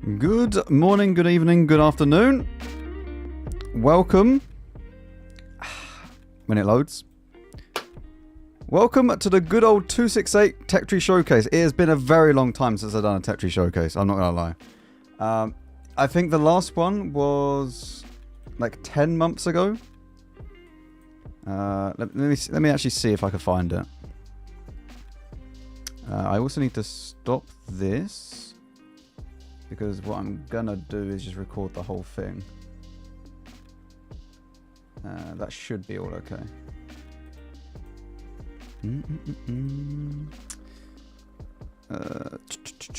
Good morning, good evening, good afternoon. Welcome. When it loads. Welcome to the good old 268 Tech Tree Showcase. It has been a very long time since I've done a Tech Tree Showcase, I'm not going to lie. I think the last one was like 10 months ago. Let me actually see if I can find it. I also need to stop this, because what I'm gonna do is just record the whole thing. That should be all okay.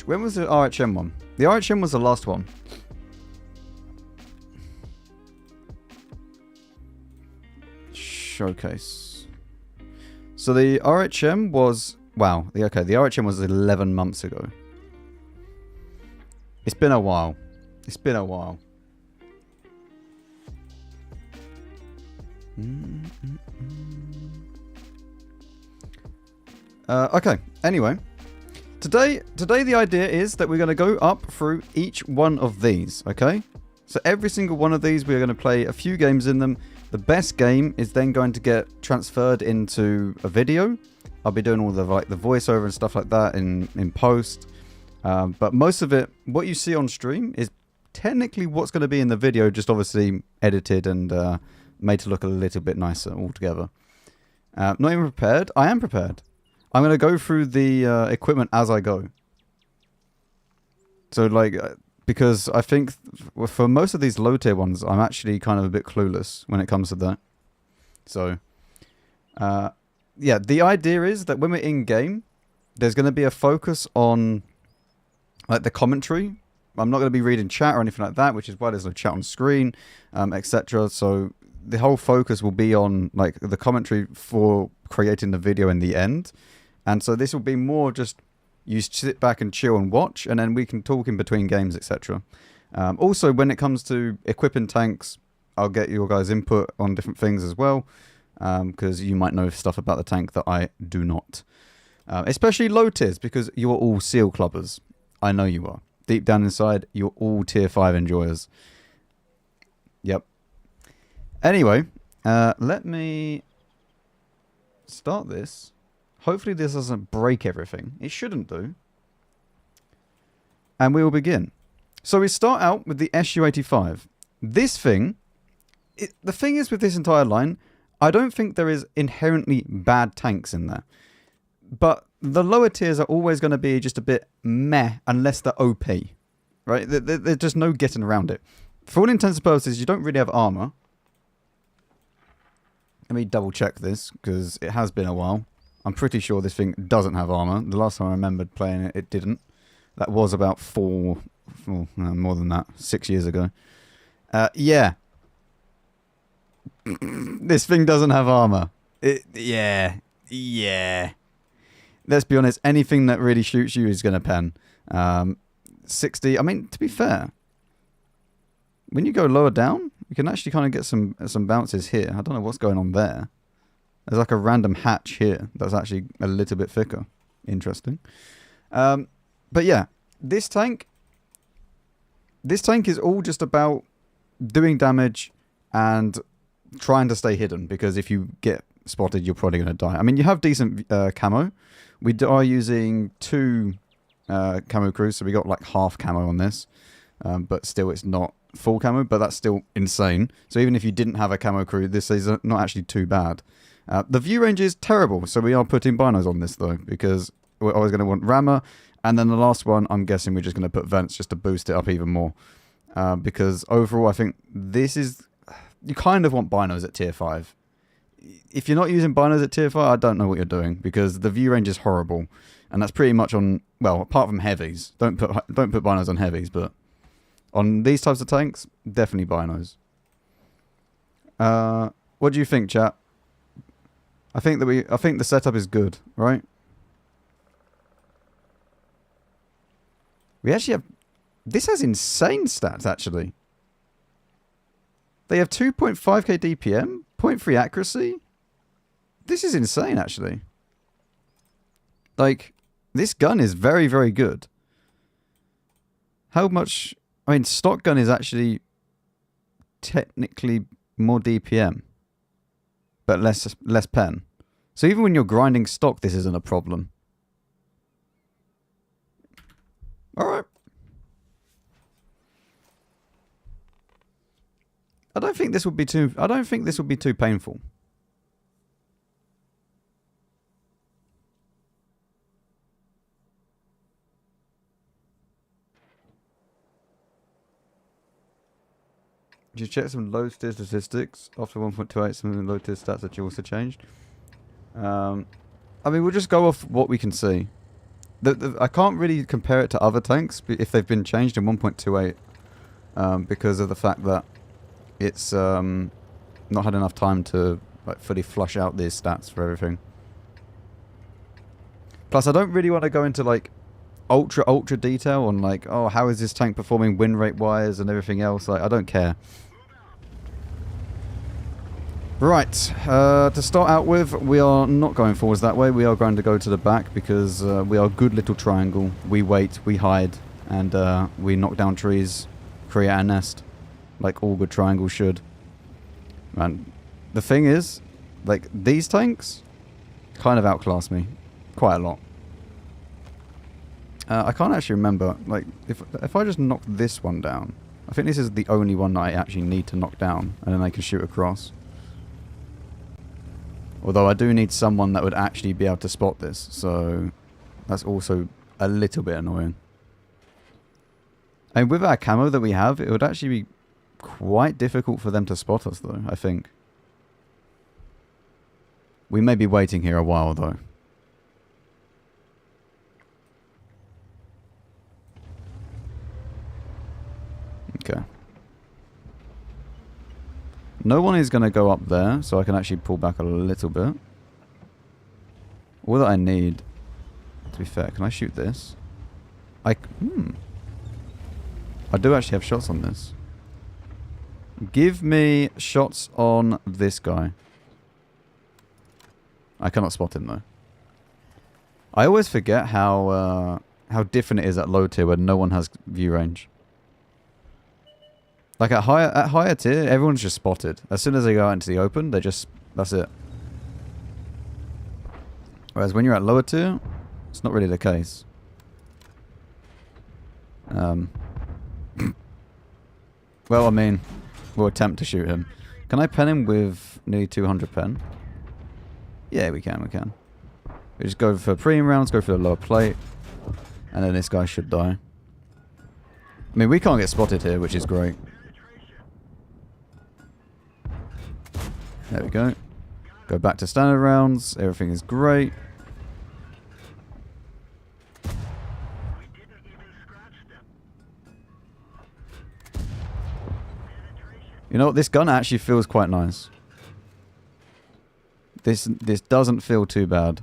When was the RHM one? The RHM was the last one. Showcase. So the RHM was... Wow. The RHM was 11 months ago. It's been a while. It's been a while. Okay. Anyway. Today the idea is that we're going to go up through each one of these. Okay? So every single one of these, we're going to play a few games in them. The best game is then going to get transferred into a video. I'll be doing all the voiceover and stuff like that in post. But most of it, what you see on stream, is technically what's going to be in the video, just obviously edited and made to look a little bit nicer altogether. Not even prepared. I am prepared. I'm going to go through the equipment as I go. So, because I think for most of these low tier ones, I'm actually kind of a bit clueless when it comes to that. So, yeah, the idea is that when we're in game, there's going to be a focus on the commentary. I'm not going to be reading chat or anything like that, which is why there's no chat on screen, etc. So the whole focus will be on the commentary for creating the video in the end. And so this will be more just you sit back and chill and watch, and then we can talk in between games, etc. Also, when it comes to equipping tanks, I'll get your guys' input on different things as well. Because you might know stuff about the tank that I do not. Especially low tiers, because you are all seal clubbers. I know you are. Deep down inside, you're all tier 5 enjoyers. Yep. Anyway, let me start this. Hopefully this doesn't break everything. It shouldn't do. And we will begin. So we start out with the SU-85. This thing, the thing is with this entire line, I don't think there is inherently bad tanks in there. But the lower tiers are always going to be just a bit meh unless they're OP. Right? There's just no getting around it. For all intents and purposes, you don't really have armor. Let me double check this, because it has been a while. I'm pretty sure this thing doesn't have armor. The last time I remembered playing it, it didn't. That was about more than that, 6 years ago. Yeah. This thing doesn't have armor. Yeah. Let's be honest, anything that really shoots you is going to pen. 60, I mean, to be fair, when you go lower down, you can actually kind of get some bounces here. I don't know what's going on there. There's like a random hatch here that's actually a little bit thicker. Interesting. But yeah, this tank is all just about doing damage and trying to stay hidden, because if you get spotted, you're probably going to die. I mean, you have decent camo. We are using 2 camo crews, so we got like half camo on this. But still, it's not full camo, but that's still insane. So even if you didn't have a camo crew, this is not actually too bad. The view range is terrible, so we are putting binos on this, though, because we're always going to want rammer. And then the last one, I'm guessing we're just going to put vents just to boost it up even more. Because overall, I think this is... You kind of want binos at tier 5. If you're not using binos at tier 5, I don't know what you're doing, because the view range is horrible. And that's pretty much on... Well, apart from heavies. Don't put binos on heavies, but... On these types of tanks, definitely binos. What do you think, chat? I think the setup is good, right? We actually have... This has insane stats, actually. They have 2.5k DPM, 0.3 accuracy. This is insane, actually. Like, this gun is very, very good. How much... I mean, stock gun is actually technically more DPM, but less pen. So even when you're grinding stock, this isn't a problem. Alright. I don't think this would be too painful. Did you check some low tier statistics after 1.28? Some of the low tier stats that you also changed. I mean, we'll just go off what we can see. I can't really compare it to other tanks if they've been changed in 1.28 because of the fact that it's not had enough time to like fully flush out these stats for everything. Plus, I don't really want to go into like ultra detail on like, oh, how is this tank performing win rate wise and everything else. Like, I don't care. Right, to start out with, we are not going forwards that way. We are going to go to the back because we are a good little triangle. We wait, we hide, and we knock down trees, create a nest, like all good triangles should. Man, the thing is, like, these tanks kind of outclass me quite a lot. I can't actually remember, like, if I just knock this one down, I think this is the only one that I actually need to knock down, and then I can shoot across. Although I do need someone that would actually be able to spot this, so that's also a little bit annoying. And with our camo that we have, it would actually be quite difficult for them to spot us, though, I think. We may be waiting here a while, though. Okay. No one is going to go up there, so I can actually pull back a little bit. All that I need, to be fair, can I shoot this? I do actually have shots on this. Give me shots on this guy. I cannot spot him, though. I always forget how different it is at low tier when no one has view range. Like at higher tier, everyone's just spotted. As soon as they go out into the open, that's it. Whereas when you're at lower tier, it's not really the case. Well, I mean, we'll attempt to shoot him. Can I pen him with nearly 200 pen? Yeah, we can. We just go for premium rounds, go for the lower plate, and then this guy should die. I mean, we can't get spotted here, which is great. There we go. Go back to standard rounds. Everything is great. You know what? This gun actually feels quite nice. This doesn't feel too bad.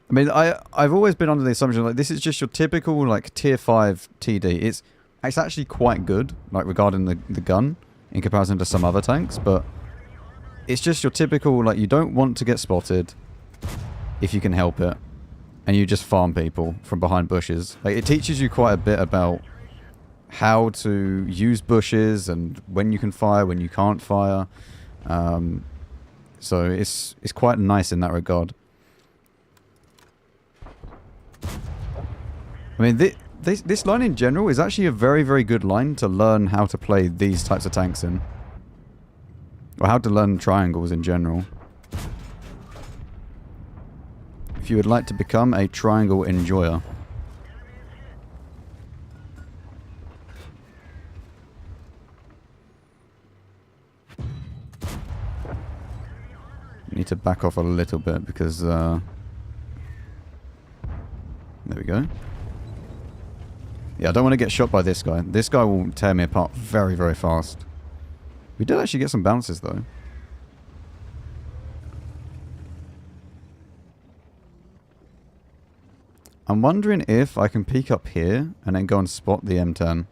I mean, I've always been under the assumption like this is just your typical like tier 5 TD. It's actually quite good, like regarding the gun in comparison to some other tanks, but it's just your typical like you don't want to get spotted if you can help it, and you just farm people from behind bushes. Like it teaches you quite a bit about how to use bushes and when you can fire, when you can't fire. So it's quite nice in that regard. I mean, this line in general is actually a very, very good line to learn how to play these types of tanks in. Or how to learn triangles in general. If you would like to become a triangle enjoyer. Need to back off a little bit because there we go. Yeah, I don't want to get shot by this guy. This guy will tear me apart very, very fast. We did actually get some bounces though. I'm wondering if I can peek up here and then go and spot the M10.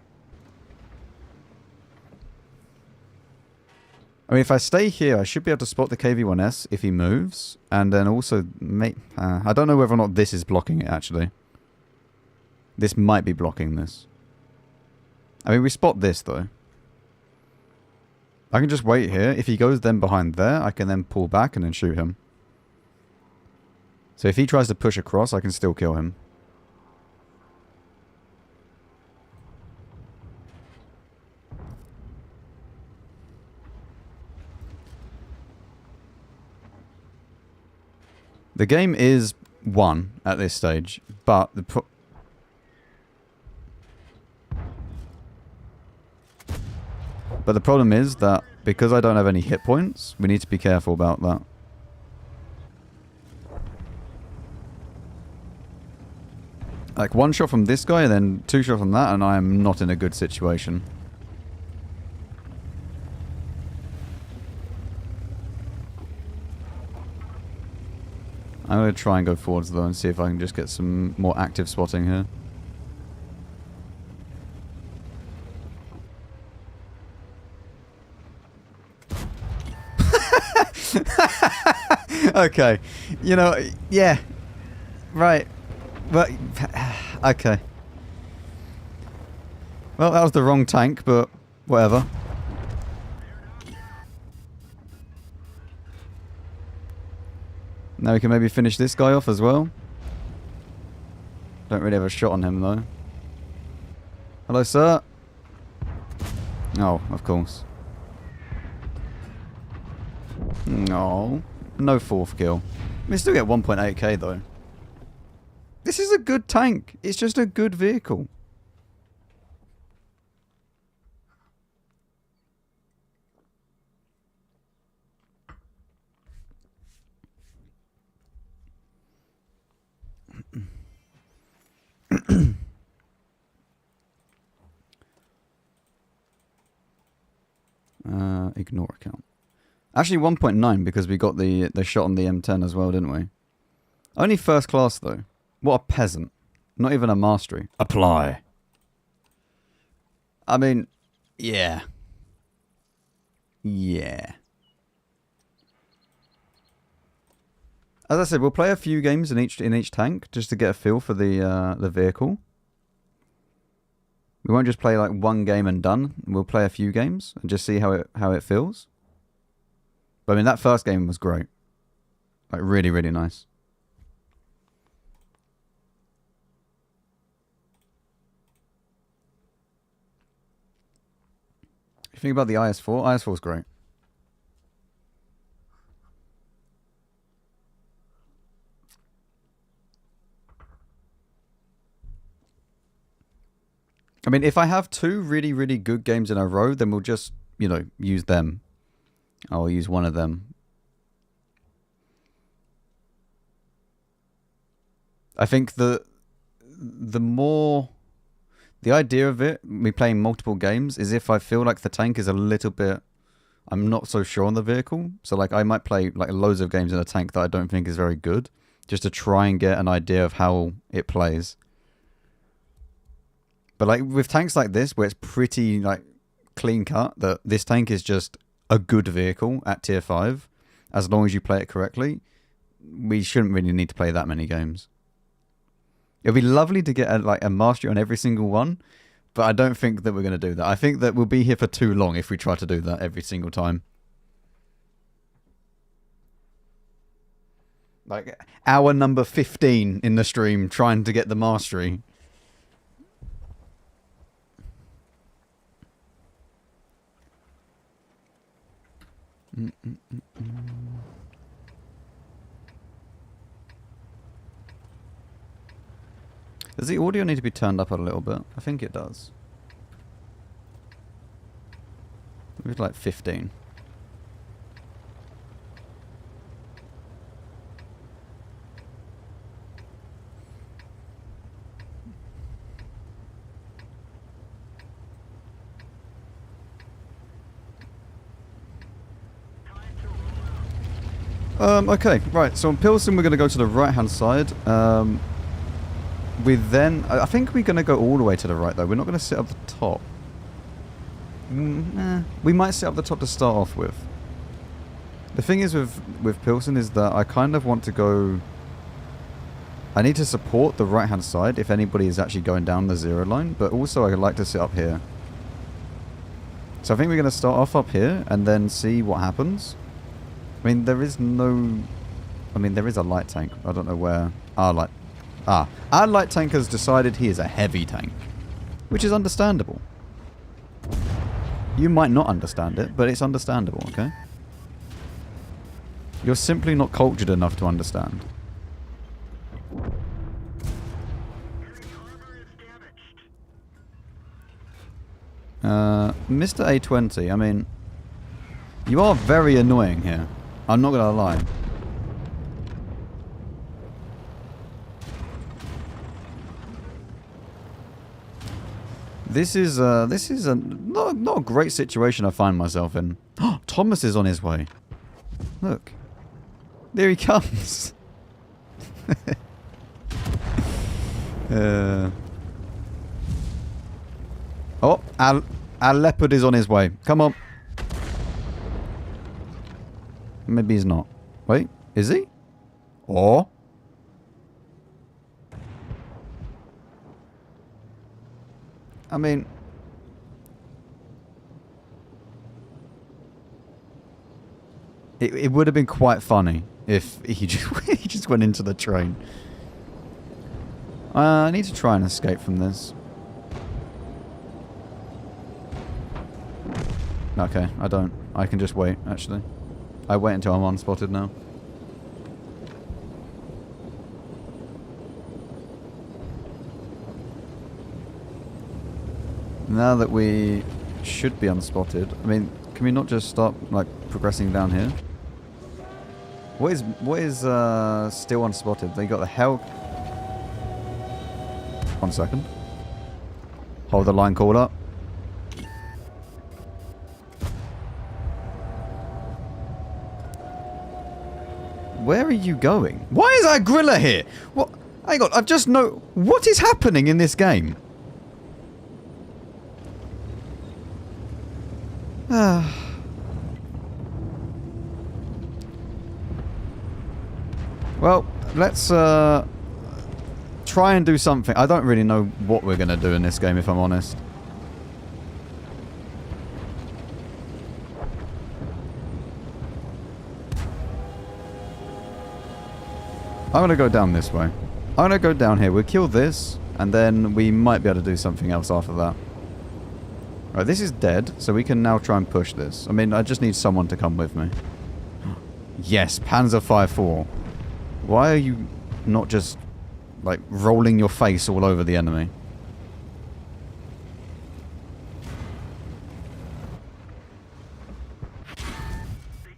I mean, if I stay here, I should be able to spot the KV-1S if he moves. And then also, I don't know whether or not this is blocking it, actually. This might be blocking this. I mean, we spot this, though. I can just wait here. If he goes then behind there, I can then pull back and then shoot him. So if he tries to push across, I can still kill him. The game is won at this stage, but the problem is that because I don't have any hit points, we need to be careful about that. Like one shot from this guy and then two shots from that, and I am not in a good situation. I'm going to try and go forwards though and see if I can just get some more active spotting here. Okay. You know, yeah. Right. But, okay. Well, that was the wrong tank, but whatever. Now we can maybe finish this guy off as well. Don't really have a shot on him though. Hello, sir. Oh, of course. No. No fourth kill. We still get 1.8k though. This is a good tank. It's just a good vehicle. Ignore account. Actually 1.9 because we got the shot on the M10 as well, didn't we? Only first class though. What a peasant. Not even a mastery. Apply. I mean, yeah. Yeah. As I said, we'll play a few games in each tank just to get a feel for the vehicle. We won't just play like one game and done. We'll play a few games and just see how it feels. But I mean, that first game was great. Like really, really nice. You think about the IS-4? IS-4 is great. I mean, if I have two really, really good games in a row, then we'll just, you know, use them. I'll use one of them. I think the idea of it, me playing multiple games, is if I feel like the tank is a little bit, I'm not so sure on the vehicle. So like I might play like loads of games in a tank that I don't think is very good, just to try and get an idea of how it plays. But like with tanks like this, where it's pretty like clean cut, that this tank is just a good vehicle at tier 5, as long as you play it correctly, we shouldn't really need to play that many games. It'd be lovely to get a mastery on every single one, but I don't think that we're going to do that. I think that we'll be here for too long if we try to do that every single time. Like hour number 15 in the stream trying to get the mastery. Does the audio need to be turned up a little bit? I think it does. Maybe like 15. Okay, right, so on Pilsen we're going to go to the right hand side. I think we're going to go all the way to the right though. We're not going to sit up the top. We might sit up the top to start off with. The thing is with Pilsen is that I kind of want to go... I need to support the right hand side if anybody is actually going down the 0 line, but also I like to sit up here So I think we're going to start off up here and then see what happens. I mean, there is no... I mean, there is a light tank. I don't know where our light... our light tank has decided he is a heavy tank. Which is understandable. You might not understand it, but it's understandable, okay? You're simply not cultured enough to understand. Mr. A20, I mean... You are very annoying here. I'm not gonna lie. This is a not a great situation I find myself in. Thomas is on his way. Look. There he comes. Oh, our leopard is on his way. Come on. Maybe he's not. Wait, is he? Or? I mean... It would have been quite funny if he just went into the train. I need to try and escape from this. Okay, I don't. I can just wait, actually. I wait until I'm unspotted now. Now that we should be unspotted, I mean, can we not just start, like, progressing down here? What is still unspotted? They got the hell... 1 second. Hold the line call up. Where are you going? Why is our griller here? What? Hang on, I've just know... What is happening in this game? Well, let's try and do something. I don't really know what we're going to do in this game, if I'm honest. I'm going to go down this way. I'm going to go down here. We'll kill this, and then we might be able to do something else after that. Right, this is dead, so we can now try and push this. I mean, I just need someone to come with me. Yes, Panzer 5-4. Why are you not just, like, rolling your face all over the enemy?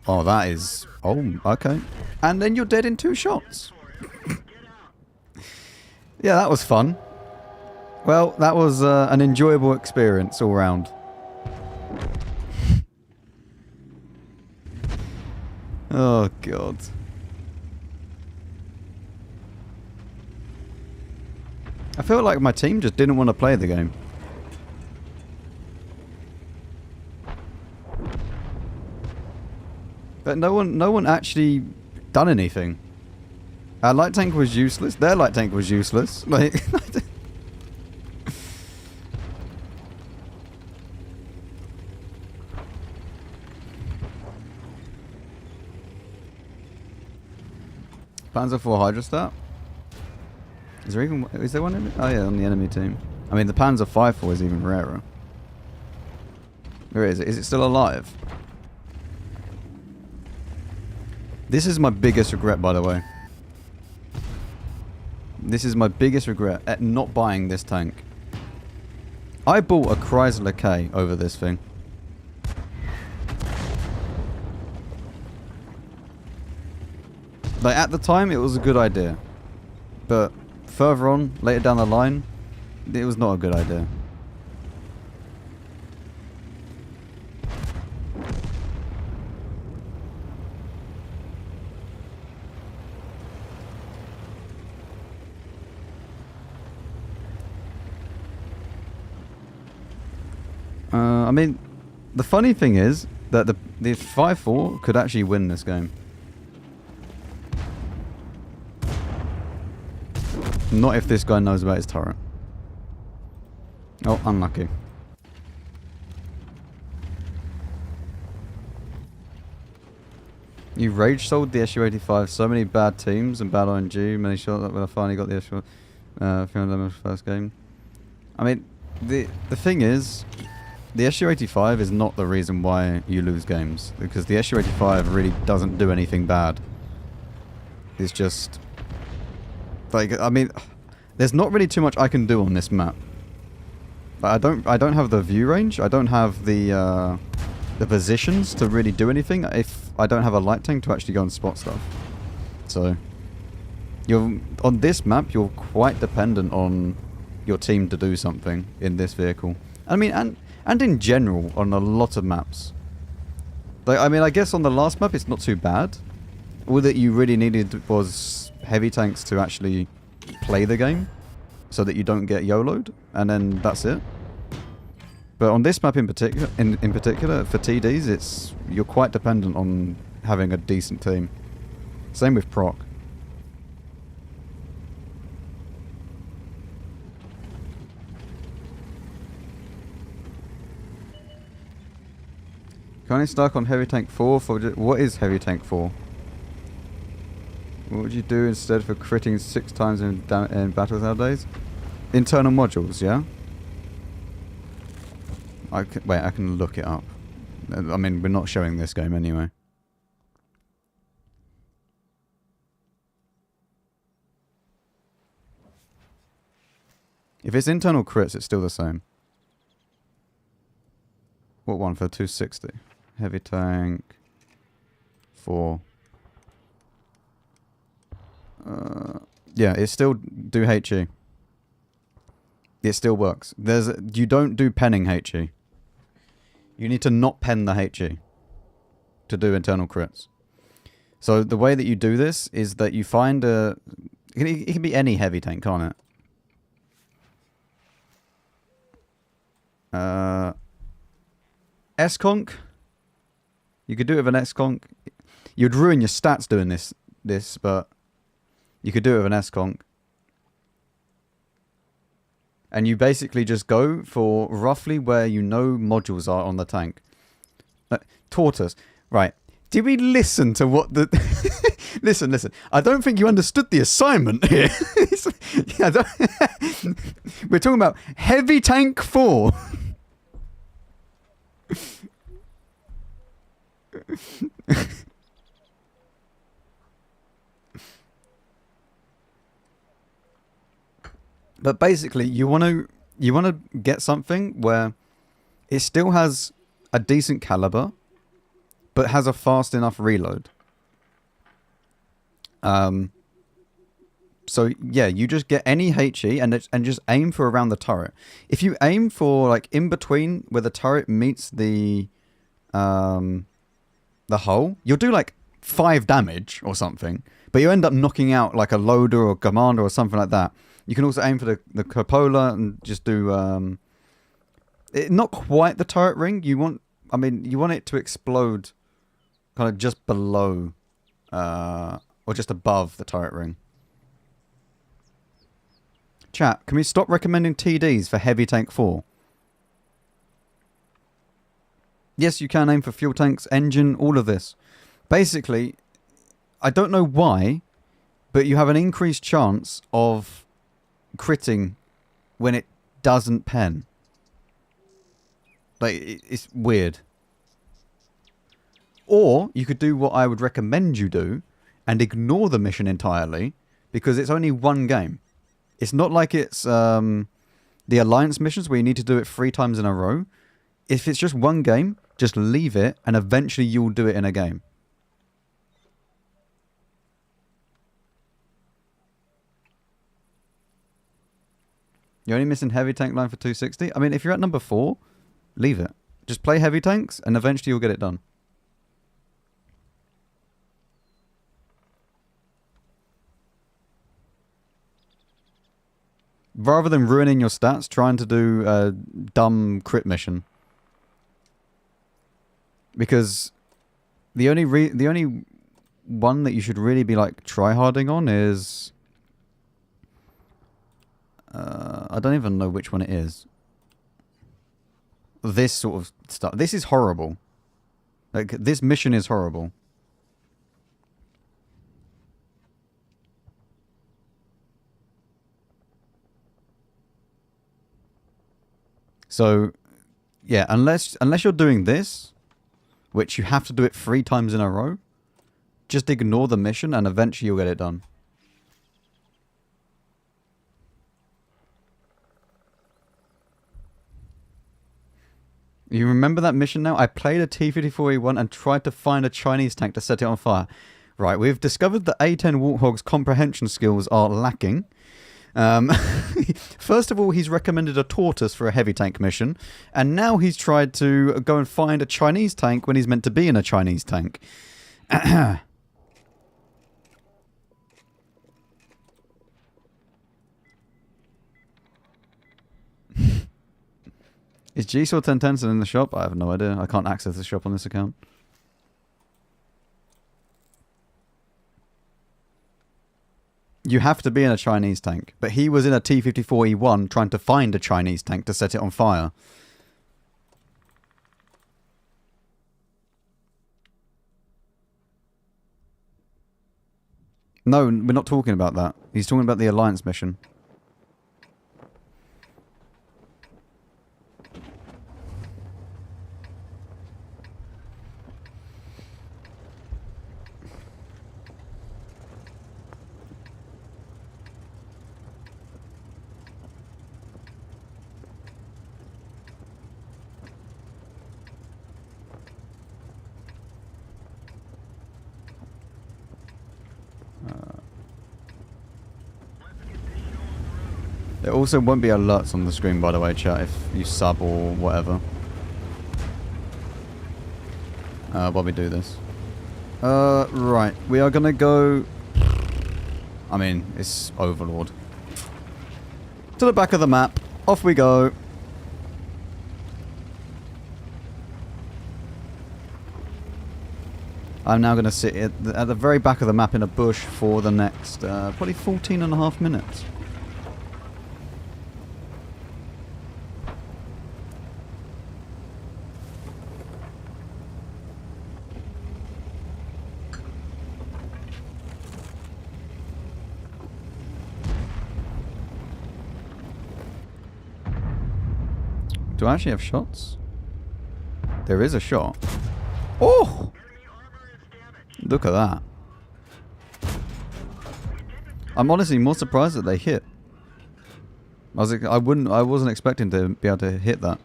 Oh, that is... Oh, okay. And then you're dead in 2 shots. Yeah, that was fun. Well, that was an enjoyable experience all round. Oh, God. I feel like my team just didn't want to play the game. But no one actually done anything. Our light tank was useless. Their light tank was useless. Like... Panzer IV Hydrostat? Is there one in it? Oh yeah, on the enemy team. I mean, the Panzer 5-4 is even rarer. Where is it? Is it still alive? This is my biggest regret, by the way. This is my biggest regret at not buying this tank. I bought a Chrysler K over this thing. Like, at the time, it was a good idea. But further on, later down the line, it was not a good idea. I mean, the funny thing is that the 5-4 could actually win this game. Not if this guy knows about his turret. Oh, unlucky. You rage sold the SU-85. So many bad teams and bad RNG. Many shots that when I finally got the SU. First game. I mean, the thing is, the SU-85 is not the reason why you lose games, because the SU-85 really doesn't do anything bad. It's just like, I mean, there's not really too much I can do on this map. I don't have the view range. I don't have the positions to really do anything if I don't have a light tank to actually go and spot stuff. So on this map, you're quite dependent on your team to do something in this vehicle. I mean, and in general on a lot of maps. Like, I mean, I guess on the last map it's not too bad. All that you really needed was heavy tanks to actually play the game, so that you don't get YOLO'd, and then that's it. But on this map in particular, for TDs, you're quite dependent on having a decent team. Same with proc. Currently stuck on Heavy Tank 4 for... What is Heavy Tank 4? What would you do instead for critting 6 times in battles nowadays? Internal modules, yeah? Wait, I can look it up. I mean, we're not showing this game anyway. If it's internal crits, it's still the same. What one for 260? Heavy tank 4. Yeah, it still do HE. It still works. You don't do penning HE. You need to not pen the HE to do internal crits. So the way that you do this is that you find a... It can be any heavy tank, can't it? S-Conk. You could do it with an S-Conk. You'd ruin your stats doing this, but you could do it with an S-Conk. And you basically just go for roughly where you know modules are on the tank. Tortoise. Right. Did we listen to what the... listen. I don't think you understood the assignment here. We're talking about Heavy Tank 4. But basically, you want to get something where it still has a decent caliber, but has a fast enough reload. So yeah, you just get any HE and just aim for around the turret. If you aim for like in between where the turret meets the hull, you'll do like 5 damage or something, but you end up knocking out like a loader or commander or something like that. You can also aim for the cupola and just do not quite the turret ring. You want it to explode kind of just below or just above the turret ring. Chat, can we stop recommending TDs for Heavy Tank 4? Yes, you can aim for fuel tanks, engine, all of this. Basically, I don't know why, but you have an increased chance of critting when it doesn't pen. Like, it's weird. Or you could do what I would recommend you do and ignore the mission entirely, because it's only one game. It's not like it's the Alliance missions where you need to do it 3 times in a row. If it's just one game, just leave it and eventually you'll do it in a game. You're only missing Heavy Tank line for 260? I mean, if you're at number 4, leave it. Just play Heavy Tanks and eventually you'll get it done. Rather than ruining your stats trying to do a dumb crit mission. Because the only one that you should really be like tryharding on is I don't even know which one it is. This sort of stuff. This is horrible. Like, this mission is horrible. So, yeah, unless you're doing this, which you have to do it 3 times in a row, just ignore the mission and eventually you'll get it done. You remember that mission now? I played a T-54E1 and tried to find a Chinese tank to set it on fire. Right, we've discovered that A-10 Warthog's comprehension skills are lacking. First of all, he's recommended a tortoise for a heavy tank mission, and now he's tried to go and find a Chinese tank when he's meant to be in a Chinese tank. Is G-Saw 1010 in the shop? I have no idea. I can't access the shop on this account. You have to be in a Chinese tank. But he was in a T-54E1 trying to find a Chinese tank to set it on fire. No, we're not talking about that. He's talking about the Alliance mission. There also won't be alerts on the screen, by the way, chat, if you sub or whatever. While we do this. Right. We are gonna go... I mean, it's Overlord. To the back of the map. Off we go. I'm now going to sit at the very back of the map in a bush for the next probably 14.5 minutes. Do I actually have shots? There is a shot. Oh! Look at that. I'm honestly more surprised that they hit. I wasn't expecting to be able to hit that.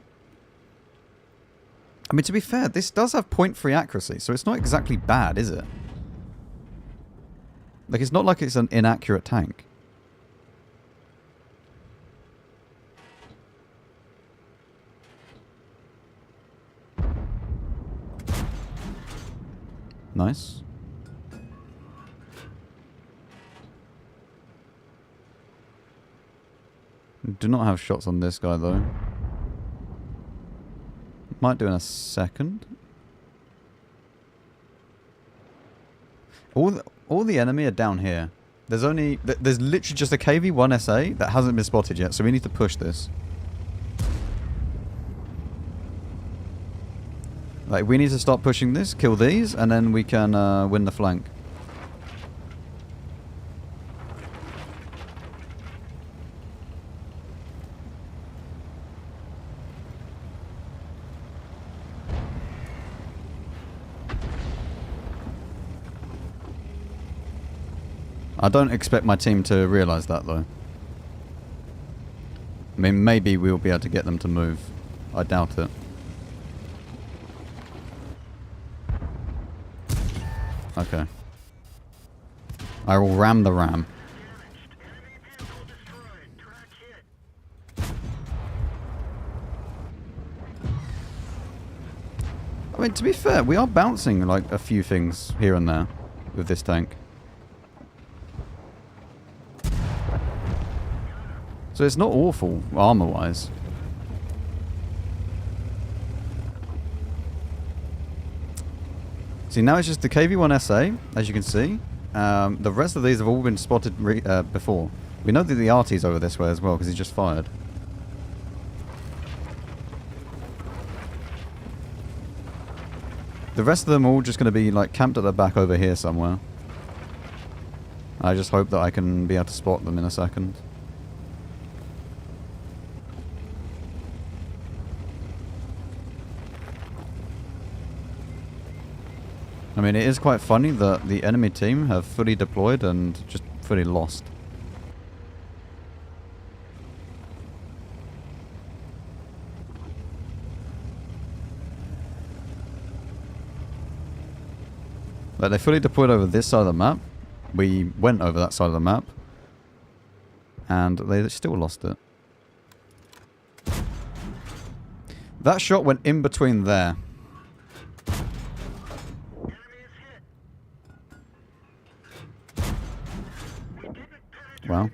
I mean, to be fair, this does have .3 accuracy, so it's not exactly bad, is it? Like, it's not like it's an inaccurate tank. Nice. Do not have shots on this guy though. Might do in a second. All the enemy are down here. There's literally just a KV-1 SA that hasn't been spotted yet, so we need to push this. Like, we need to start pushing this, kill these, and then we can win the flank. I don't expect my team to realise that, though. I mean, maybe we'll be able to get them to move. I doubt it. Okay. I will ram the ram. I mean, to be fair, we are bouncing like a few things here and there with this tank. So it's not awful, armor-wise. See, now it's just the KV-1 SA, as you can see. The rest of these have all been spotted before. We know that the RT's over this way as well, because he just fired. The rest of them are all just going to be like camped at the back over here somewhere. I just hope that I can be able to spot them in a second. I mean, it is quite funny that the enemy team have fully deployed and just fully lost. Like, they fully deployed over this side of the map. We went over that side of the map. And they still lost it. That shot went in between there. Wow.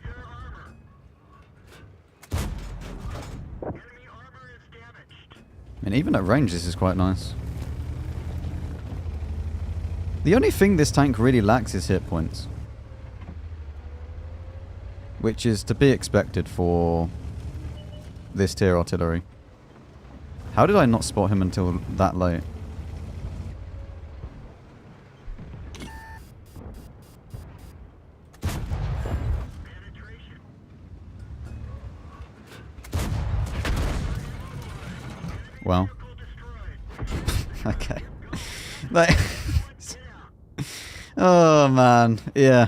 I mean, even at range, this is quite nice. The only thing this tank really lacks is hit points. Which is to be expected for this tier artillery. How did I not spot him until that late? Well. Okay. Like, oh man, yeah.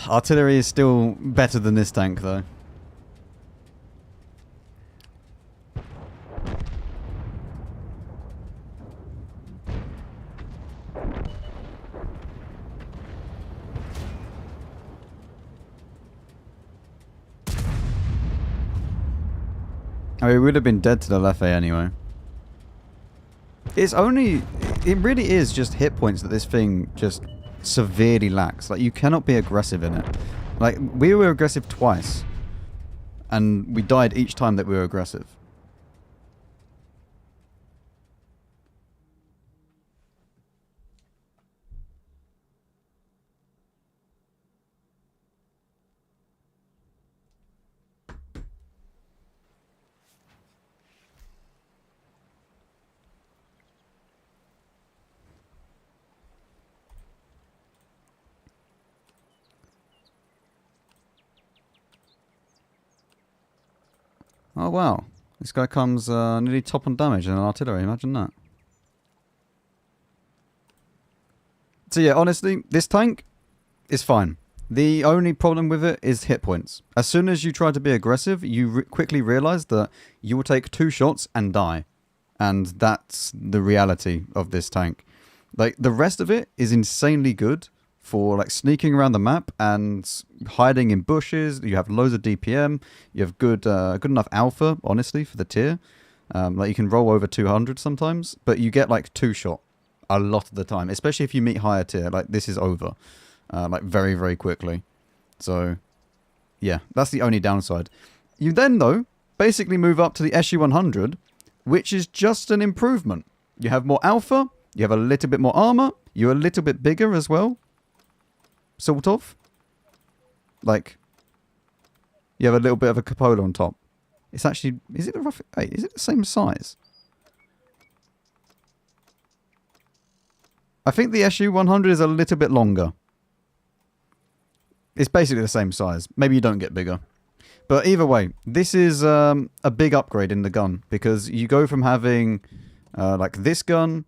Artillery is still better than this tank though. I mean, we would have been dead to the Leffe anyway. It's only... It really is just hit points that this thing just severely lacks. Like, you cannot be aggressive in it. Like, we were aggressive twice. And we died each time that we were aggressive. Oh wow, this guy comes nearly top on damage in an artillery, imagine that. So yeah, honestly, this tank is fine. The only problem with it is hit points. As soon as you try to be aggressive, you quickly realise that you will take 2 shots and die. And that's the reality of this tank. Like, the rest of it is insanely good for like sneaking around the map and hiding in bushes. You have loads of DPM. You have good enough alpha, honestly, for the tier. Like you can roll over 200 sometimes, but you get like 2 shot a lot of the time, especially if you meet higher tier. Like this is over, like very, very quickly. So yeah, that's the only downside. You then though basically move up to the SU-100, which is just an improvement. You have more alpha. You have a little bit more armor. You're a little bit bigger as well. Sort of. Like, you have a little bit of a cupola on top. It's actually... Is it a rough... Hey, is it the same size? I think the SU-100 is a little bit longer. It's basically the same size. Maybe you don't get bigger. But either way, this is a big upgrade in the gun. Because you go from having like this gun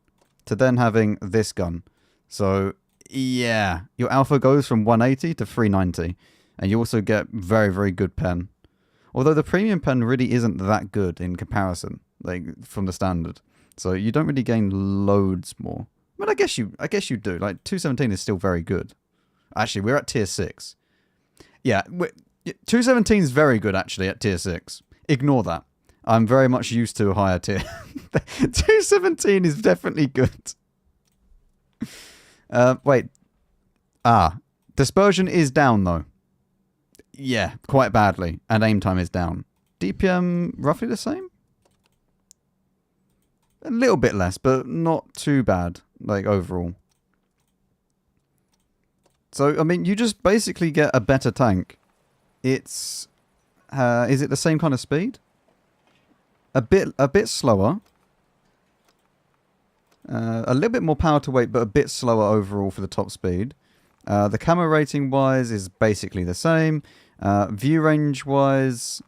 to then having this gun. So... yeah, your alpha goes from 180 to 390, and you also get very, very good pen. Although the premium pen really isn't that good in comparison, like from the standard. So you don't really gain loads more. But I guess you do. Like 217 is still very good. Actually, we're at tier 6. Yeah, 217 is very good actually at tier 6. Ignore that. I'm very much used to a higher tier. 217 is definitely good. Wait. Dispersion is down, though. Yeah, quite badly. And aim time is down. DPM, roughly the same? A little bit less, but not too bad, like, overall. So, I mean, you just basically get a better tank. It's... is it the same kind of speed? A bit slower. A little bit more power to weight, but a bit slower overall for the top speed. The camo rating wise is basically the same. View range wise,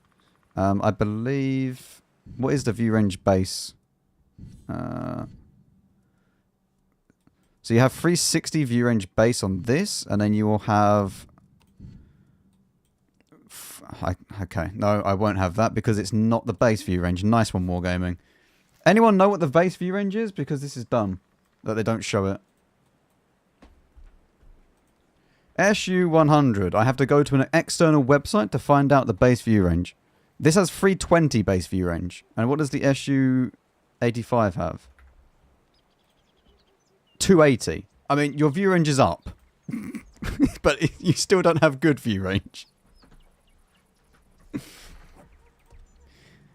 I believe... What is the view range base? So you have 360 view range base on this, and then you will have... Okay, no, I won't have that because it's not the base view range. Nice one, Wargaming. Anyone know what the base view range is? Because this is dumb that they don't show it. SU100. I have to go to an external website to find out the base view range. This has 320 base view range. And what does the SU85 have? 280. I mean, your view range is up. But you still don't have good view range.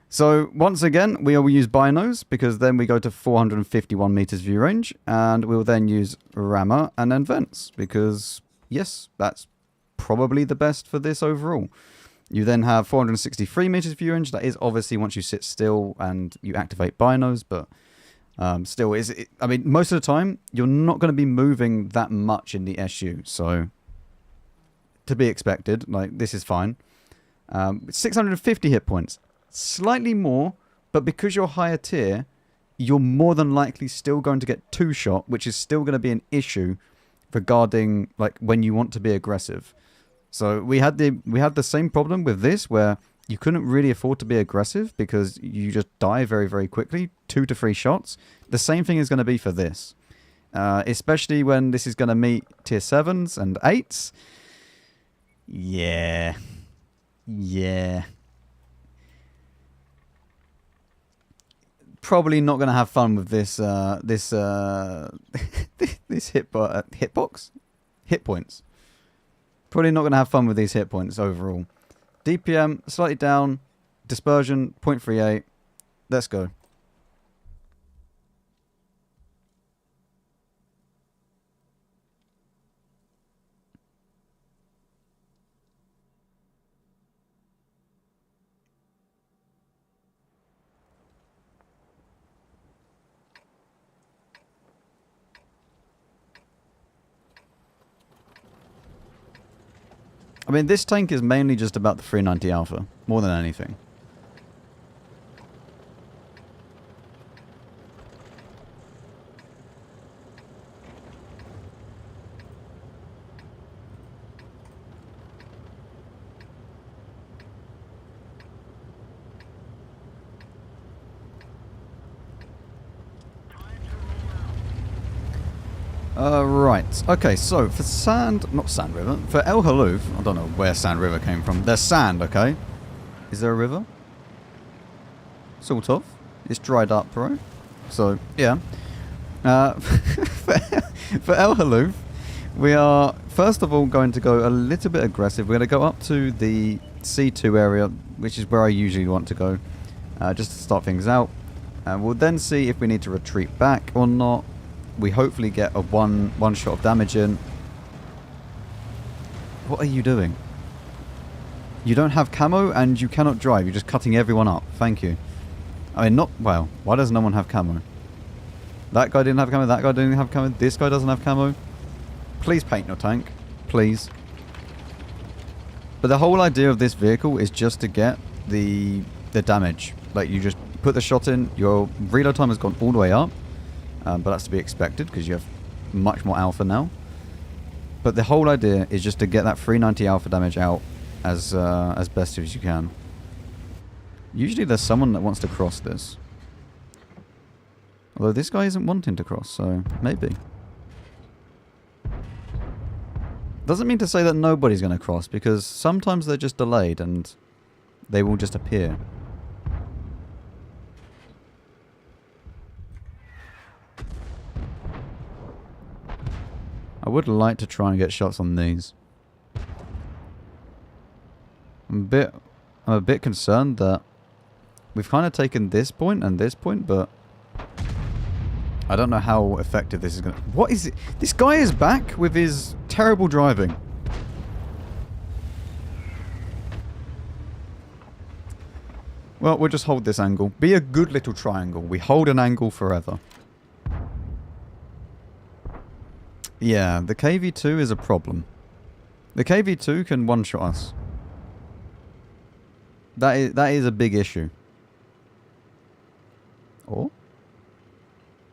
So, once again, we will use binos, because then we go to 451 meters view range, and we'll then use rammer and then vents, because, yes, that's probably the best for this overall. You then have 463 meters view range. That is obviously once you sit still and you activate binos, but still, I mean, most of the time, you're not going to be moving that much in the SU, so to be expected, like, this is fine. 650 hit points. Slightly more, but because you're higher tier, you're more than likely still going to get 2-shot, which is still going to be an issue regarding like when you want to be aggressive. So we had the same problem with this, where you couldn't really afford to be aggressive because you just die very, very quickly, 2 to 3 shots. The same thing is going to be for this, especially when this is going to meet tier 7s and 8s. Yeah. Probably not going to have fun with this this hitbox? Hit points. Probably not going to have fun with these hit points overall. DPM, slightly down. Dispersion, 0.38. Let's go. I mean, this tank is mainly just about the 390 Alpha, more than anything. Right. Okay, so for not Sand River, for El Haluf, I don't know where Sand River came from. There's sand, okay? Is there a river? Sort of. It's dried up, right? So, yeah. For El Haluf, we are, first of all, going to go a little bit aggressive. We're going to go up to the C2 area, which is where I usually want to go, just to start things out. And we'll then see if we need to retreat back or not. We hopefully get a one shot of damage in. What are you doing? You don't have camo and you cannot drive. You're just cutting everyone up. Thank you. I mean, well, why does no one have camo? That guy didn't have camo. That guy didn't have camo. This guy doesn't have camo. Please paint your tank. Please. But the whole idea of this vehicle is just to get the damage. Like, you just put the shot in. Your reload time has gone all the way up. But that's to be expected because you have much more alpha now. But the whole idea is just to get that 390 alpha damage out as best as you can. Usually there's someone that wants to cross this. Although this guy isn't wanting to cross, so maybe. Doesn't mean to say that nobody's going to cross, because sometimes they're just delayed and they will just appear. I would like to try and get shots on these. I'm a bit concerned that we've kind of taken this point and this point, but I don't know how effective this is going to... What is it? This guy is back with his terrible driving. Well, we'll just hold this angle. Be a good little triangle. We hold an angle forever. Yeah, the KV-2 is a problem. The KV-2 can one-shot us. That is a big issue. Or?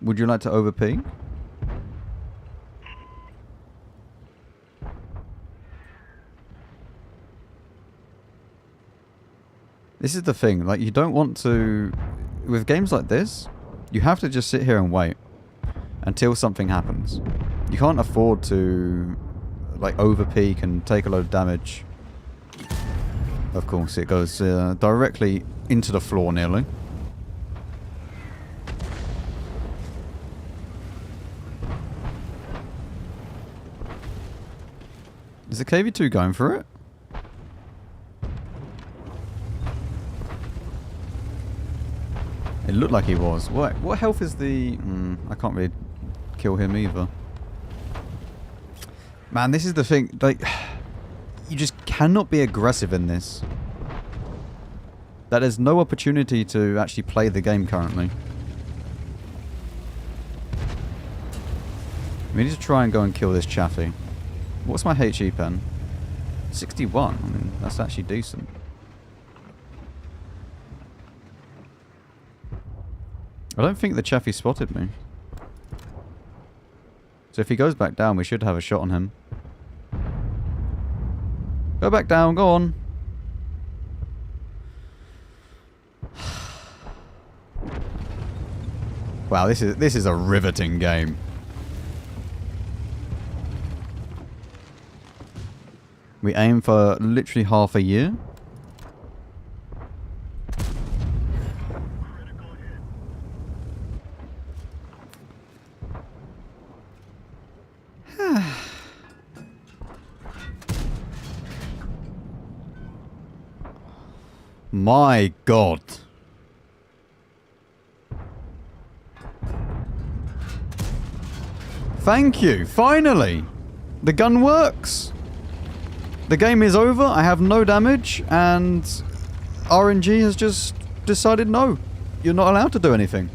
Would you like to overping? This is the thing, like, you don't want to... With games like this, you have to just sit here and wait until something happens. You can't afford to, like, overpeak and take a load of damage. Of course, it goes directly into the floor nearly. Is the KV2 going for it? It looked like he was. What health is the... I can't really kill him either. Man, this is the thing. Like, you just cannot be aggressive in this. That there's no opportunity to actually play the game currently. We need to try and go and kill this Chaffee. What's my HE pen? 61. I mean, that's actually decent. I don't think the Chaffee spotted me. So if he goes back down, we should have a shot on him. Go back down, go on. Wow, this is a riveting game. We aim for literally half a year. My God. Thank you. Finally. The gun works. The game is over. I have no damage. And RNG has just decided no. You're not allowed to do anything.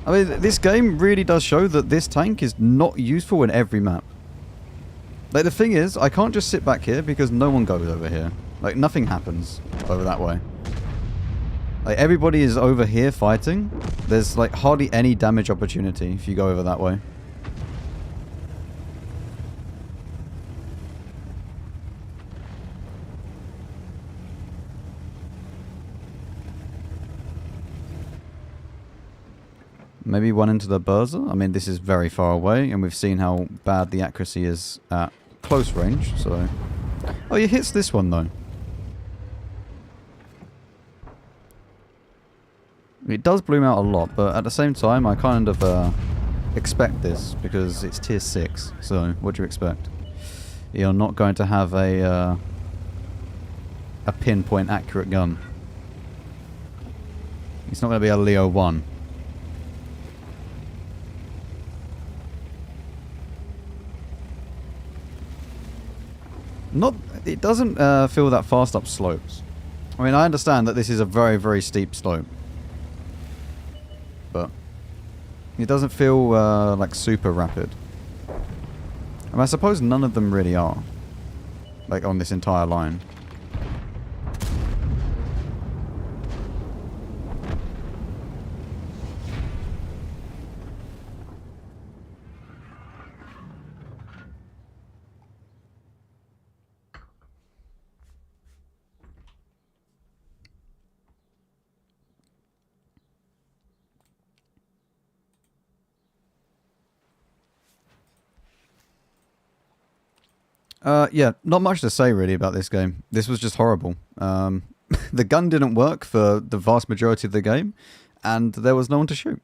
I mean, this game really does show that this tank is not useful in every map. Like, the thing is, I can't just sit back here because no one goes over here. Like, nothing happens over that way. Like, everybody is over here fighting. There's, like, hardly any damage opportunity if you go over that way. Maybe one into the Burza. I mean, this is very far away, and we've seen how bad the accuracy is at close range, so... Oh, he hits this one, though. It does bloom out a lot, but at the same time, I kind of expect this, because it's tier 6, so what do you expect? You're not going to have a pinpoint accurate gun. It's not going to be a Leo 1. It doesn't feel that fast up slopes. I mean, I understand that this is a very, very steep slope. But it doesn't feel like super rapid. And I suppose none of them really are. Like on this entire line. Yeah, not much to say really about this game. This was just horrible. The gun didn't work for the vast majority of the game, and there was no one to shoot.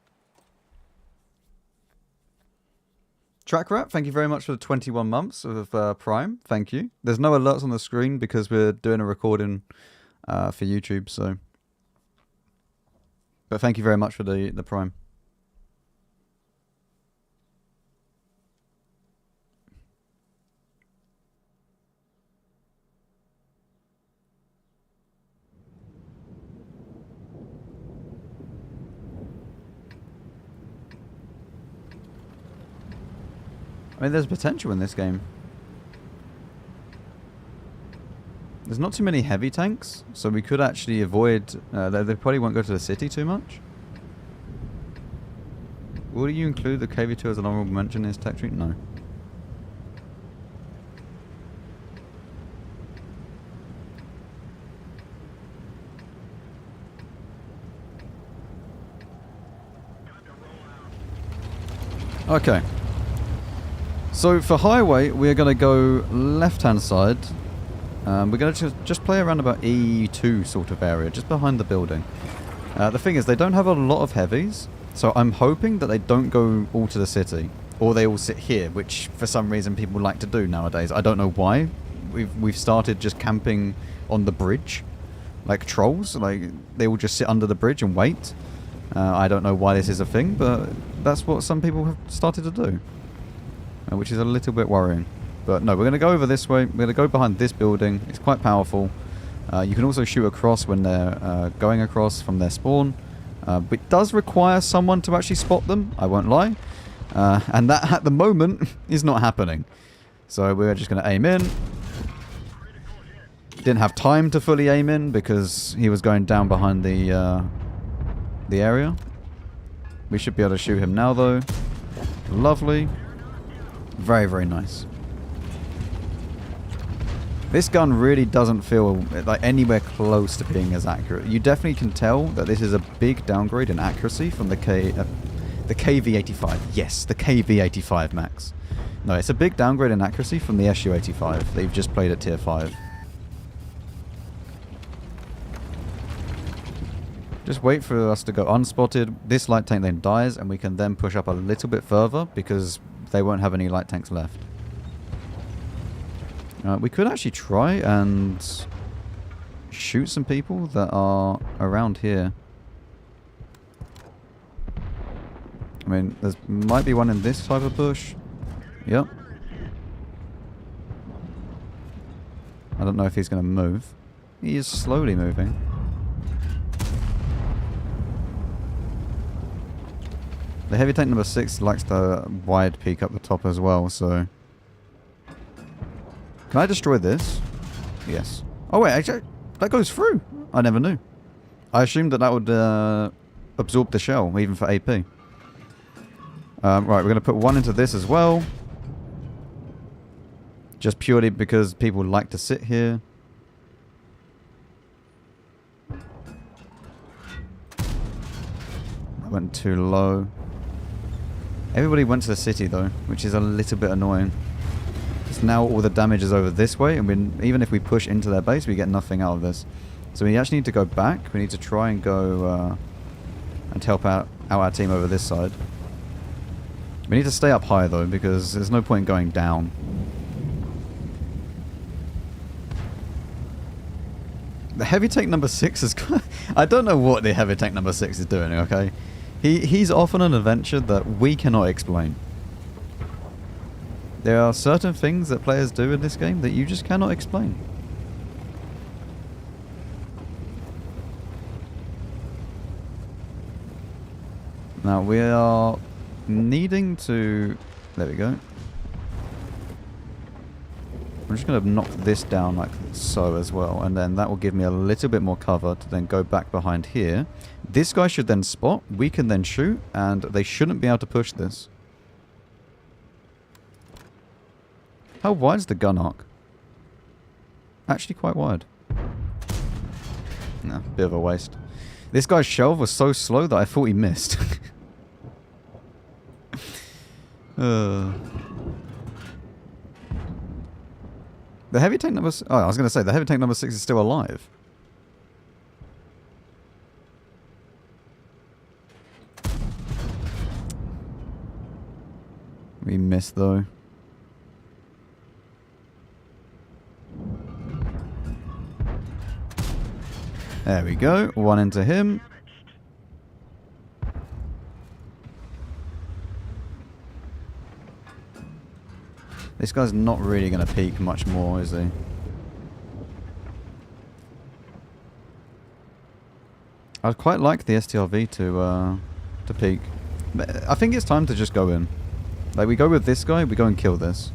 Track Rat, thank you very much for the 21 months of Prime. Thank you. There's no alerts on the screen because we're doing a recording for YouTube, so... But thank you very much for the Prime. I mean, there's potential in this game. There's not too many heavy tanks, so we could actually avoid... they probably won't go to the city too much. Will you include the KV2 as an honorable mention in this tech tree? No. Okay. So for highway, we're going to go left-hand side. We're going to just play around about E2 sort of area, just behind the building. The thing is, they don't have a lot of heavies, so I'm hoping that they don't go all to the city. Or they all sit here, which for some reason people like to do nowadays. I don't know why. We've started just camping on the bridge, like trolls. Like, they all just sit under the bridge and wait. I don't know why this is a thing, but that's what some people have started to do. Which is a little bit worrying. But no, we're going to go over this way. We're going to go behind this building. It's quite powerful. You can also shoot across when they're going across from their spawn. It does require someone to actually spot them, I won't lie. And that, at the moment, is not happening. So we're just going to aim in. Didn't have time to fully aim in because he was going down behind the area. We should be able to shoot him now, though. Lovely. Very, very nice. This gun really doesn't feel like anywhere close to being as accurate. You definitely can tell that this is a big downgrade in accuracy from the KV-85. Yes, the KV-85 Max. No, it's a big downgrade in accuracy from the SU-85. They've just played at tier 5. Just wait for us to go unspotted. This light tank then dies, and we can then push up a little bit further because they won't have any light tanks left. We could actually try and shoot some people that are around here. I mean, there might be one in this type of bush. Yep. I don't know if he's going to move. He is slowly moving. The heavy tank number 6 likes the wide peak up the top as well, so... Can I destroy this? Yes. Oh wait, actually, that goes through. I never knew. I assumed that that would absorb the shell, even for AP. Right, we're going to put one into this as well. Just purely because people like to sit here. I went too low. Everybody went to the city though, which is a little bit annoying. Because now all the damage is over this way, and even if we push into their base, we get nothing out of this. So we actually need to go back. We need to try and go and help out our team over this side. We need to stay up high though, because there's no point going down. The heavy tank number 6 is... I don't know what the heavy tank number 6 is doing, okay? He's off on an adventure that we cannot explain. There are certain things that players do in this game that you just cannot explain. Now we are needing to... There we go. I'm just going to knock this down like so as well, and then that will give me a little bit more cover to then go back behind here. This guy should then spot, we can then shoot, and they shouldn't be able to push this. How wide is the gun arc? Actually quite wide. Nah, bit of a waste. This guy's shell was so slow that I thought he missed. The heavy tank number... Oh, I was going to say, the heavy tank number 6 is still alive. We missed, though. There we go. One into him. This guy's not really going to peek much more, is he? I'd quite like the STRV to peek. But I think it's time to just go in. Like, we go with this guy, we go and kill this.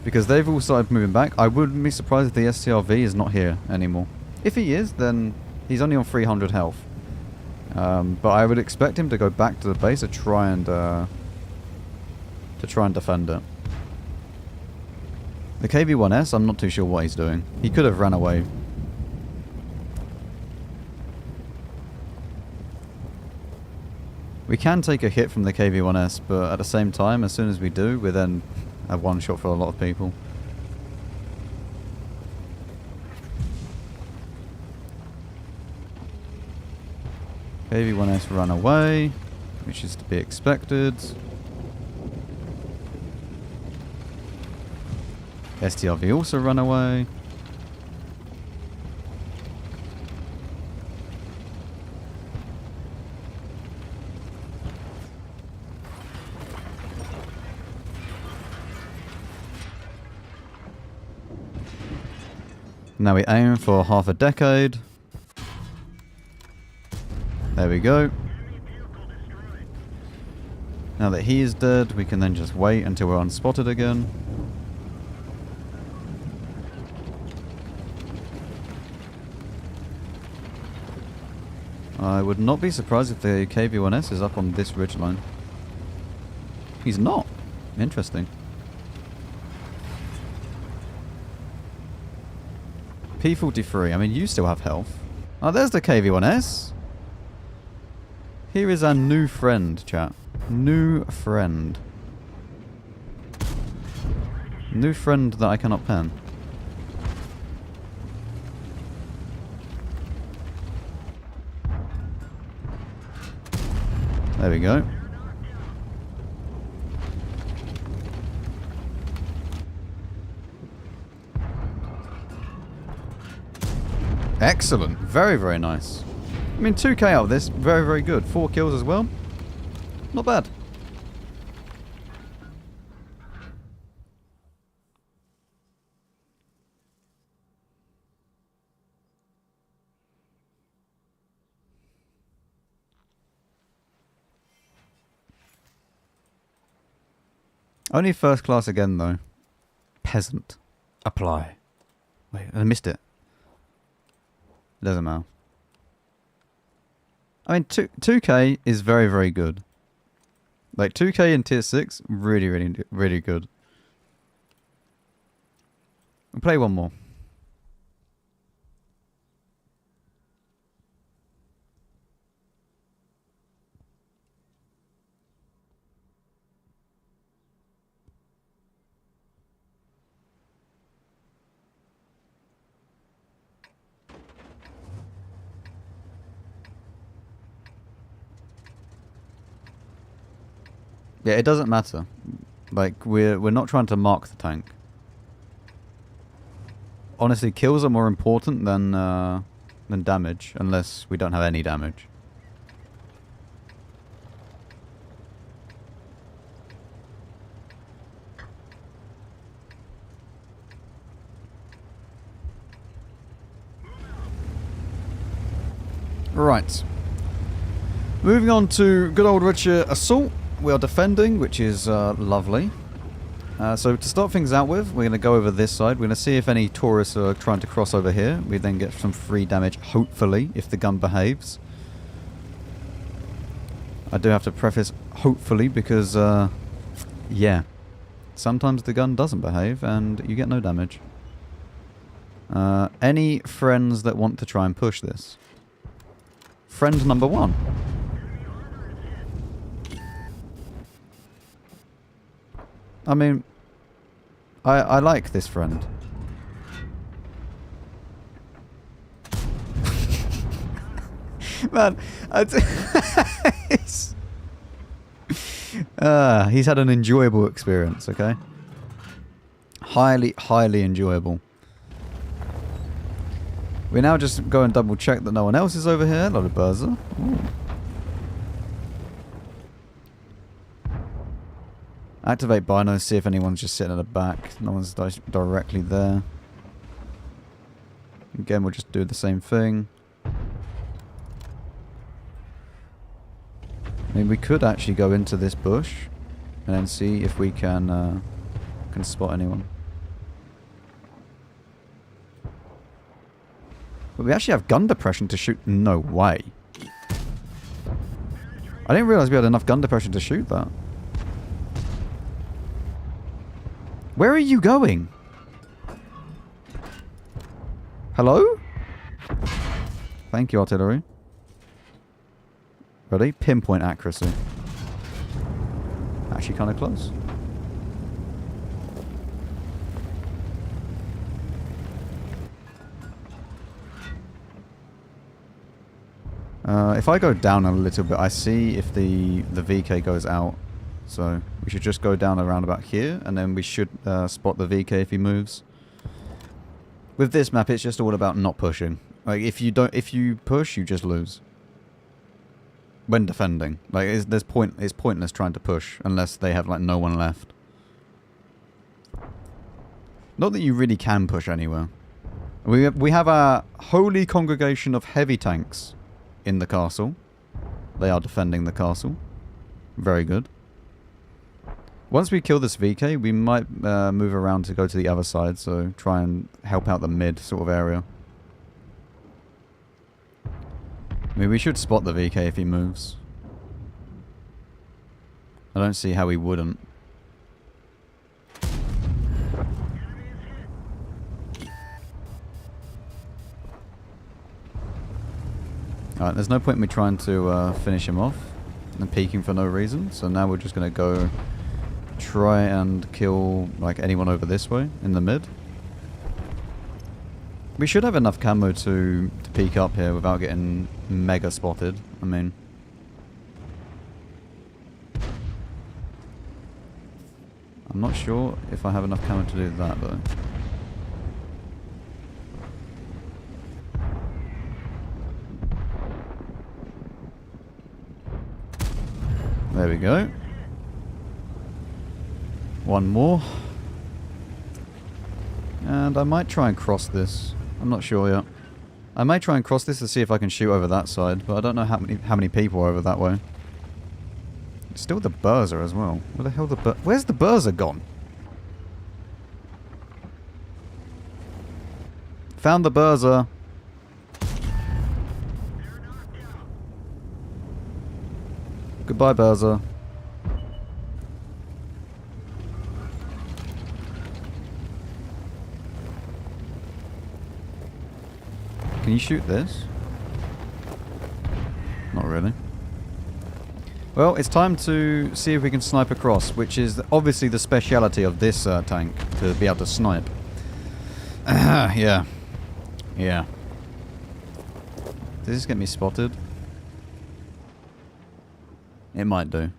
Because they've all started moving back. I wouldn't be surprised if the STRV is not here anymore. If he is, then he's only on 300 health. But I would expect him to go back to the base to try and defend it. The KV-1S, I'm not too sure what he's doing. He could have ran away. We can take a hit from the KV-1S, but at the same time, as soon as we do, we then have one shot for a lot of people. KV-1S run away, which is to be expected. STRV also run away. Now we aim for half a decade. There we go. Now that he is dead, we can then just wait until we're unspotted again. I would not be surprised if the KV-1S is up on this ridgeline. He's not. Interesting. P43. I mean, you still have health. Oh, there's the KV-1S. Here is our new friend, chat. New friend. New friend that I cannot pen. There we go. Excellent. Very, very nice. I mean, 2k out of this. Very, very good. 4 kills as well. Not bad. Only first class again, though. Peasant. Apply. Wait, I missed it. Doesn't matter. I mean, 2k is very, very good. Like, 2k in tier 6, really, really, really good. We'll play one more. Yeah, it doesn't matter. Like, we're not trying to mark the tank. Honestly, kills are more important than damage, unless we don't have any damage. Right. Moving on to good old Richard Assault. We are defending, which is lovely. So to start things out with, we're going to go over this side. We're going to see if any tourists are trying to cross over here. We then get some free damage, hopefully, if the gun behaves. I do have to preface hopefully because, yeah, sometimes the gun doesn't behave and you get no damage. Any friends that want to try and push this? Friend number 1. I mean, I like this friend. Man, he's had an enjoyable experience, okay? Highly, highly enjoyable. We now just go and double check that no one else is over here. A lot of buzzer. Ooh. Activate binos, see if anyone's just sitting at the back. No one's directly there. Again, we'll just do the same thing. I mean, we could actually go into this bush and then see if we can spot anyone. But we actually have gun depression to shoot. No way. I didn't realize we had enough gun depression to shoot that. Where are you going? Hello? Thank you, artillery. Ready? Pinpoint accuracy. Actually kind of close. If I go down a little bit, I see if the VK goes out. So we should just go down around about here, and then we should spot the VK if he moves. With this map, it's just all about not pushing. Like if you push, you just lose. When defending, like it's pointless trying to push unless they have like no one left. Not that you really can push anywhere. We have a holy congregation of heavy tanks in the castle. They are defending the castle. Very good. Once we kill this VK, we might move around to go to the other side, so try and help out the mid sort of area. I mean, we should spot the VK if he moves. I don't see how he wouldn't. Alright, there's no point in me trying to finish him off and peeking for no reason, so now we're just going to go try and kill like anyone over this way in the mid. We should have enough camo to peek up here without getting mega spotted. I mean, I'm not sure if I have enough camo to do that though. There we go. One more. And I might try and cross this. I'm not sure yet. I may try and cross this to see if I can shoot over that side, but I don't know how many people are over that way. Still the Burzer as well. Where the hell where's the Burzer gone? Found the Burzer. Goodbye, Burzer. Can you shoot this? Not really. Well, it's time to see if we can snipe across, which is obviously the speciality of this tank, to be able to snipe. Yeah. Yeah. Does this get me spotted? It might do.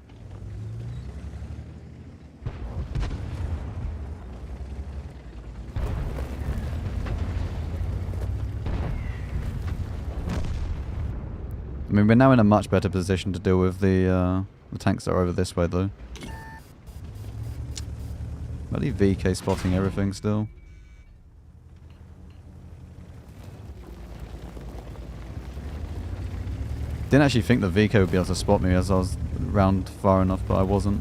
I mean, we're now in a much better position to deal with the tanks that are over this way, though. Bloody VK spotting everything still. Didn't actually think the VK would be able to spot me as I was round far enough, but I wasn't.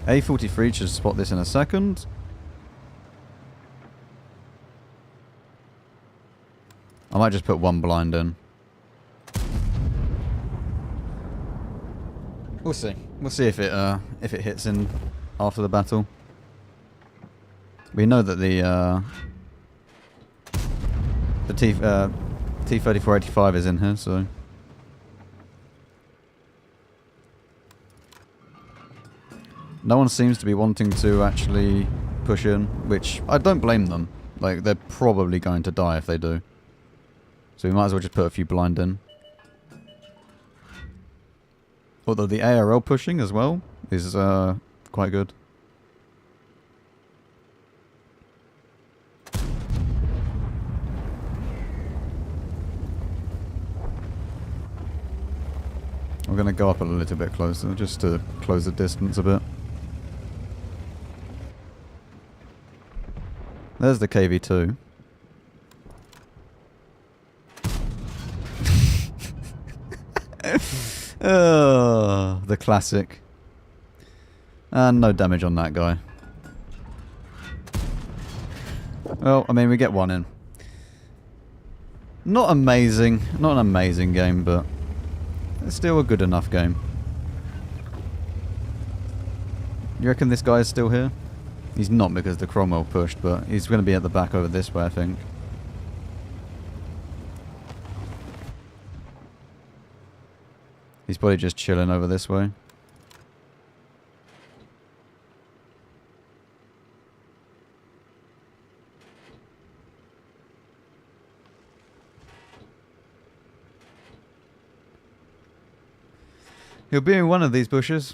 A43 should spot this in a second. I might just put one blind in. We'll see. We'll see if it hits in after the battle. We know that the T-3485 is in here, so no one seems to be wanting to actually push in, which I don't blame them. Like, they're probably going to die if they do. So we might as well just put a few blind in. Although the ARL pushing as well is quite good. I'm going to go up a little bit closer just to close the distance a bit. There's the KV-2. Oh, the classic. And no damage on that guy. Well, I mean, we get one in. Not amazing. Not an amazing game, but it's still a good enough game. You reckon this guy is still here? He's not because the Cromwell pushed, but he's going to be at the back over this way, I think. He's probably just chilling over this way. He'll be in one of these bushes.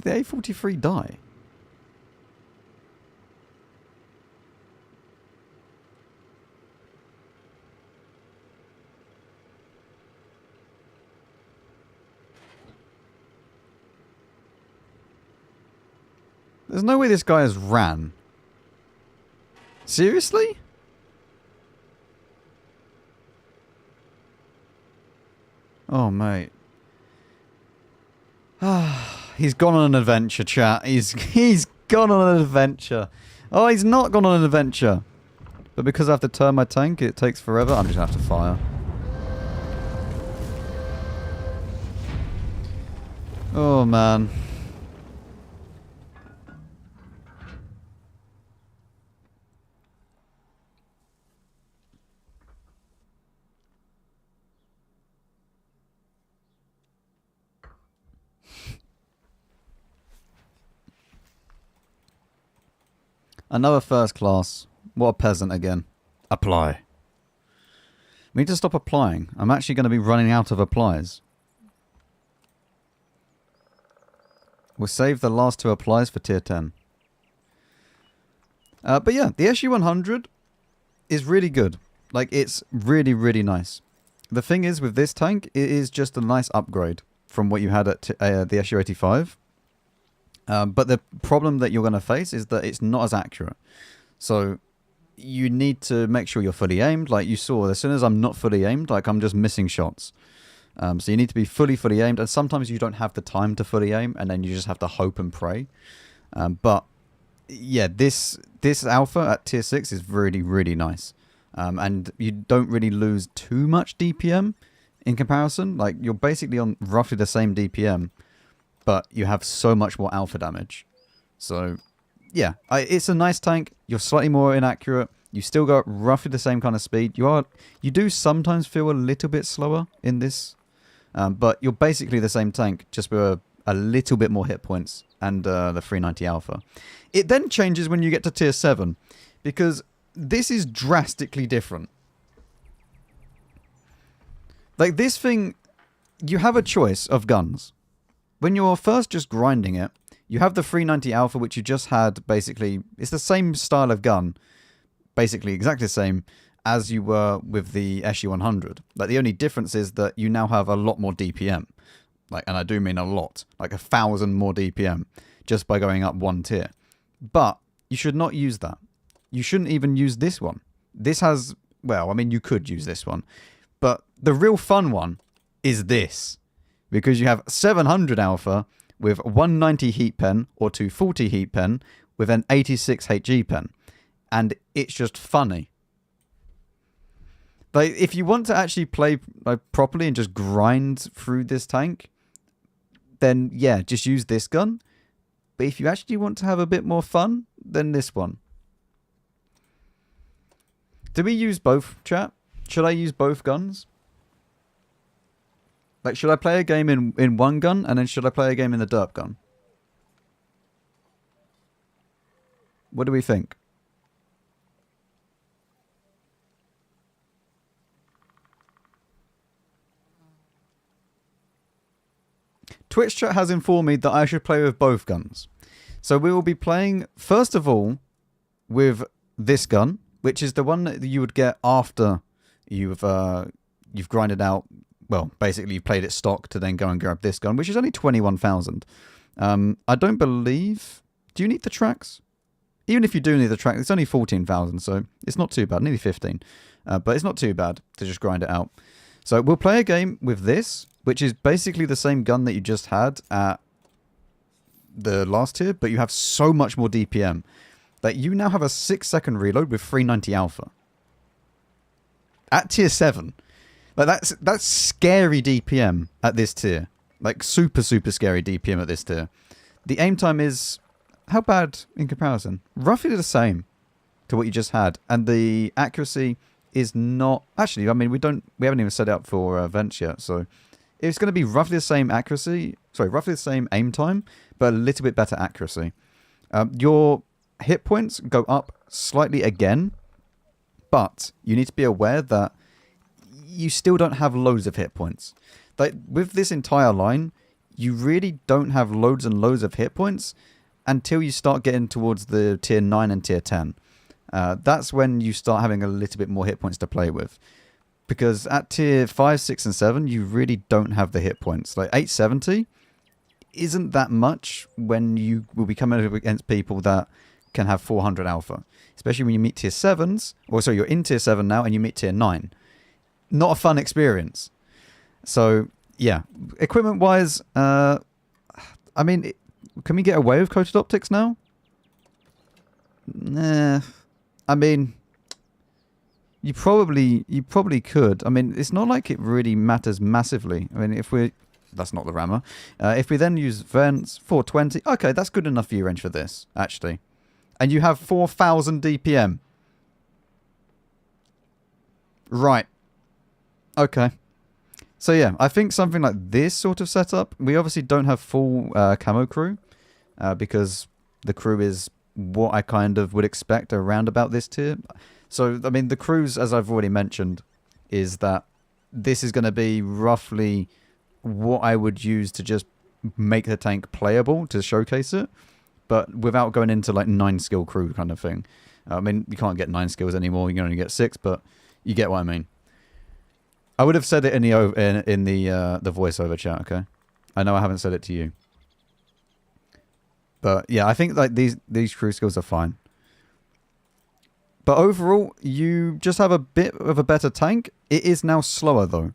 Did the A43 die? There's no way this guy has ran. Seriously? Oh, mate. He's gone on an adventure, chat. He's gone on an adventure. Oh, he's not gone on an adventure. But because I have to turn my tank, it takes forever. I'm just going to have to fire. Oh, man. Another first class. What a peasant again. Apply. We need to stop applying. I'm actually going to be running out of applies. We'll save the last 2 applies for tier 10. But yeah, the SU-100 is really good. Like, it's really, really nice. The thing is, with this tank, it is just a nice upgrade from what you had at the SU-85. But the problem that you're going to face is that it's not as accurate. So you need to make sure you're fully aimed. Like you saw, as soon as I'm not fully aimed, like I'm just missing shots. So you need to be fully aimed. And sometimes you don't have the time to fully aim. And then you just have to hope and pray. But yeah, this alpha at tier 6 is really, really nice. And you don't really lose too much DPM in comparison. Like you're basically on roughly the same DPM. But you have so much more alpha damage. So, yeah, it's a nice tank. You're slightly more inaccurate. You still got roughly the same kind of speed. You do sometimes feel a little bit slower in this. But you're basically the same tank, just with a little bit more hit points and the 390 alpha. It then changes when you get to tier 7. Because this is drastically different. Like, this thing, you have a choice of guns. When you're first just grinding it, you have the 390 alpha, which you just had, basically, it's the same style of gun, basically exactly the same as you were with the SU-100. Like, the only difference is that you now have a lot more DPM. Like, and I do mean a lot, like 1,000 more DPM, just by going up 1 tier. But you should not use that. You shouldn't even use this one. This has, well, I mean, you could use this one. But the real fun one is this. Because you have 700 alpha with 190 heat pen or 240 heat pen with an 86 HE pen. And it's just funny. Like, if you want to actually play properly and just grind through this tank, then yeah, just use this gun. But if you actually want to have a bit more fun, then this one. Do we use both, chat? Should I use both guns? Like, should I play a game in one gun, and then should I play a game in the derp gun? What do we think? Twitch chat has informed me that I should play with both guns. So we will be playing, first of all, with this gun, which is the one that you would get after you've grinded out. Well, basically, you played it stock to then go and grab this gun, which is only 21,000. I don't believe... Do you need the tracks? Even if you do need the tracks, it's only 14,000, so it's not too bad. Nearly 15. But it's not too bad to just grind it out. So we'll play a game with this, which is basically the same gun that you just had at the last tier, but you have so much more DPM that you now have a 6-second reload with 390 alpha. At tier 7. Like, that's scary DPM at this tier. Like, super, super scary DPM at this tier. The aim time is how bad in comparison? Roughly the same to what you just had, and the accuracy is not actually. I mean, we haven't even set it up for events yet, so it's going to be roughly the same accuracy. Sorry, roughly the same aim time, but a little bit better accuracy. Your hit points go up slightly again, but you need to be aware that you still don't have loads of hit points. Like with this entire line, you really don't have loads and loads of hit points until you start getting towards the tier 9 and tier 10. That's when you start having a little bit more hit points to play with. Because at tier 5, 6, and 7, you really don't have the hit points. Like 870 isn't that much when you will be coming up against people that can have 400 alpha. Especially when you meet tier 7s. Or so you're in tier 7 now and you meet tier 9. Not a fun experience. So, yeah. Equipment-wise, I mean, can we get away with coated optics now? Nah. I mean, you probably could. I mean, it's not like it really matters massively. I mean, if we... That's not the rammer. If we then use vents, 420... Okay, that's good enough view range for this, actually. And you have 4,000 DPM. Right. Okay. So yeah, I think something like this sort of setup, we obviously don't have full camo crew, because the crew is what I kind of would expect around about this tier. So, I mean, the crews, as I've already mentioned, is that this is going to be roughly what I would use to just make the tank playable, to showcase it, but without going into like 9 skill crew kind of thing. I mean, you can't get 9 skills anymore, you can only get 6, but you get what I mean. I would have said it in the voiceover chat, okay? I know I haven't said it to you. But yeah, I think like these crew skills are fine. But overall, you just have a bit of a better tank. It is now slower though.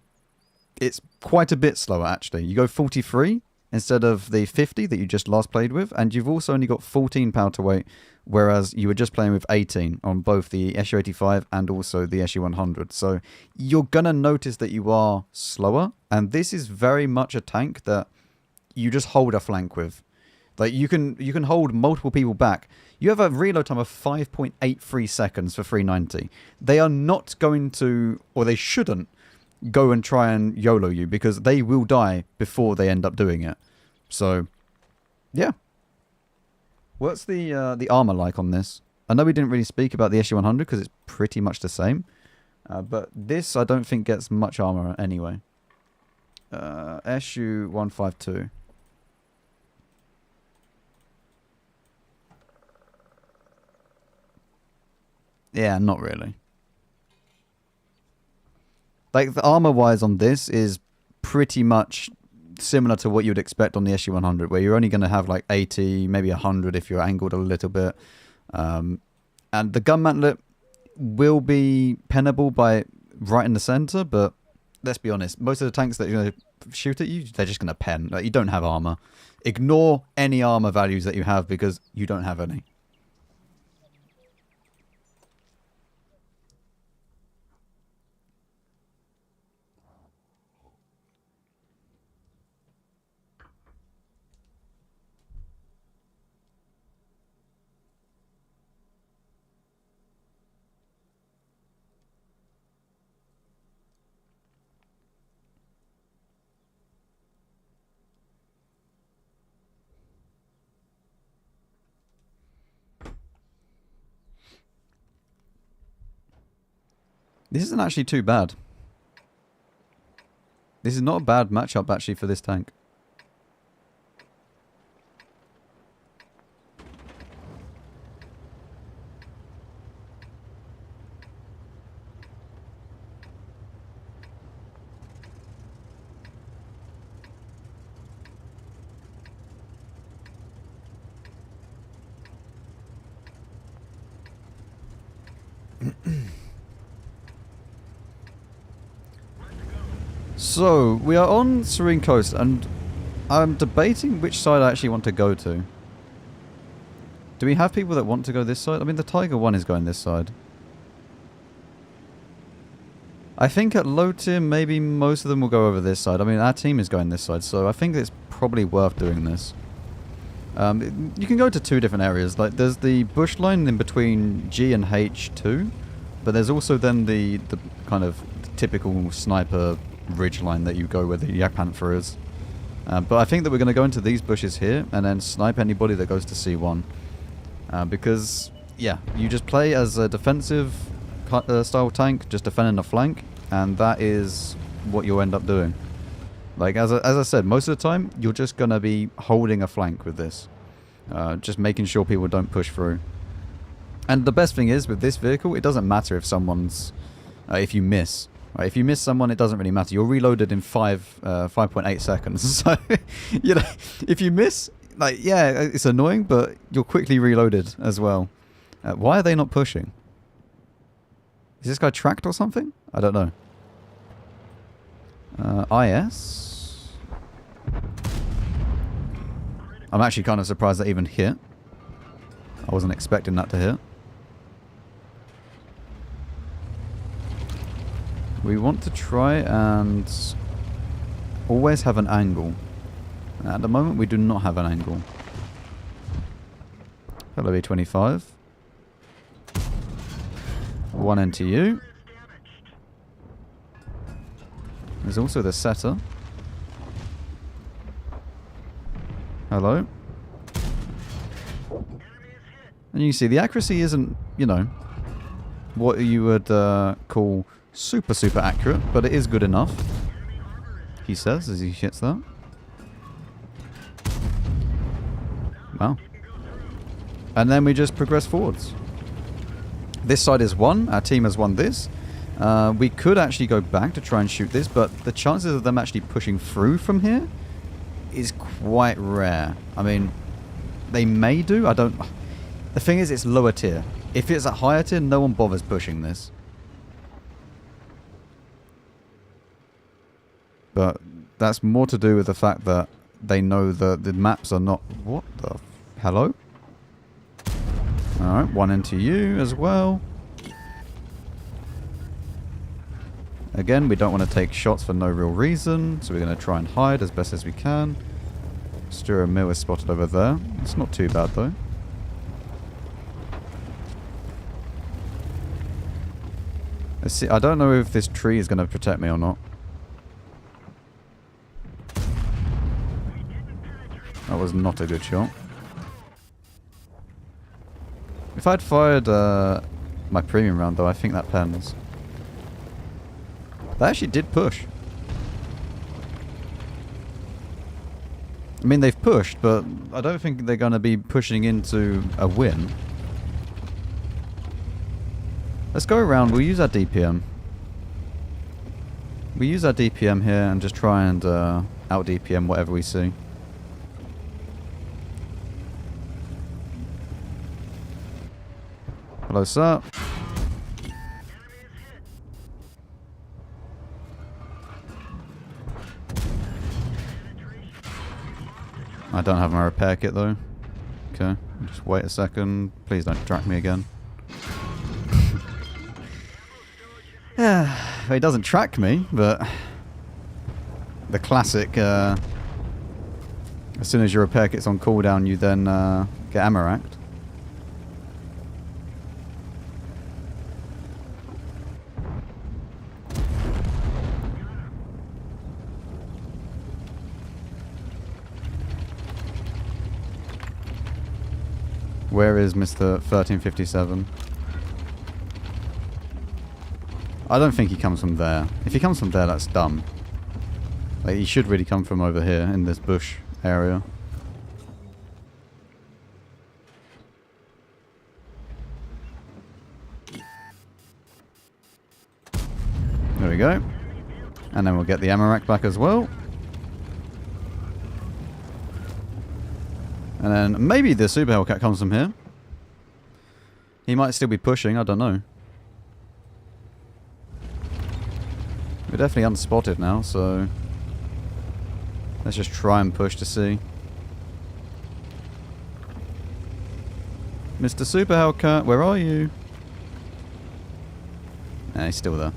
It's quite a bit slower actually. You go 43 instead of the 50 that you just last played with, and you've also only got 14 power to weight, whereas you were just playing with 18 on both the SU-85 and also the SU-100. So you're going to notice that you are slower, and this is very much a tank that you just hold a flank with. Like you can hold multiple people back. You have a reload time of 5.83 seconds for 390. They are not going to, or they shouldn't, go and try and YOLO you, because they will die before they end up doing it. So, yeah. What's the armor like on this? I know we didn't really speak about the SU-100 because it's pretty much the same. But this I don't think gets much armor anyway. SU-152. Yeah, not really. Like, the armor-wise on this is pretty much similar to what you'd expect on the SU-100, where you're only going to have like 80, maybe 100 if you're angled a little bit. And the gun mantlet will be pennable by right in the center, but let's be honest, most of the tanks that are going to shoot at you, they're just going to pen. Like, you don't have armor. Ignore any armor values that you have because you don't have any. This isn't actually too bad. This is not a bad matchup actually for this tank. So, we are on Serene Coast, and I'm debating which side I actually want to go to. Do we have people that want to go this side? I mean, the Tiger 1 is going this side. I think at low tier, maybe most of them will go over this side. I mean, our team is going this side, so I think it's probably worth doing this. You can go to two different areas. Like there's the bush line in between G and H2, but there's also then the kind of typical sniper ridge line that you go where the Yak Panther is. But I think that we're going to go into these bushes here and then snipe anybody that goes to C1. Because, yeah, you just play as a defensive style tank, just defending the flank, and that is what you'll end up doing. Like, as I said, most of the time, you're just going to be holding a flank with this. Just making sure people don't push through. And the best thing is, with this vehicle, it doesn't matter if someone's... if you miss. Right? If you miss someone, it doesn't really matter. You're reloaded in 5.8 seconds. So, you know, if you miss, like, yeah, it's annoying, but you're quickly reloaded as well. Why are they not pushing? Is this guy tracked or something? I don't know. IS... I'm actually kind of surprised that even hit. I wasn't expecting that to hit. We want to try and always have an angle. At the moment we do not have an angle. Hello B25. 1 NTU. There's also the setter. Hello. And you see the accuracy isn't, you know, what you would call super accurate, but it is good enough. He says as he hits that. Wow. And then we just progress forwards. This side is won. Our team has won this. We could actually go back to try and shoot this, but the chances of them actually pushing through from here is quite rare. I mean, they may do. I don't... The thing is, it's lower tier. If it's at higher tier, no one bothers pushing this. But that's more to do with the fact that they know that the maps are not... What the... Hello? Alright, 1 NTU as well. Again, we don't want to take shots for no real reason, so we're going to try and hide as best as we can. Stura Mill is spotted over there. It's not too bad though. Let's see, I don't know if this tree is going to protect me or not. That was not a good shot. If I'd fired my premium round though, I think that pens. They actually did push. I mean, they've pushed, but I don't think they're going to be pushing into a win. Let's go around. We'll use our DPM. We use our DPM here and just try and out DPM whatever we see. Hello, sir. I don't have my repair kit though. Okay, just wait a second. Please don't track me again. He doesn't track me, but the classic, as soon as your repair kit's on cooldown, you then get ammo racked. Where is Mr. 1357? I don't think he comes from there. If he comes from there, that's dumb. Like, he should really come from over here in this bush area. There we go. And then we'll get the ammo rack back as well. And then maybe the Super Hellcat comes from here. He might still be pushing, I don't know. We're definitely unspotted now, so let's just try and push to see. Mr. Super Hellcat, where are you? Nah, he's still there.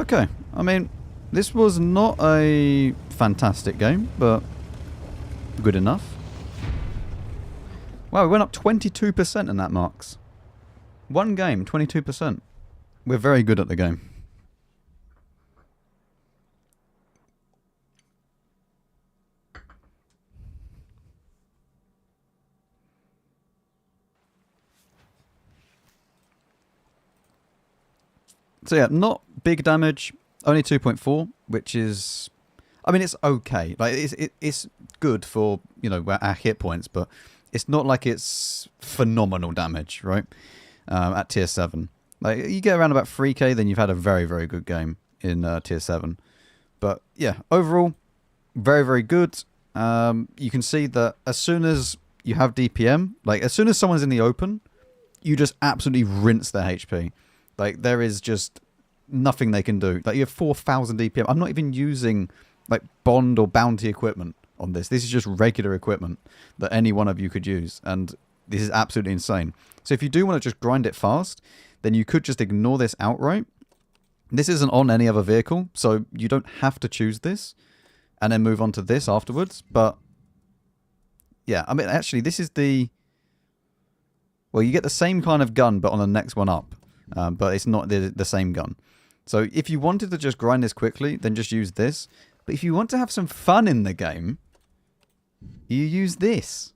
Okay, I mean, this was not a fantastic game, but good enough. Wow, we went up 22% in that, Marks. One game, 22%. We're very good at the game. So yeah, not big damage, only 2.4, which is, I mean, it's okay. Like it's good for, you know, our hit points, but it's not like it's phenomenal damage, right? At tier 7. Like you get around about 3k, then you've had a very, very good game in tier 7. But yeah, overall, very, very good. You can see that as soon as you have DPM, like as soon as someone's in the open, you just absolutely rinse their HP. Like, there is just nothing they can do. Like, you have 4,000 DPM. I'm not even using, like, bond or bounty equipment on this. This is just regular equipment that any one of you could use. And this is absolutely insane. So if you do want to just grind it fast, then you could just ignore this outright. This isn't on any other vehicle, so you don't have to choose this and then move on to this afterwards. But, yeah, I mean, actually, this is the... Well, you get the same kind of gun, but on the next one up. But it's not the same gun. So if you wanted to just grind this quickly, then just use this. But if you want to have some fun in the game, you use this.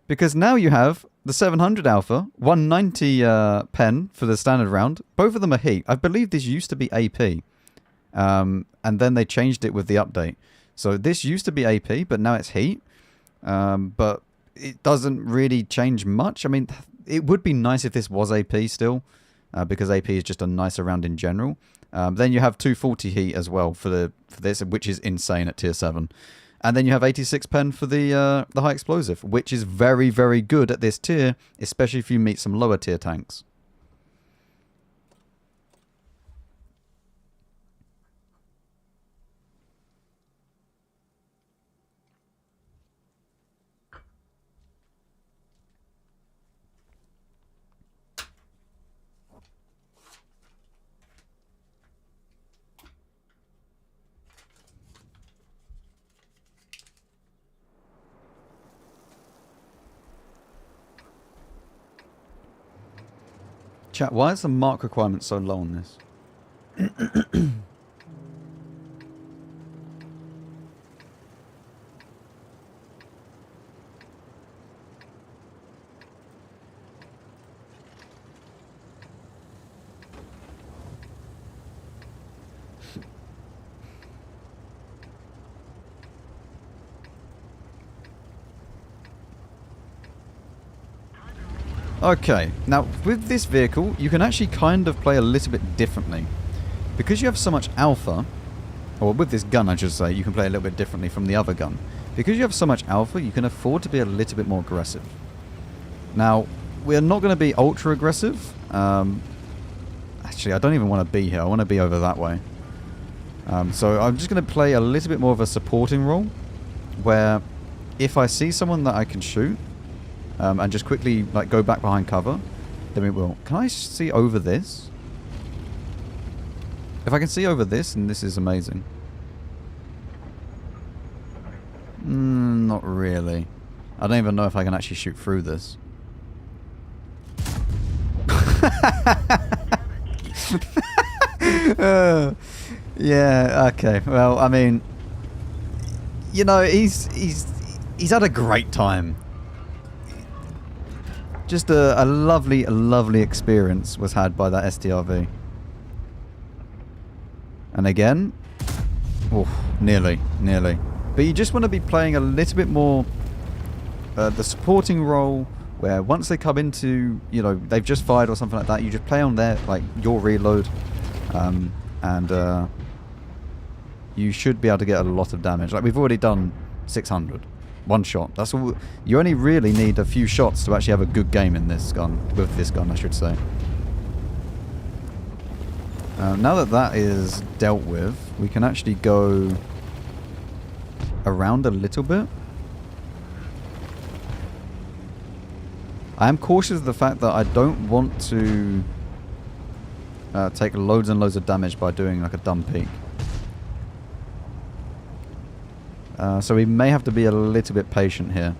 Because now you have the 700 Alpha, 190 pen for the standard round. Both of them are heat. I believe this used to be AP. And then they changed it with the update. So this used to be AP, but now it's heat. But it doesn't really change much. I mean, it would be nice if this was AP still, because AP is just a nicer round in general. Then you have 240 heat as well for this, which is insane at tier 7. And then you have 86 pen for the high explosive, which is very, very good at this tier, especially if you meet some lower tier tanks. Chat, why is the mark requirement so low on this? Okay, now with this vehicle, you can actually kind of play a little bit differently. Because you have so much alpha, or with this gun I should say, you can play a little bit differently from the other gun. Because you have so much alpha, you can afford to be a little bit more aggressive. Now, we're not going to be ultra aggressive. Actually, I don't even want to be here, I want to be over that way. So I'm just going to play a little bit more of a supporting role, where if I see someone that I can shoot, and just quickly like go back behind cover, then we will. Can I see over this? If I can see over this, then this is amazing. Not really. I don't even know if I can actually shoot through this. Yeah, okay. Well, I mean, you know, he's had a great time. Just a lovely experience was had by that STRV. And again, oh, nearly. But you just want to be playing a little bit more the supporting role, where once they come into, you know, they've just fired or something like that, you just play on their, like, your reload, and you should be able to get a lot of damage. Like, we've already done 600. One shot. That's all. You only really need a few shots to actually have a good game in this gun. With this gun, I should say. Now that that is dealt with, we can actually go around a little bit. I am cautious of the fact that I don't want to take loads and loads of damage by doing like a dumb peek. So we may have to be a little bit patient here.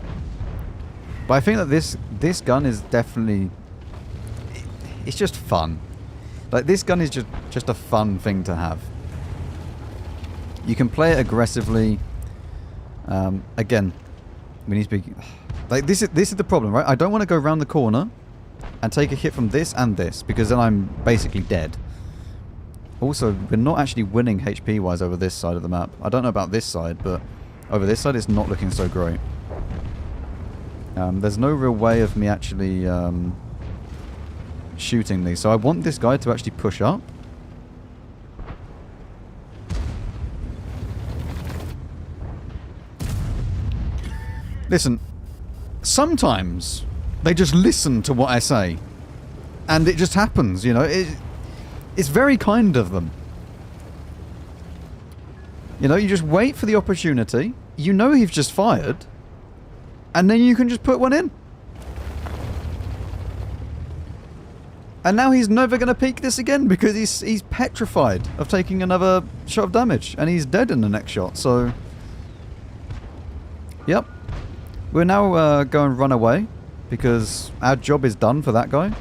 But I think that this gun is definitely... It's just fun. Like, this gun is just a fun thing to have. You can play it aggressively. Again, we need to be... Like, this is the problem, right? I don't want to go around the corner and take a hit from this and this, because then I'm basically dead. Also, we're not actually winning HP-wise over this side of the map. I don't know about this side, but over this side it's not looking so great. There's no real way of me actually shooting these. So I want this guy to actually push up. Listen, sometimes they just listen to what I say. And it just happens, you know. It's very kind of them. You know, you just wait for the opportunity. You know he's just fired. And then you can just put one in. And now he's never going to peek this again because he's petrified of taking another shot of damage. And he's dead in the next shot, so... Yep. We're now going to run away because our job is done for that guy.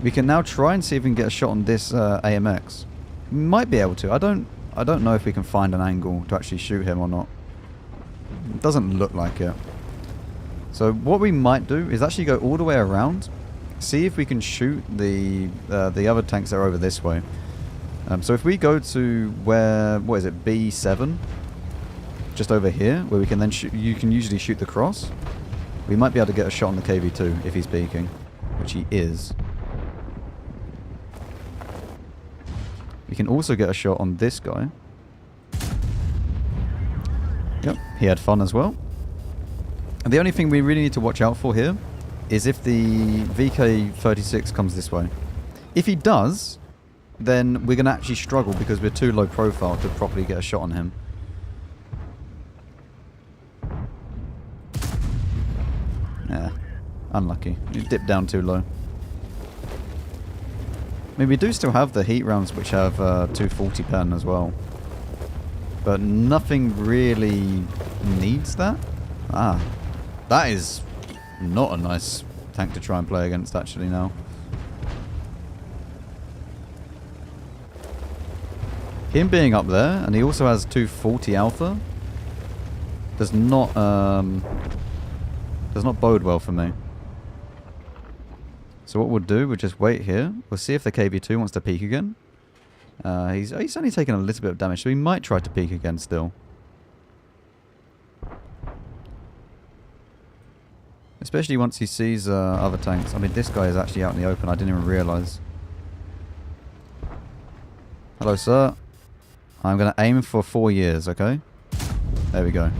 We can now try and see if we can get a shot on this AMX. We might be able to. I don't know if we can find an angle to actually shoot him or not. It doesn't look like it. So what we might do is actually go all the way around, see if we can shoot the other tanks that are over this way. So if we go to where, what is it, B7, just over here, where we can then shoot, you can usually shoot the cross. We might be able to get a shot on the KV2 if he's peeking, which he is. We can also get a shot on this guy. Yep, he had fun as well. And the only thing we really need to watch out for here is if the VK36 comes this way. If he does, then we're going to actually struggle because we're too low profile to properly get a shot on him. Yeah, unlucky. He dipped down too low. I mean, we do still have the heat rounds which have 240 pen as well. But nothing really needs that. Ah, that is not a nice tank to try and play against actually now. Him being up there, and he also has 240 alpha, does not bode well for me. So what we'll do, we'll just wait here. We'll see if the KV2 wants to peek again. He's only taken a little bit of damage, so he might try to peek again still. Especially once he sees other tanks. I mean, this guy is actually out in the open. I didn't even realise. Hello, sir. I'm going to aim for 4 years, okay? There we go.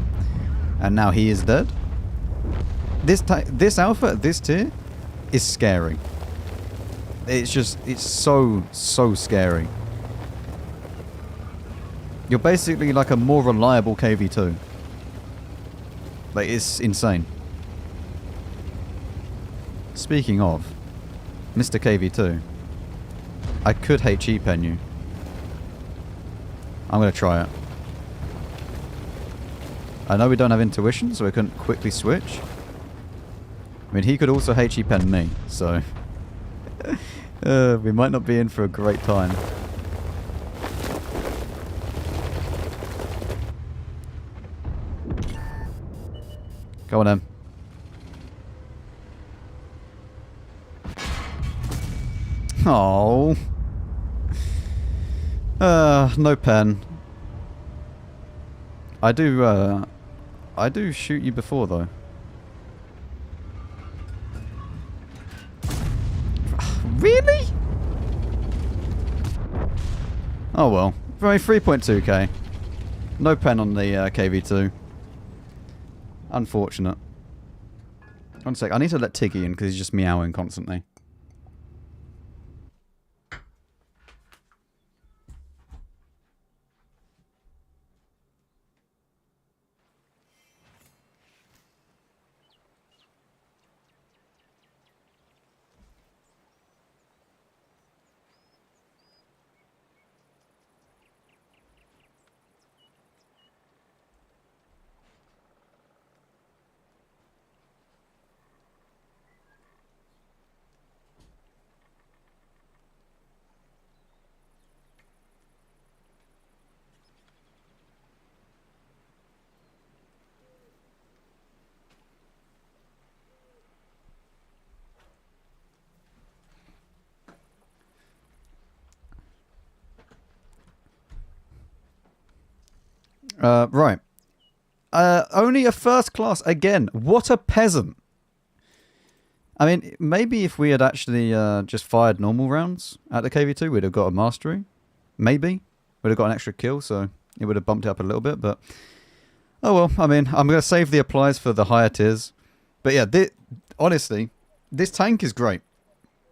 And now he is dead. This alpha at this tier is scary. It's so scary. You're basically like a more reliable KV2. Like, it's insane. Speaking of, Mr. KV2, I could HE pen you. I'm going to try it. I know we don't have intuition, so we couldn't quickly switch. I mean, he could also HE pen me, so... we might not be in for a great time. Go on, then. Oh. No pen. I do shoot you before though. Really? Oh well. Very 3.2k. No pen on the KV2. Unfortunate. One sec, I need to let Tiggy in because he's just meowing constantly. Right. Only a first class again. What a peasant. I mean, maybe if we had actually just fired normal rounds at the KV2, we'd have got a mastery. Maybe. We'd have got an extra kill, so it would have bumped it up a little bit. But, oh well. I mean, I'm going to save the applies for the higher tiers. But yeah, honestly, this tank is great.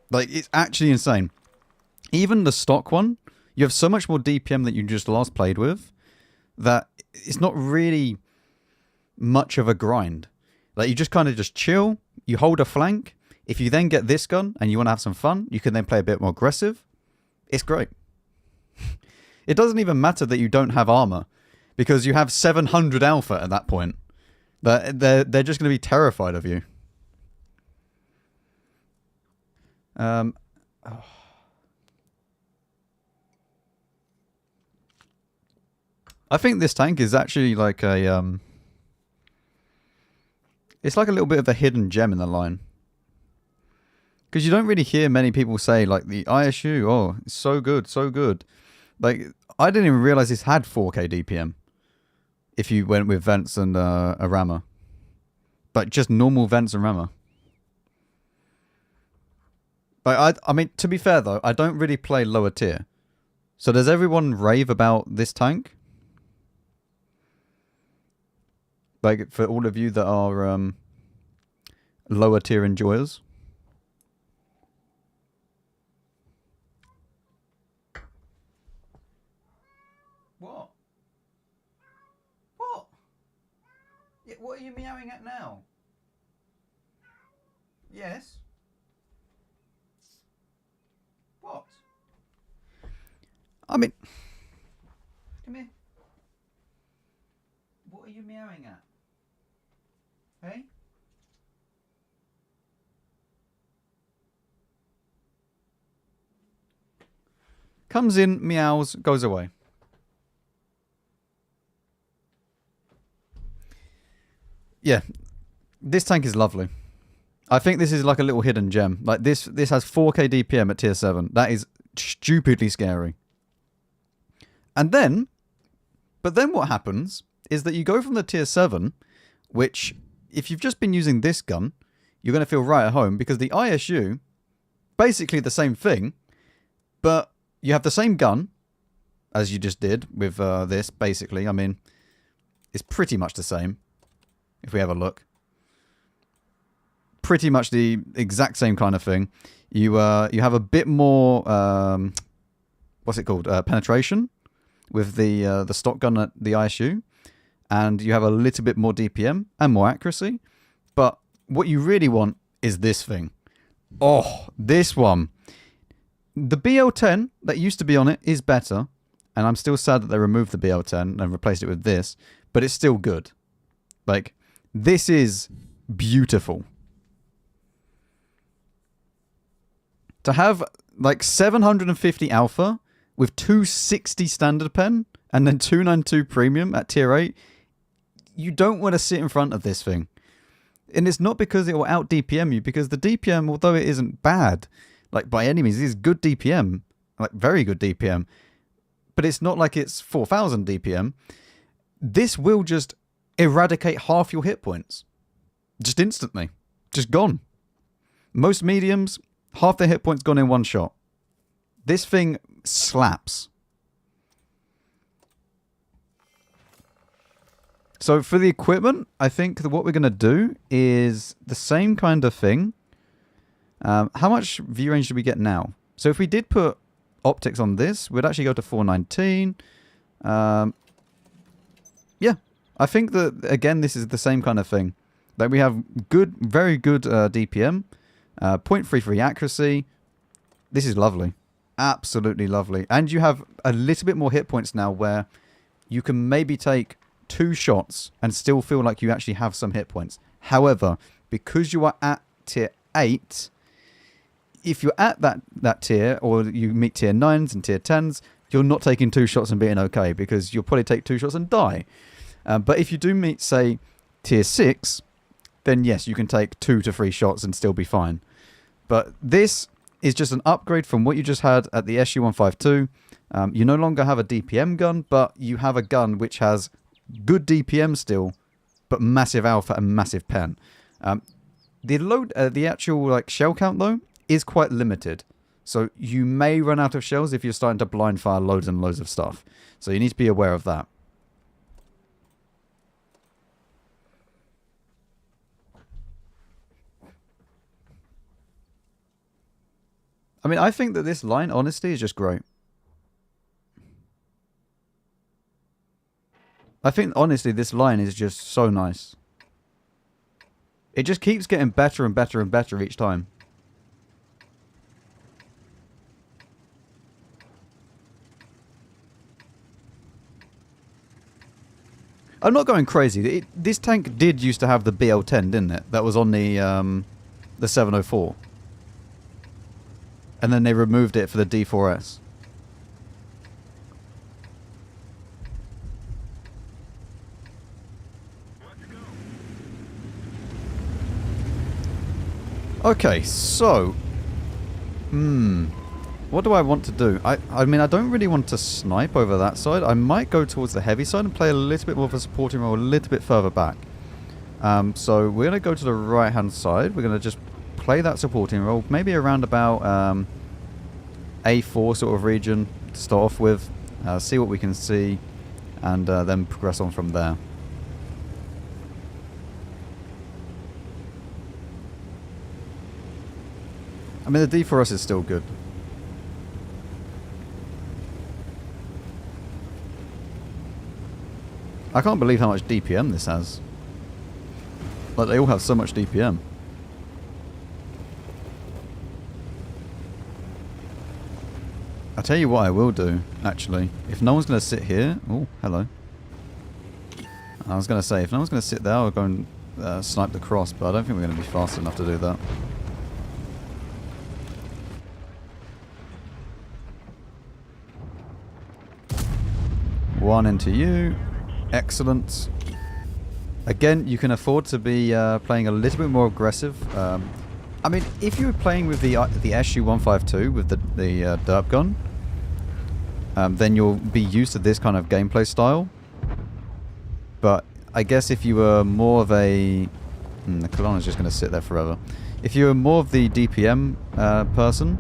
Like, it's actually insane. Even the stock one, you have so much more DPM that you just last played with, that it's not really much of a grind. Like, you just kind of just chill, you hold a flank. If you then get this gun and you want to have some fun, you can then play a bit more aggressive. It's great. It doesn't even matter that you don't have armor, because you have 700 alpha at that point. They're just going to be terrified of you. I think this tank is actually like a it's like a little bit of a hidden gem in the line. Because you don't really hear many people say, like, the ISU, oh, it's so good, so good. Like, I didn't even realize this had 4k DPM. If you went with vents and a rammer. Like, just normal vents and rammer. But I mean, to be fair, though, I don't really play lower tier. So does everyone rave about this tank? Like, for all of you that are lower tier enjoyers? What? What? Yeah, what are you meowing at now? Yes? What? I mean... Come here. What are you meowing at? Hey? Comes in, meows, goes away. Yeah, this tank is lovely. I think this is like a little hidden gem. Like this has 4k DPM at tier 7. That is stupidly scary. And then, but then what happens is that you go from the tier 7, which, if you've just been using this gun, you're going to feel right at home, because the ISU, basically the same thing, but you have the same gun as you just did with this, basically. I mean, it's pretty much the same. If we have a look, pretty much the exact same kind of thing. You have a bit more what's it called, penetration with the stock gun at the ISU, and you have a little bit more DPM and more accuracy. But what you really want is this thing. Oh, this one. The BL10 that used to be on it is better, and I'm still sad that they removed the BL10 and replaced it with this, but it's still good. Like, this is beautiful. To have like 750 alpha with 260 standard pen and then 292 premium at tier 8, you don't want to sit in front of this thing. And it's not because it will out DPM you, because the DPM, although it isn't bad, like by any means, it is good DPM, like very good DPM, but it's not like it's 4000 DPM. This will just eradicate half your hit points. Just instantly. Just gone. Most mediums, half their hit points gone in one shot. This thing slaps. So for the equipment, I think that what we're going to do is the same kind of thing. How much view range do we get now? So if we did put optics on this, we'd actually go to 419. Yeah. I think that, again, this is the same kind of thing. That we have good, very good DPM, 0.33 accuracy. This is lovely. Absolutely lovely. And you have a little bit more hit points now, where you can maybe take 2 shots and still feel like you actually have some hit points. However, because you are at tier 8, if you're at that tier, or you meet tier 9s and tier 10s, you're not taking 2 shots and being okay, because you'll probably take 2 shots and die. But if you do meet, say, tier 6, then yes, you can take 2 to 3 shots and still be fine. But this is just an upgrade from what you just had at the SU-152. You no longer have a DPM gun, but you have a gun which has good DPM still, but massive alpha and massive pen. The actual like shell count though is quite limited, so you may run out of shells if you're starting to blind fire loads and loads of stuff. So you need to be aware of that. I mean, I think that this line, honestly, is just great. I think, honestly, this line is just so nice. It just keeps getting better and better and better each time. I'm not going crazy. This tank did used to have the BL-10, didn't it? That was on the 704. And then they removed it for the D4S. Okay, so... what do I want to do? I mean, I don't really want to snipe over that side. I might go towards the heavy side and play a little bit more of a supporting role a little bit further back. So we're going to go to the right-hand side. We're going to just play that supporting role, maybe around about A4 sort of region to start off with. See what we can see, and then progress on from there. I mean, the D4S is still good. I can't believe how much DPM this has. Like, they all have so much DPM. I'll tell you what I will do, actually. If no one's going to sit here... Oh, hello. I was going to say, if no one's going to sit there, I'll go and snipe the cross, but I don't think we're going to be fast enough to do that. One into you. Excellent. Again, you can afford to be playing a little bit more aggressive. I mean, if you were playing with the SU-152 with the derp gun, then you'll be used to this kind of gameplay style. But I guess if you were more of a... the Colonna's just going to sit there forever. If you were more of the DPM person,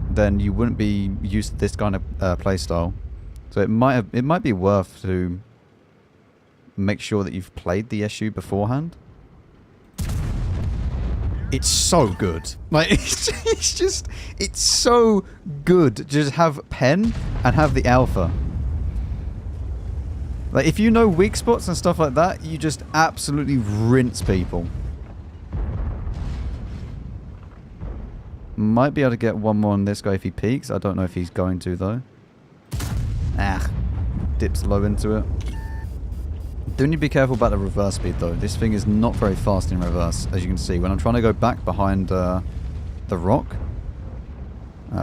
then you wouldn't be used to this kind of play style. So it might be worth to make sure that you've played the SU beforehand. It's so good. Like, it's so good to just have pen and have the alpha. Like, if you know weak spots and stuff like that, you just absolutely rinse people. Might be able to get one more on this guy if he peeks. I don't know if he's going to, though. Ah, dips low into it. Do need to be careful about the reverse speed though. This thing is not very fast in reverse, as you can see. When I'm trying to go back behind the rock,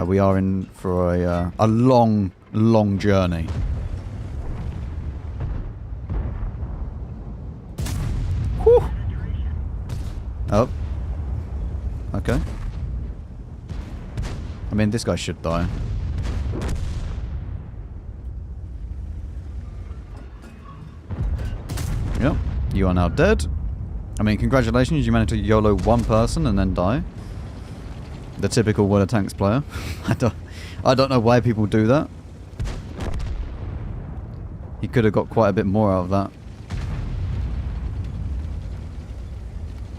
we are in for a long, long journey. Whew. Oh. Okay. I mean, this guy should die. Yep, you are now dead. I mean, congratulations, you managed to YOLO one person and then die. The typical World of Tanks player. I don't know why people do that. He could have got quite a bit more out of that.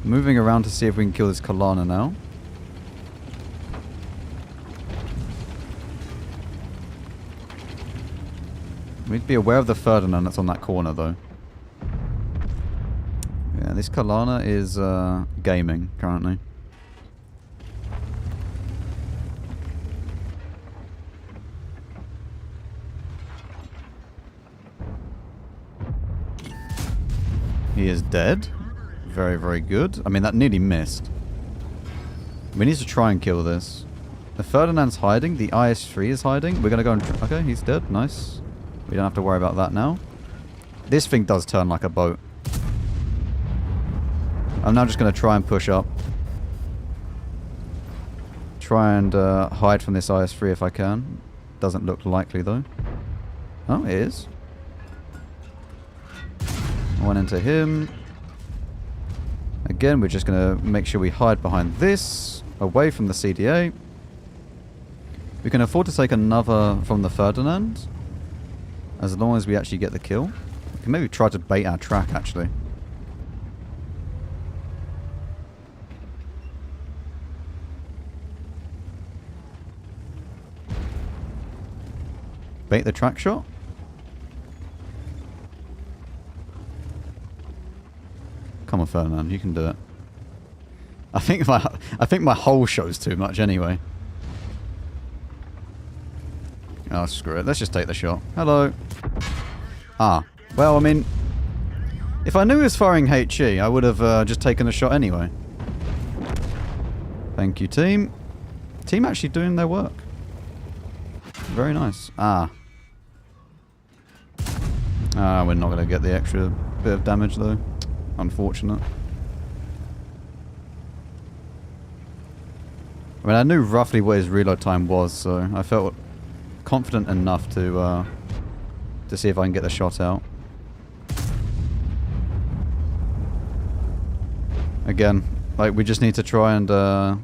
Moving around to see if we can kill this Kalana now. We need to be aware of the Ferdinand that's on that corner though. Yeah, this Kalana is gaming currently. He is dead. Very, very good. I mean, that nearly missed. We need to try and kill this. The Ferdinand's hiding. The IS-3 is hiding. We're going to go and... Okay, he's dead. Nice. We don't have to worry about that now. This thing does turn like a boat. I'm now just going to try and push up. Try and hide from this IS-3 if I can. Doesn't look likely though. Oh, it is. One into him. Again, we're just going to make sure we hide behind this, away from the CDA. We can afford to take another from the Ferdinand, as long as we actually get the kill. We can maybe try to bait our track, actually. Bait the track shot. Come on, Ferdinand, you can do it. I think my whole show's too much anyway. Oh, screw it. Let's just take the shot. Hello. Ah. Well, I mean, if I knew he was firing HE, I would have just taken the shot anyway. Thank you, team. Team actually doing their work. Very nice. Ah. Ah, we're not going to get the extra bit of damage, though. Unfortunate. I mean, I knew roughly what his reload time was, so I felt confident enough to see if I can get the shot out. Again, like, we just need to try and... I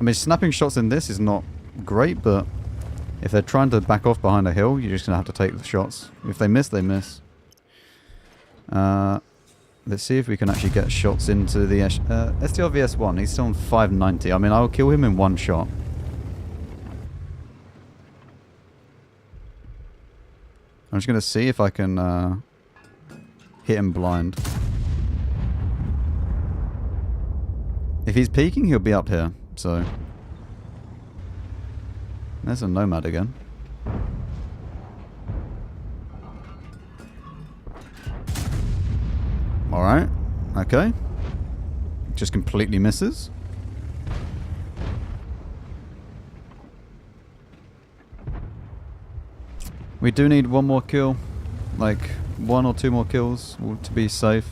mean, snapping shots in this is not great, but if they're trying to back off behind a hill, you're just going to have to take the shots. If they miss, they miss. Let's see if we can actually get shots into the STR VS1. He's still on 590. I mean, I'll kill him in one shot. I'm just going to see if I can hit him blind. If he's peeking, he'll be up here. So there's a Nomad again. Alright, okay. Just completely misses. We do need one more kill. Like, 1 or 2 more kills to be safe.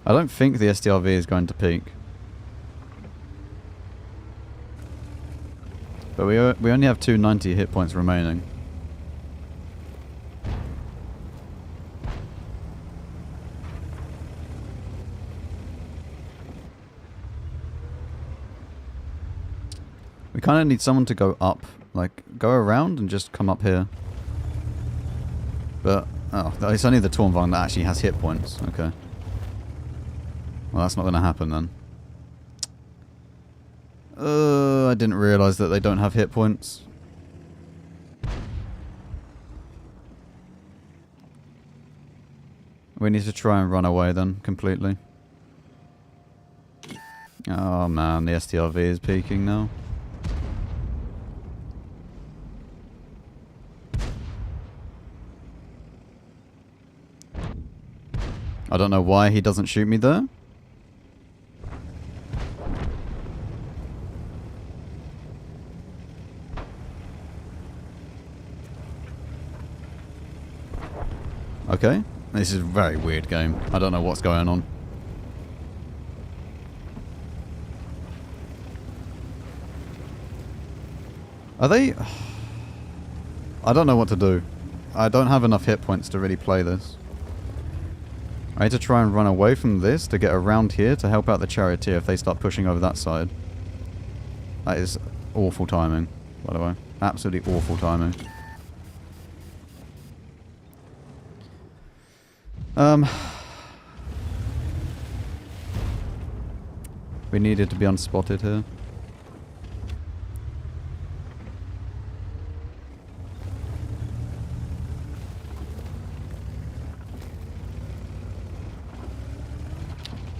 I don't think the SDRV is going to peak. But we only have 290 hit points remaining. We kind of need someone to go up. Like, go around and just come up here. But, oh, it's only the Tornvang that actually has hit points. Okay. Well, that's not going to happen then. I didn't realise that they don't have hit points. We need to try and run away then, completely. Oh man, the STRV is peaking now. I don't know why he doesn't shoot me there. Okay, this is a very weird game. I don't know what's going on. Are they... I don't know what to do. I don't have enough hit points to really play this. I need to try and run away from this to get around here to help out the Charioteer if they start pushing over that side. That is awful timing, by the way. Absolutely awful timing. We needed to be unspotted here.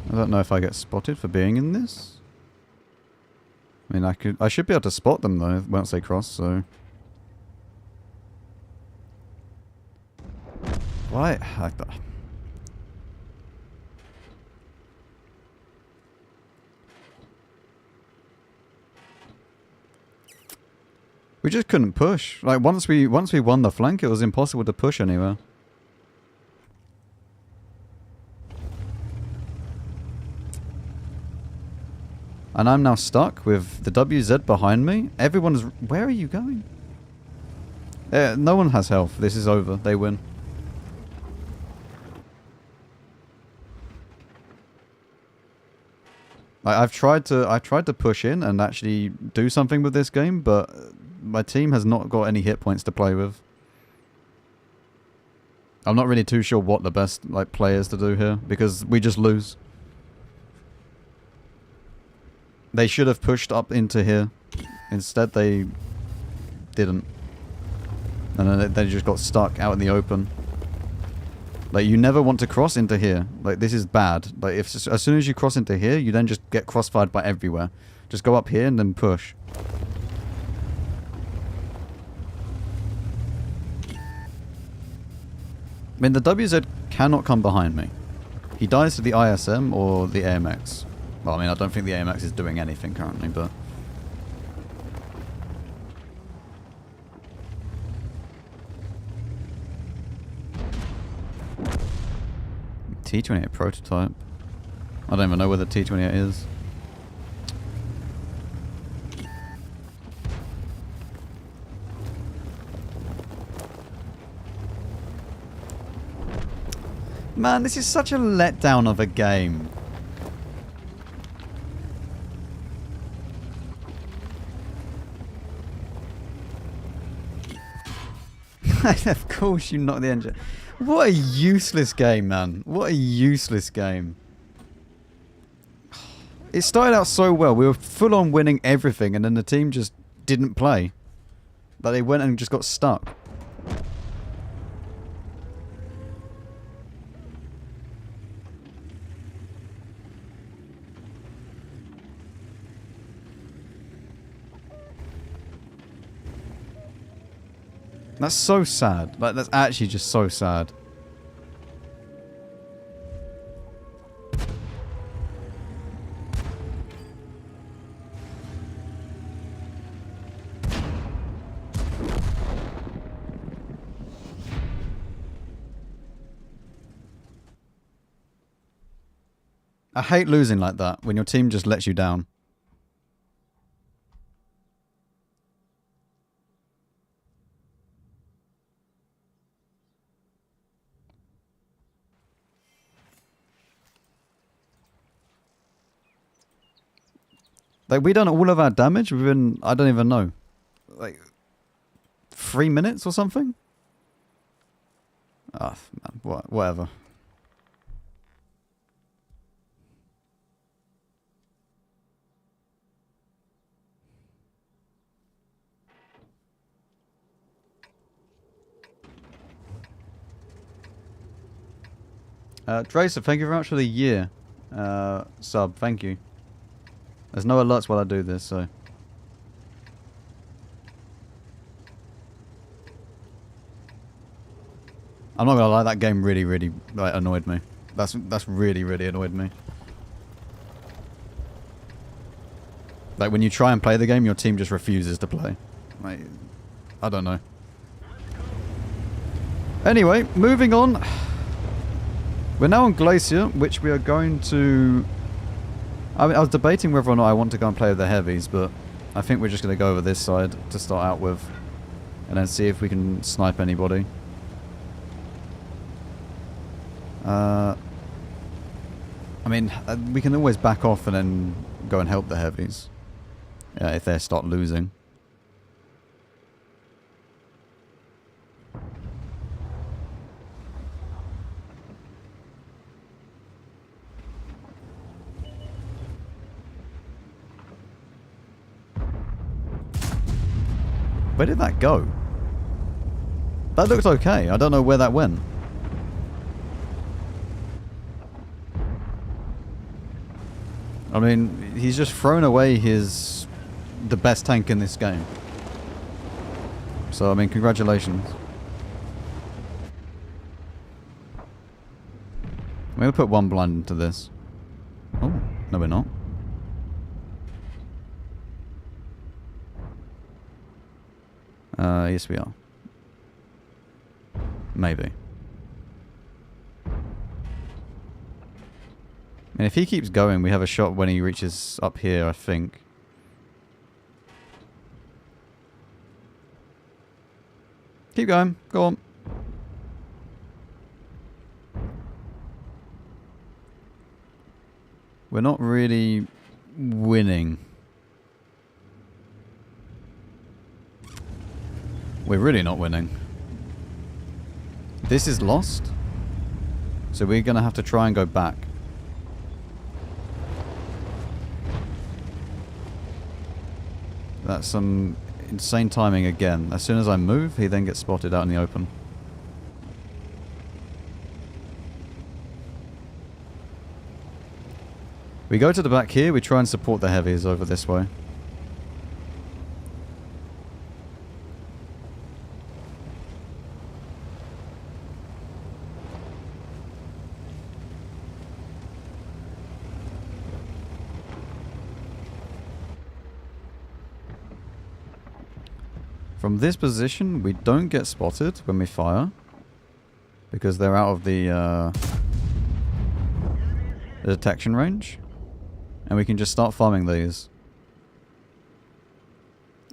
I don't know if I get spotted for being in this. I mean, I should be able to spot them though once they cross, so. Why? We just couldn't push. Like once we won the flank, it was impossible to push anywhere. And I'm now stuck with the WZ behind me. Everyone is... Where are you going? No one has health. This is over. They win. I've tried to push in and actually do something with this game, but my team has not got any hit points to play with. I'm not really too sure what the best play is to do here, because we just lose. They should have pushed up into here. Instead, they didn't. And then they just got stuck out in the open. Like, you never want to cross into here. Like, this is bad. Like, as soon as you cross into here, you then just get crossfired by everywhere. Just go up here and then push. I mean, the WZ cannot come behind me. He dies to the ISM or the AMX. Well, I mean, I don't think the AMX is doing anything currently, but... T28 prototype. I don't even know where the T28 is. Man, this is such a letdown of a game. Of course you knocked the engine. What a useless game, man. What a useless game. It started out so well. We were full on winning everything, and then the team just didn't play. Like, they went and just got stuck. That's so sad. Like, that's actually just so sad. I hate losing like that, when your team just lets you down. Like, we done all of our damage within, I don't even know, like, 3 minutes or something? Ah, man, whatever. Tracer, thank you very much for the year sub, thank you. There's no alerts while I do this, so... I'm not gonna lie, that game really, really annoyed me. That's really, really annoyed me. Like, when you try and play the game, your team just refuses to play. Like, I don't know. Anyway, moving on. We're now on Glacier, which we are going to... I mean, I was debating whether or not I want to go and play with the heavies, but I think we're just going to go over this side to start out with. And then see if we can snipe anybody. I mean, we can always back off and then go and help the heavies. If they start losing. Where did that go? That looked okay. I don't know where that went. I mean, he's just thrown away the best tank in this game. So, I mean, congratulations. We'll put one blind into this. Oh, no we're not. Yes we are. Maybe. And if he keeps going, we have a shot when he reaches up here, I think. Keep going. Go on. We're not really winning. We're really not winning. This is lost. So we're going to have to try and go back. That's some insane timing again. As soon as I move, he then gets spotted out in the open. We go to the back here, we try and support the heavies over this way. From this position, we don't get spotted when we fire, because they're out of the detection range, and we can just start farming these.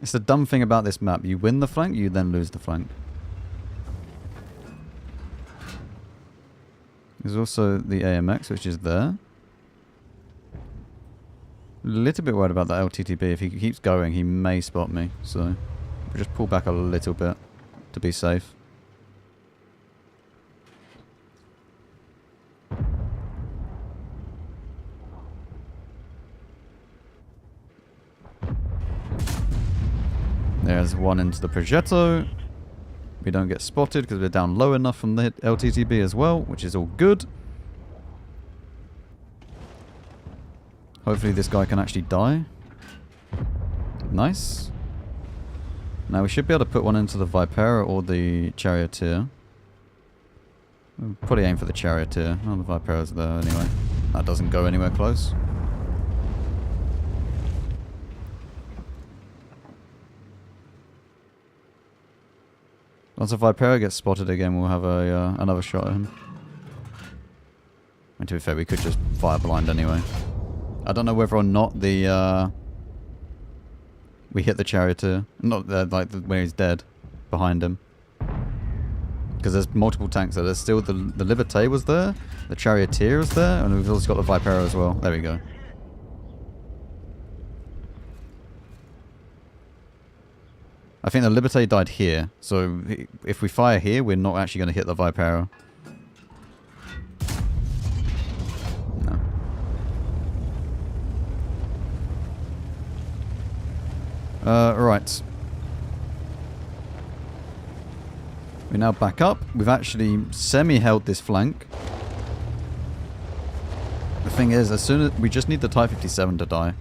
It's the dumb thing about this map. You win the flank, you then lose the flank. There's also the AMX, which is there. A little bit worried about that LTTB. If he keeps going, he may spot me, so we'll just pull back a little bit to be safe. There's one into the progetto. We don't get spotted because we're down low enough from the LTTB as well, which is all good. Hopefully this guy can actually die. Nice. Now we should be able to put one into the Vipera or the Charioteer. We'll probably aim for the Charioteer. Oh, the Vipera's there anyway. That doesn't go anywhere close. Once the Vipera gets spotted again, we'll have a another shot at him. And to be fair, we could just fire blind anyway. I don't know whether or not the we hit the Charioteer, not like when he's dead, behind him. Because there's multiple tanks there. There's still the Liberté was there, the Charioteer is there, and we've also got the Vipera as well. There we go. I think the Liberté died here, so if we fire here, we're not actually going to hit the Vipera. No. Right. We now back up. We've actually semi-held this flank. The thing is, as soon as we just need the Type 57 to die.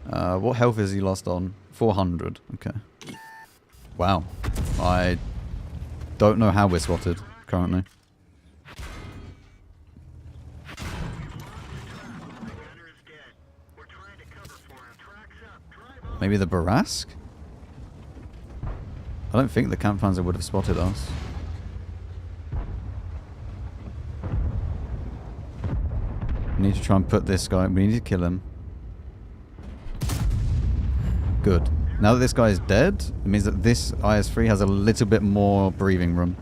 What health is he lost on? 400. Okay. Wow. I don't know how we're spotted currently. Maybe the Barask? I don't think the Kampfpanzer would have spotted us. We need to try and put this guy... We need to kill him. Good. Now that this guy is dead, it means that this IS-3 has a little bit more breathing room.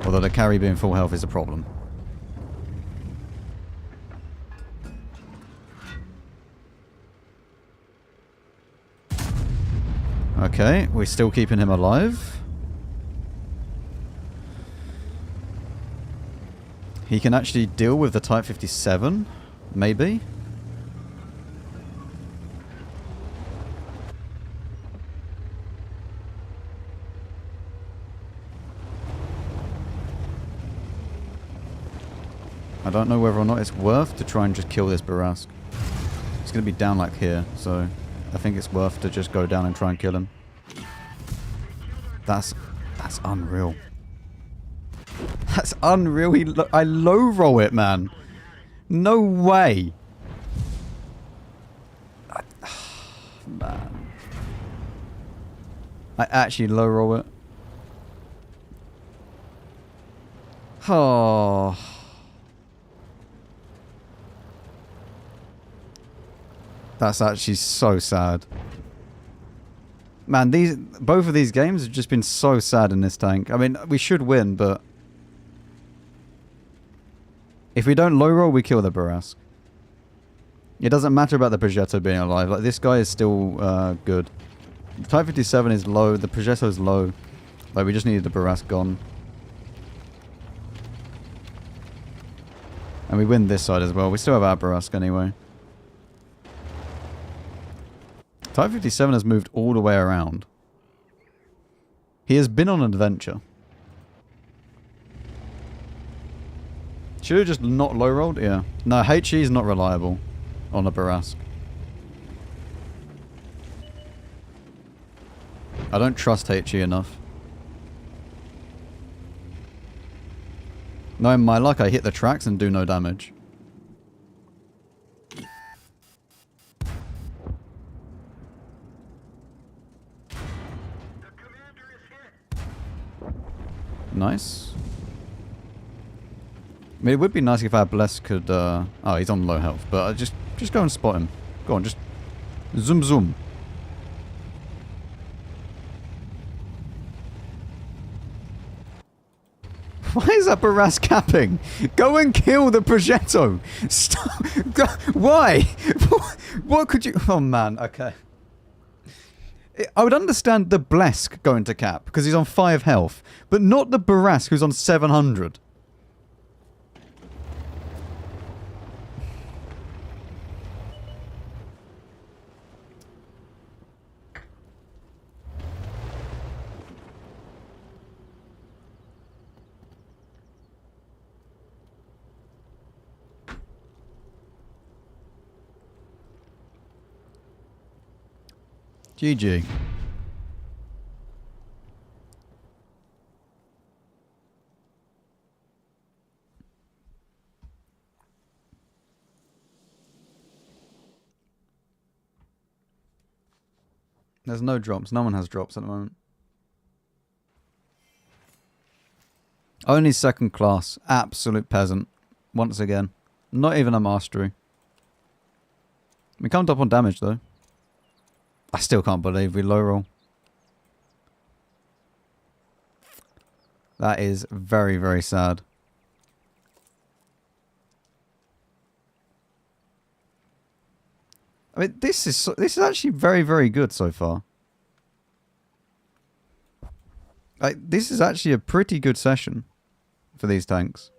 Although the carry being full health is a problem. Okay, we're still keeping him alive. He can actually deal with the Type 57, maybe. I don't know whether or not it's worth to try and just kill this Barask. It's going to be down like here, so I think it's worth to just go down and try and kill him. That's unreal. That's unreal. I low roll it, man. No way. Man. I actually low roll it. Oh. That's actually so sad. Man, both of these games have just been so sad in this tank. I mean, we should win, but if we don't low roll, we kill the Barask. It doesn't matter about the Progetto being alive. Like, this guy is still good. The Type 57 is low. The Progetto is low. Like, we just needed the Barask gone. And we win this side as well. We still have our Barask anyway. Type 57 has moved all the way around. He has been on an adventure. Should have just not low rolled? Yeah. No, HE is not reliable on a Barask. I don't trust HE enough. Knowing my luck, I hit the tracks and do no damage. Nice. I mean, it would be nice if our Bless could, oh, he's on low health, but just go and spot him. Go on, just zoom zoom. Why is that Barask capping? Go and kill the Progetto. Stop. Why? What could you... Oh, man. Okay. I would understand the Blesk going to cap, because he's on 5 health, but not the Barask who's on 700. GG. There's no drops. No one has drops at the moment. Only second class. Absolute peasant. Once again. Not even a mastery. We can't up on damage though. I still can't believe we low roll. That is very, very sad. I mean, this is actually very, very good so far. Like, this is actually a pretty good session for these tanks.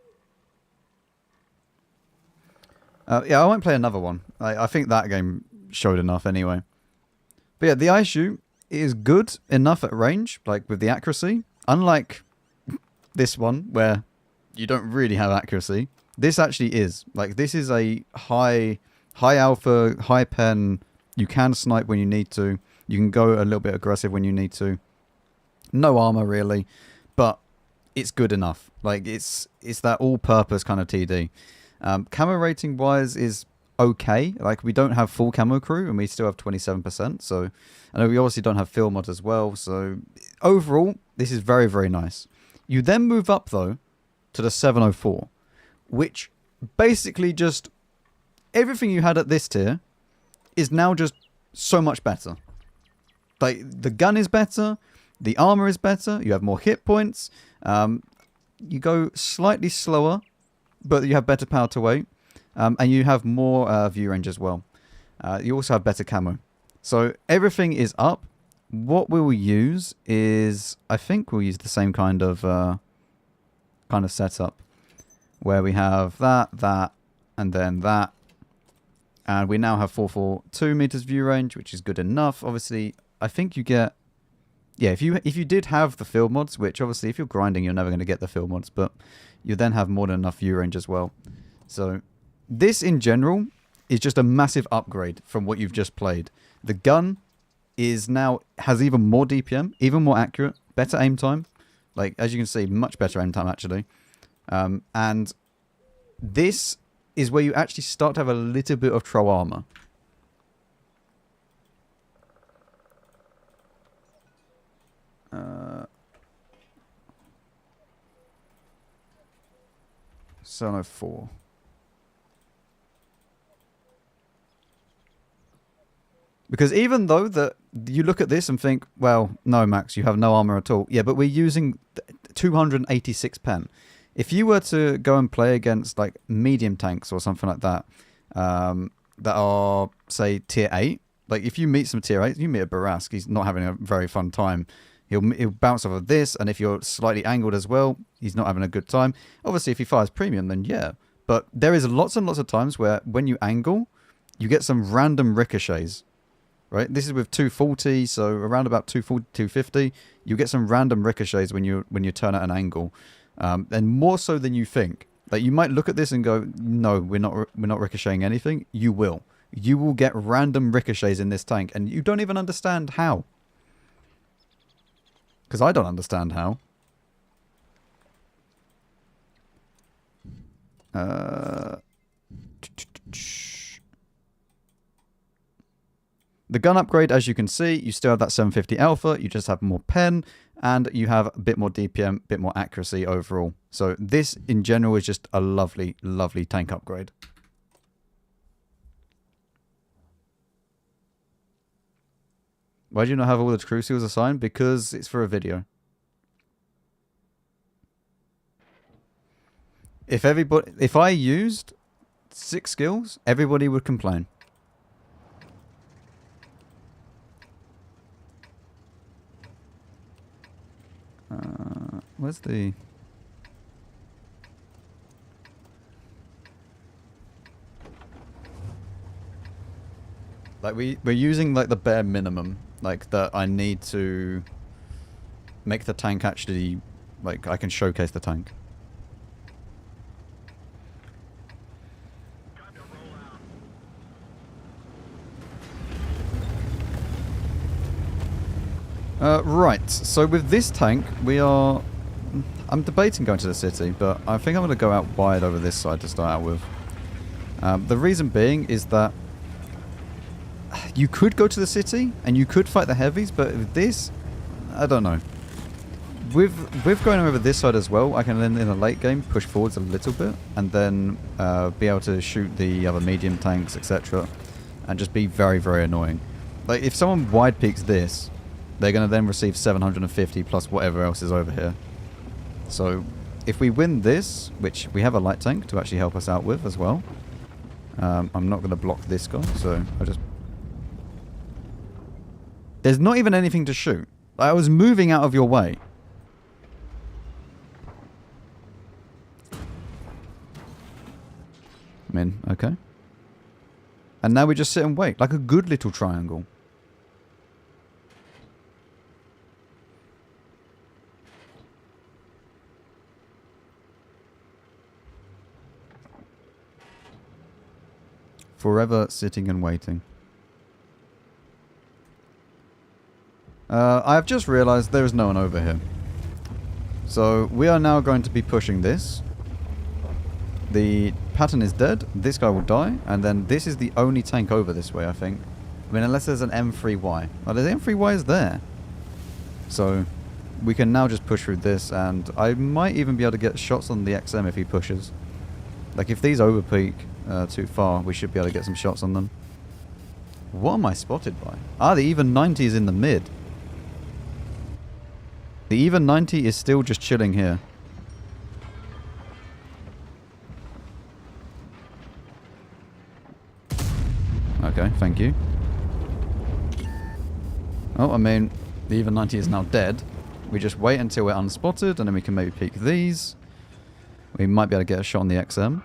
Yeah, I won't play another one. I think that game showed enough anyway. But yeah, the Aishu is good enough at range, like with the accuracy. Unlike this one, where you don't really have accuracy. This actually is. Like, this is a high alpha, high pen. You can snipe when you need to. You can go a little bit aggressive when you need to. No armor, really. But it's good enough. Like, it's that all-purpose kind of TD. Camo rating-wise is okay. Like, we don't have full camo crew and we still have 27%, so I know we obviously don't have field mod as well, so overall this is very, very nice. You then move up though to the 704, which basically just everything you had at this tier is now just so much better. Like, the gun is better, the armor is better, you have more hit points, you go slightly slower but you have better power to weight. And you have more view range as well. You also have better camo. So everything is up. What we will use is, I think we'll use the same kind of setup, where we have that, and then that, and we now have 442 meters view range, which is good enough. Obviously, I think you get, yeah, if you did have the field mods, which obviously if you're grinding, you're never going to get the field mods, but you then have more than enough view range as well. So this, in general, is just a massive upgrade from what you've just played. The gun has even more DPM, even more accurate, better aim time. Like, as you can see, much better aim time, actually. And this is where you actually start to have a little bit of troll armor. So no 4. Because even though that you look at this and think, well, no, Max, you have no armor at all. Yeah, but we're using 286 pen. If you were to go and play against like medium tanks or something like that, that are say tier 8, like if you meet some tier 8, you meet a Barask, he's not having a very fun time. He'll bounce off of this, and if you're slightly angled as well, he's not having a good time. Obviously, if he fires premium, then yeah. But there is lots and lots of times where when you angle, you get some random ricochets, right? This is with 240, so around about 240, 250, you get some random ricochets when you turn at an angle, and more so than you think. Like you might look at this and go, no, we're not ricocheting anything. You will. You will get random ricochets in this tank, and you don't even understand how. Because I don't understand how. The gun upgrade, as you can see, you still have that 750 alpha, you just have more pen, and you have a bit more DPM, a bit more accuracy overall. So this, in general, is just a lovely, lovely tank upgrade. Why do you not have all the crucials assigned? Because it's for a video. If I used 6 skills, everybody would complain. Where's the... Like we're using like the bare minimum, like that I need to make the tank actually, like I can showcase the tank. Right, so with this tank, I'm debating going to the city, but I think I'm going to go out wide over this side to start out with. The reason being is that you could go to the city, and you could fight the heavies, but with this, I don't know. With going over this side as well, I can then in a late game push forwards a little bit, and then be able to shoot the other medium tanks, etc. And just be very, very annoying. Like, if someone wide peeks this, they're going to then receive 750 plus whatever else is over here. So, if we win this, which we have a light tank to actually help us out with as well. I'm not going to block this guy, so I just... There's not even anything to shoot. I was moving out of your way. I'm in, okay. And now we just sit and wait, like a good little triangle. Forever sitting and waiting. I have just realized there is no one over here. So we are now going to be pushing this. The pattern is dead. This guy will die. And then this is the only tank over this way, I think. I mean, unless there's an M3Y. Oh, the M3Y is there. So we can now just push through this. And I might even be able to get shots on the XM if he pushes. Like, if these overpeak too far, we should be able to get some shots on them. What am I spotted by? Ah, the even 90 is in the mid. The even 90 is still just chilling here. Okay, thank you. Oh, I mean, the even 90 is now dead. We just wait until we're unspotted, and then we can maybe peek these. We might be able to get a shot on the XM.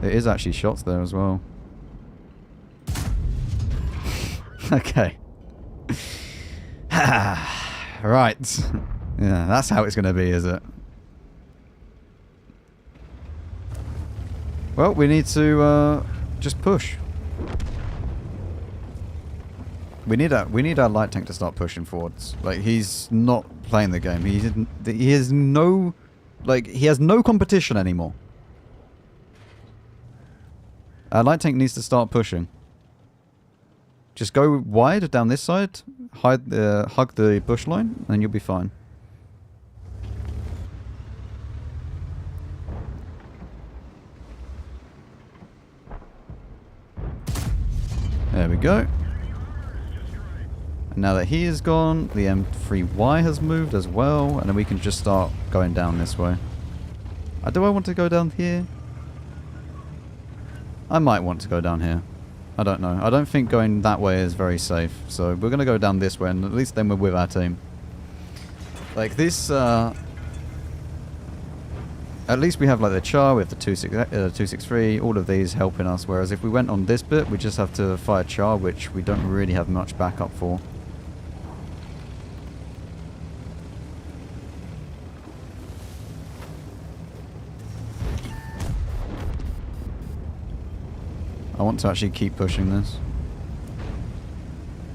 There is actually shots there as well. Okay. Right. Yeah, that's how it's going to be, is it? Well, we need to just push. We need our light tank to start pushing forwards. Like, he's not playing the game. He has no competition anymore. Our light tank needs to start pushing. Just go wide down this side, hug the bush line, and you'll be fine. There we go. And now that he is gone, the M3Y has moved as well, and then we can just start going down this way. Do I want to go down here? I might want to go down here. I don't know. I don't think going that way is very safe, so we're going to go down this way, and at least then we're with our team. Like this, at least we have like the char with the 263, all of these helping us, whereas if we went on this bit, we just have to fire char, which we don't really have much backup for. I want to actually keep pushing this.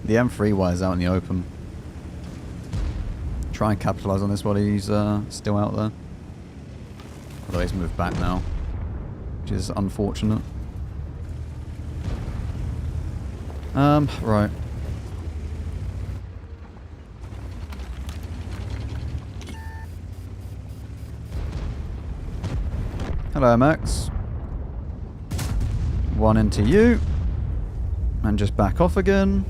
The M3Y is out in the open. Try and capitalize on this while he's still out there. Although he's moved back now, which is unfortunate. Right. Hello, Max. One into you. And just back off again.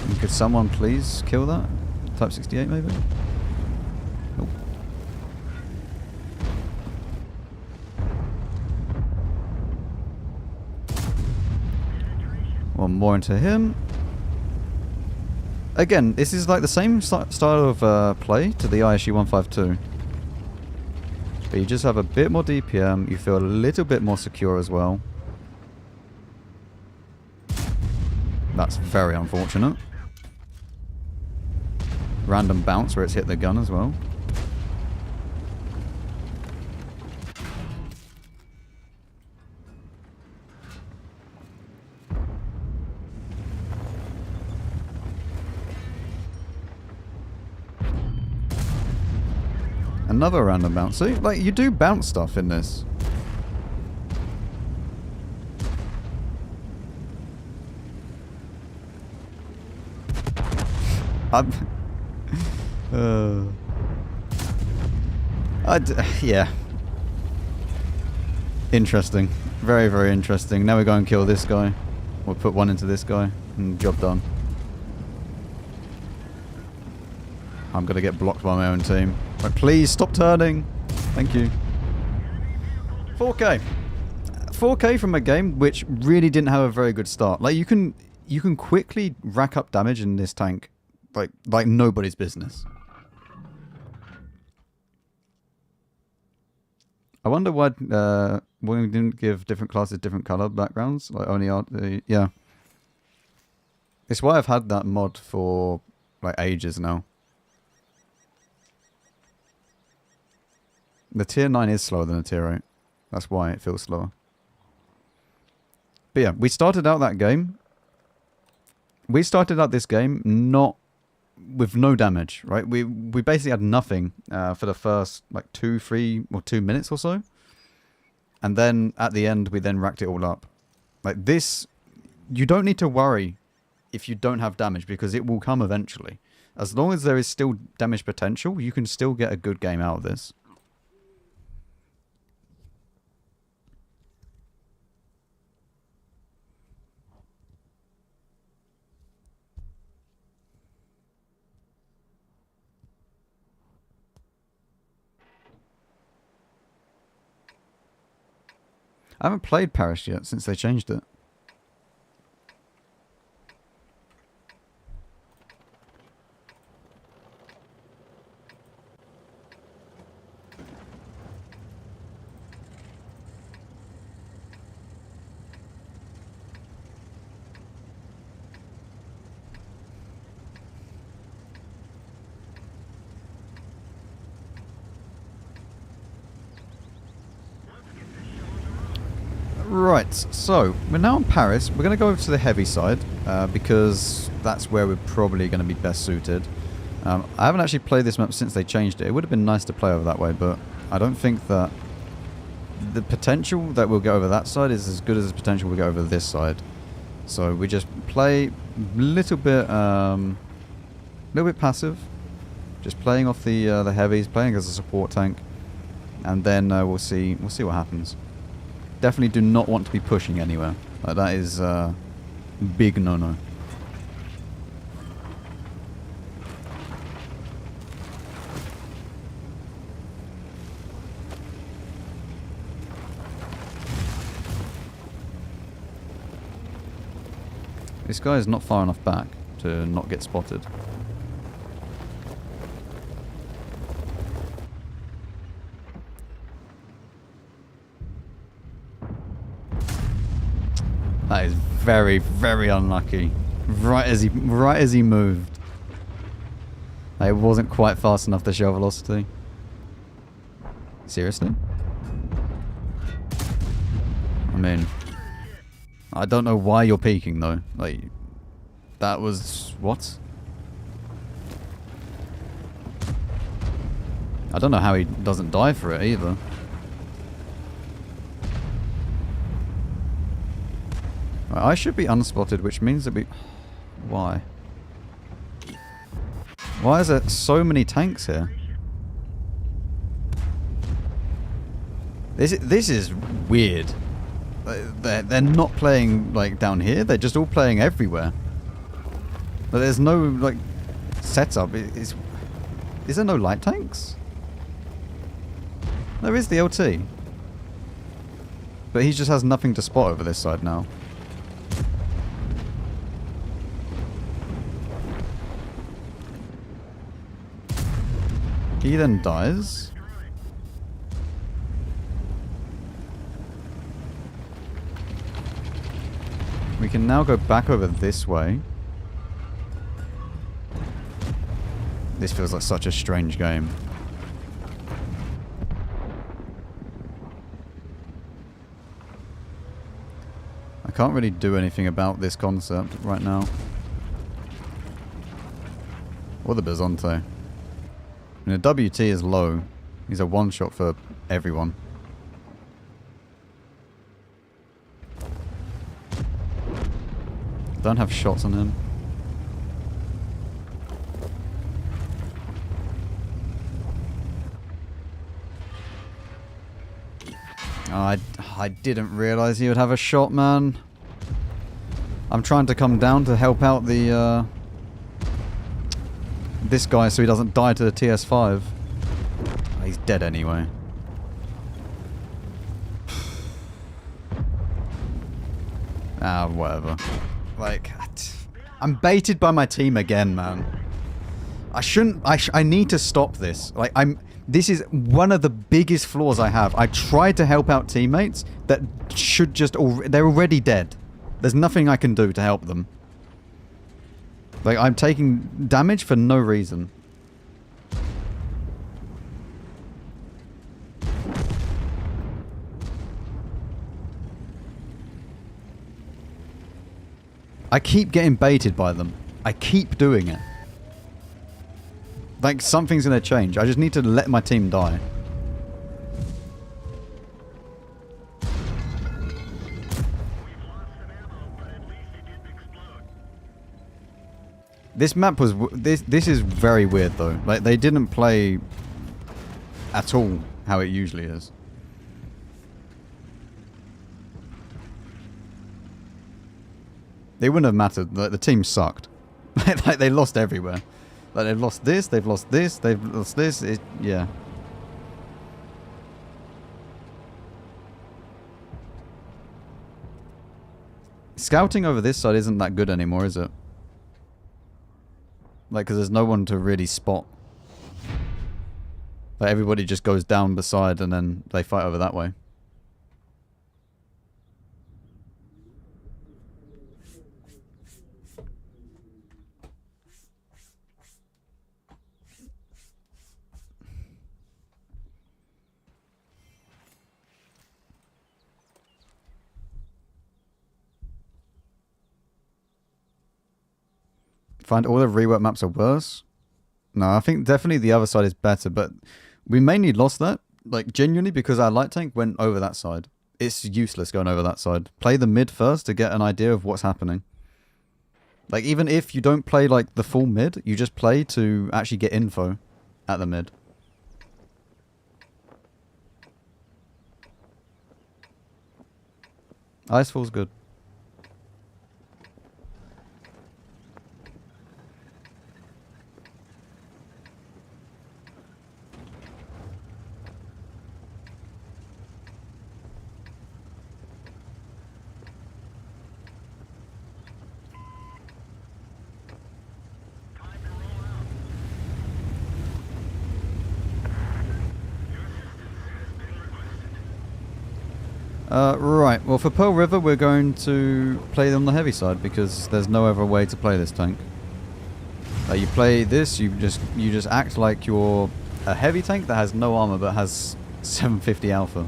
And could someone please kill that? Type 68 maybe? Nope. One more into him. Again, this is like the same style of play to the ISU 152. But you just have a bit more DPM, you feel a little bit more secure as well. That's very unfortunate. Random bounce where it's hit the gun as well. Another random bounce. See, like, you do bounce stuff in this. Yeah. Interesting. Very, very interesting. Now we go and kill this guy. We'll put one into this guy and job done. I'm gonna get blocked by my own team. Right, please stop turning. Thank you. 4K. 4K from a game which really didn't have a very good start. Like you can quickly rack up damage in this tank, like nobody's business. I wonder why we didn't give different classes different color backgrounds. Like only yeah. It's why I've had that mod for like ages now. The tier 9 is slower than a tier 8. That's why it feels slower. But yeah, we started out that game. We started out this game not with no damage, right? We basically had nothing for the first like 2 minutes or so. And then at the end, we then racked it all up. Like this, you don't need to worry if you don't have damage because it will come eventually. As long as there is still damage potential, you can still get a good game out of this. I haven't played Paris yet since they changed it. Right, so we're now in Paris. We're going to go over to the heavy side because that's where we're probably going to be best suited. I haven't actually played this map since they changed it. It would have been nice to play over that way, but I don't think that the potential that we'll get over that side is as good as the potential we'll get over this side. So we just play a little bit passive, just playing off the heavies, playing as a support tank, and then we'll see what happens. definitely do not want to be pushing anywhere. Like, that is big no-no. This guy is not far enough back to not get spotted. That is very, very unlucky. Right as he moved. It wasn't quite fast enough to show velocity. Seriously? I mean, I don't know why you're peeking though. Like, that was what? I don't know how he doesn't die for it either. I should be unspotted, which means that we... Why? Why is there so many tanks here? This is weird. They're not playing, like, down here. They're just all playing everywhere. But there's no, like, setup. Is there no light tanks? There is the LT. But he just has nothing to spot over this side now. He then dies. We can now go back over this way. This feels like such a strange game. I can't really do anything about this concept right now. Or the Bizonte. And the WT is low. He's a one-shot for everyone. Don't have shots on him. I didn't realize he would have a shot, man. I'm trying to come down to help out the this guy so he doesn't die to the TS5. He's dead anyway. Ah, whatever. Like, I'm baited by my team again, man. I shouldn't... I need to stop this. Like, this is one of the biggest flaws I have. I try to help out teammates that should just... They're already dead. There's nothing I can do to help them. Like, I'm taking damage for no reason. I keep getting baited by them. I keep doing it. Like, something's gonna change. I just need to let my team die. This map was... This is very weird, though. Like, they didn't play at all how it usually is. It wouldn't have mattered. Like, the team sucked. Like, they lost everywhere. Like, they've lost this, they've lost this, they've lost this. Yeah. Scouting over this side isn't that good anymore, is it? Like, because there's no one to really spot. Like, everybody just goes down beside and then they fight over that way. Find all the rework maps are worse? No, I think definitely the other side is better, but we mainly lost that, like, genuinely because our light tank went over that side. It's useless going over that side. Play the mid first to get an idea of what's happening. Like, even if you don't play, like, the full mid, you just play to actually get info at the mid. Icefall's good. Right, well for Pearl River we're going to play on the heavy side because there's no other way to play this tank. You play this, you just act like you're a heavy tank that has no armor but has 750 alpha.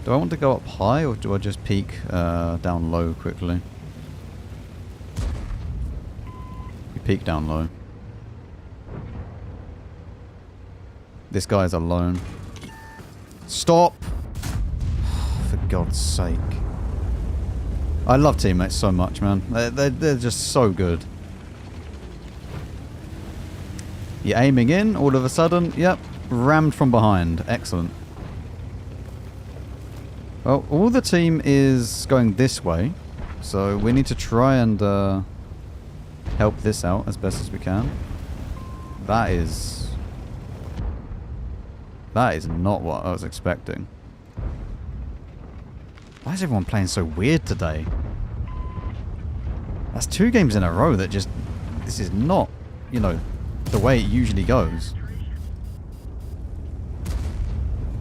Do I want to go up high or do I just peek down low quickly? You peek down low. This guy's alone. Stop! For God's sake. I love teammates so much, man. They're just so good. You're aiming in, all of a sudden, yep, rammed from behind. Excellent. Well, all the team is going this way, so we need to try and help this out as best as we can. That is not what I was expecting. Why is everyone playing so weird today? That's 2 games in a row that just... This is not, you know, the way it usually goes.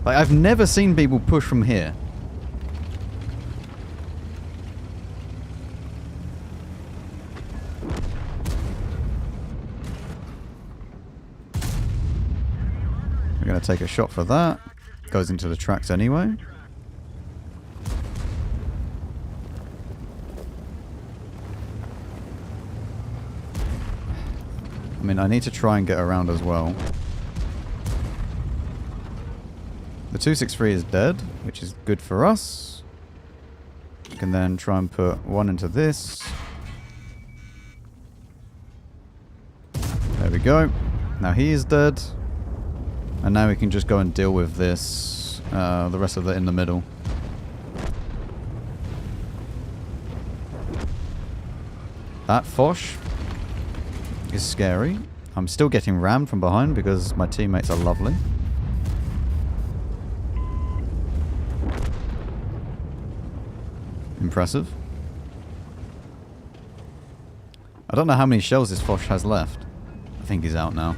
Like, I've never seen people push from here. We're going to take a shot for that. Goes into the tracks anyway. I mean, I need to try and get around as well. The 263 is dead, which is good for us. We can then try and put one into this. There we go. Now he is dead. And now we can just go and deal with this, the rest of it in the middle. That Foch is scary. I'm still getting rammed from behind because my teammates are lovely. Impressive. I don't know how many shells this Foch has left. I think he's out now.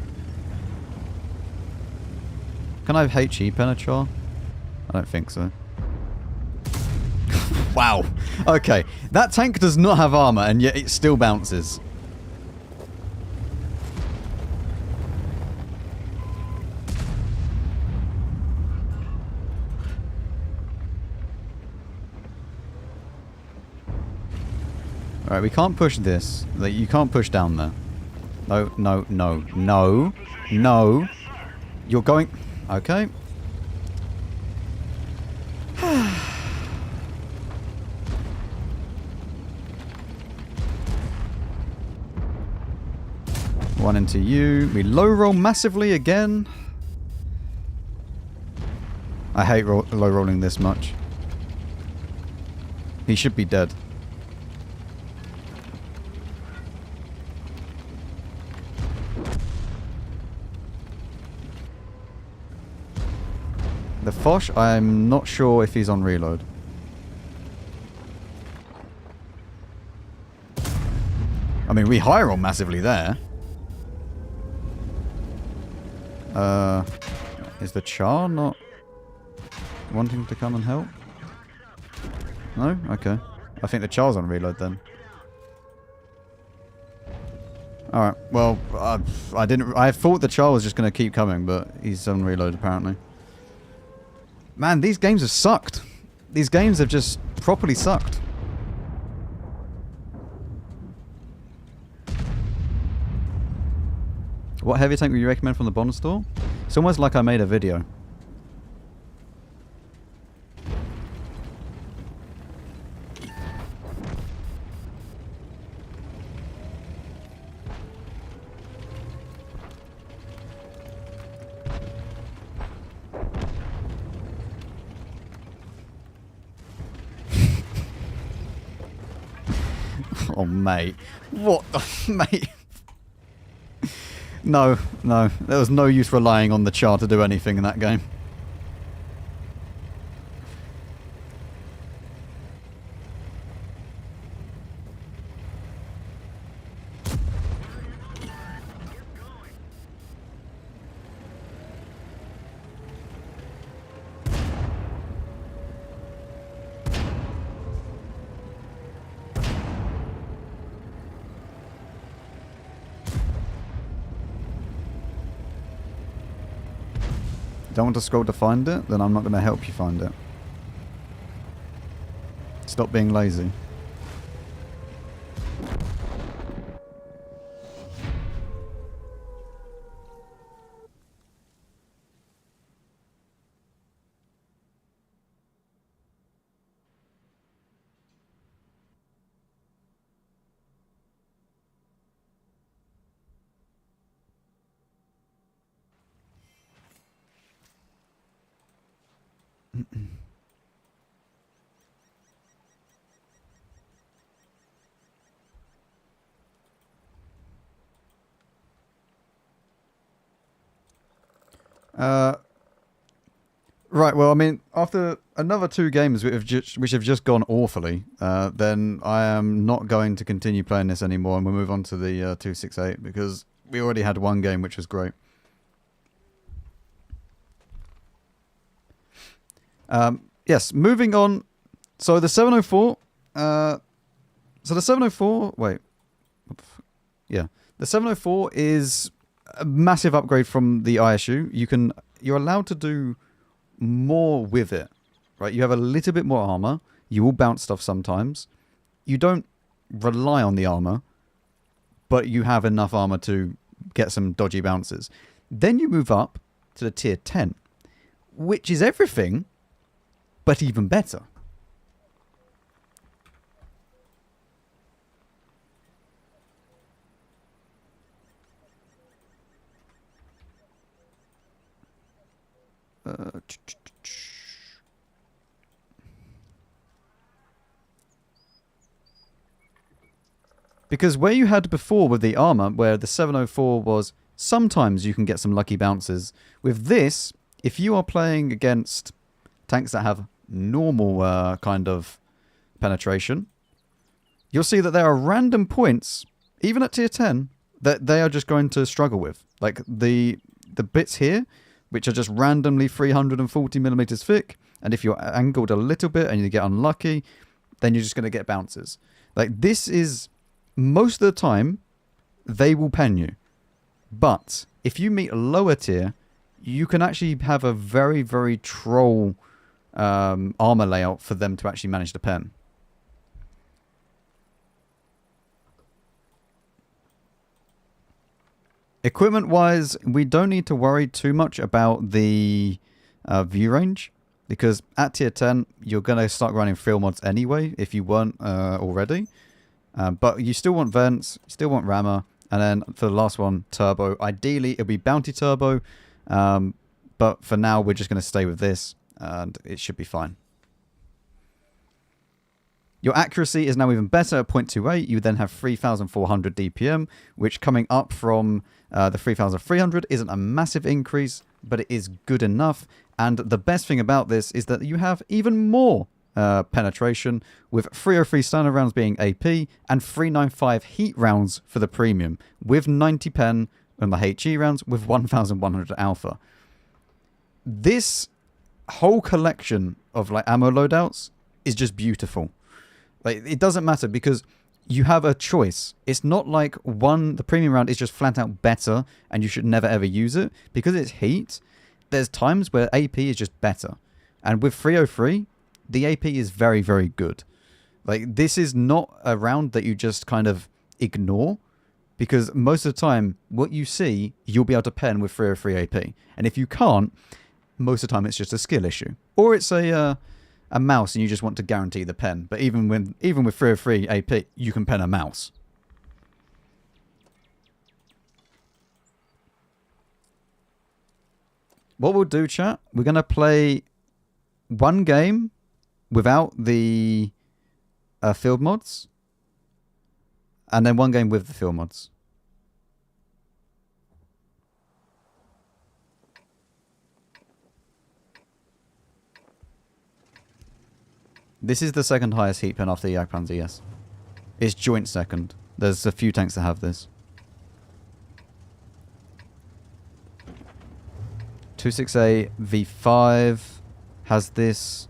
Can I have HE penetrate? I don't think so. Wow. Okay. That tank does not have armor and yet it still bounces. Alright, we can't push this. Like, you can't push down there. No, no, no, no, no. You're going... Okay. One into you. We low roll massively again. I hate low rolling this much. He should be dead. The Foch, I'm not sure if he's on reload. I mean, we high roll massively there. Is the Char not wanting to come and help? No? Okay. I think the Char's on reload then. Alright, well, I thought the Char was just going to keep coming, but he's on reload apparently. Man, these games have sucked. These games have just properly sucked. What heavy tank would you recommend from the Bond store? It's almost like I made a video. Oh, mate. What the... mate. No, no. There was no use relying on the char to do anything in that game. Don't want to scroll to find it? Then I'm not going to help you find it. Stop being lazy. Right, well, I mean, after another 2 games which have just gone awfully, then I am not going to continue playing this anymore, and we'll move on to the 268, because we already had 1 game which was great. Yes, moving on. So the 704, wait, yeah, the 704 is a massive upgrade from the ISU. You're allowed to do more with it, right? You have a little bit more armor. You will bounce stuff sometimes. You don't rely on the armor, but you have enough armor to get some dodgy bounces. Then you move up to the tier 10, which is everything, but even better. Because where you had before with the armor, where the 704 was sometimes you can get some lucky bounces, with this, if you are playing against tanks that have normal kind of penetration, you'll see that there are random points, even at tier 10, that they are just going to struggle with. Like the bits here, which are just randomly 340mm thick, and if you're angled a little bit and you get unlucky, then you're just going to get bounces. Like, this is... most of the time, they will pen you. But if you meet a lower tier, you can actually have a very, very troll armor layout for them to actually manage to pen. Equipment-wise, we don't need to worry too much about the view range, because at tier 10, you're going to start running field mods anyway, if you weren't already. But you still want vents, you still want rammer, and then for the last one, turbo. Ideally, it'll be bounty turbo, but for now, we're just going to stay with this, and it should be fine. Your accuracy is now even better at 0.28. You then have 3,400 DPM, which coming up from the 3,300 isn't a massive increase, but it is good enough. And the best thing about this is that you have even more penetration, with 303 standard rounds being AP and 395 heat rounds for the premium, with 90 pen on the HE rounds, with 1,100 alpha. This whole collection of like ammo loadouts is just beautiful. Like, it doesn't matter because you have a choice. It's not like the premium round is just flat out better and you should never ever use it. Because it's heat, there's times where AP is just better. And with 303, the AP is very, very good. Like, this is not a round that you just kind of ignore, because most of the time, what you see, you'll be able to pen with 303 AP. And if you can't, most of the time it's just a skill issue. Or it's a mouse and you just want to guarantee the pen. But even with 303 AP, you can pen a mouse. What we'll do, chat, we're going to play one game without the field mods, and then one game with the field mods. This is the second highest heat pen after the Jagdpanzer, yes. It's joint second. There's a few tanks that have this. 26A V5 has this.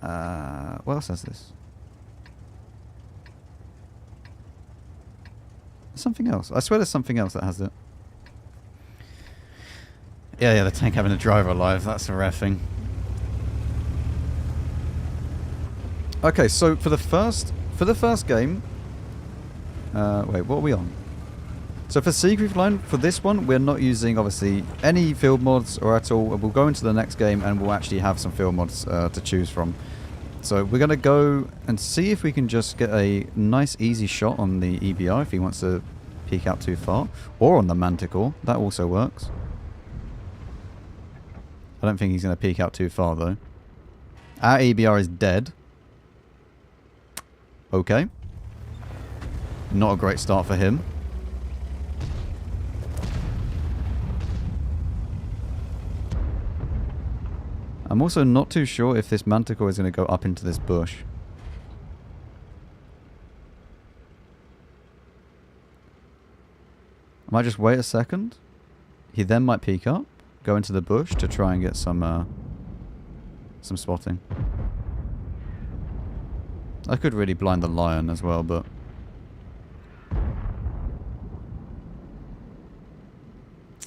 What else has this? Something else. I swear there's something else that has it. Yeah, the tank having a driver alive. That's a rare thing. Okay, so for the first game, wait, what are we on? So for Siegfried Line, for this one, we're not using, obviously, any field mods or at all. We'll go into the next game and we'll actually have some field mods to choose from. So we're going to go and see if we can just get a nice, easy shot on the EBR if he wants to peek out too far. Or on the Manticore. That also works. I don't think he's going to peek out too far, though. Our EBR is dead. Okay. Not a great start for him. I'm also not too sure if this Manticore is going to go up into this bush. I might just wait a second. He then might peek up, go into the bush to try and get some spotting. I could really blind the lion as well, but...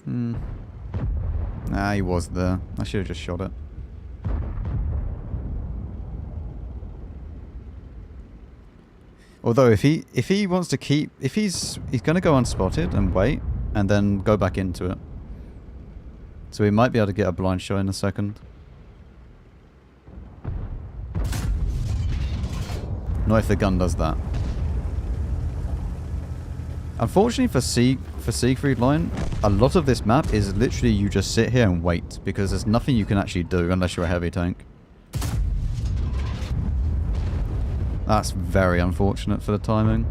Nah, he was there. I should have just shot it. Although if he wants to keep, if he's going to go unspotted and wait and then go back into it, so he might be able to get a blind shot in a second. Not if the gun does that. Unfortunately for Siegfried Line, a lot of this map is literally you just sit here and wait because there's nothing you can actually do unless you're a heavy tank. That's very unfortunate for the timing.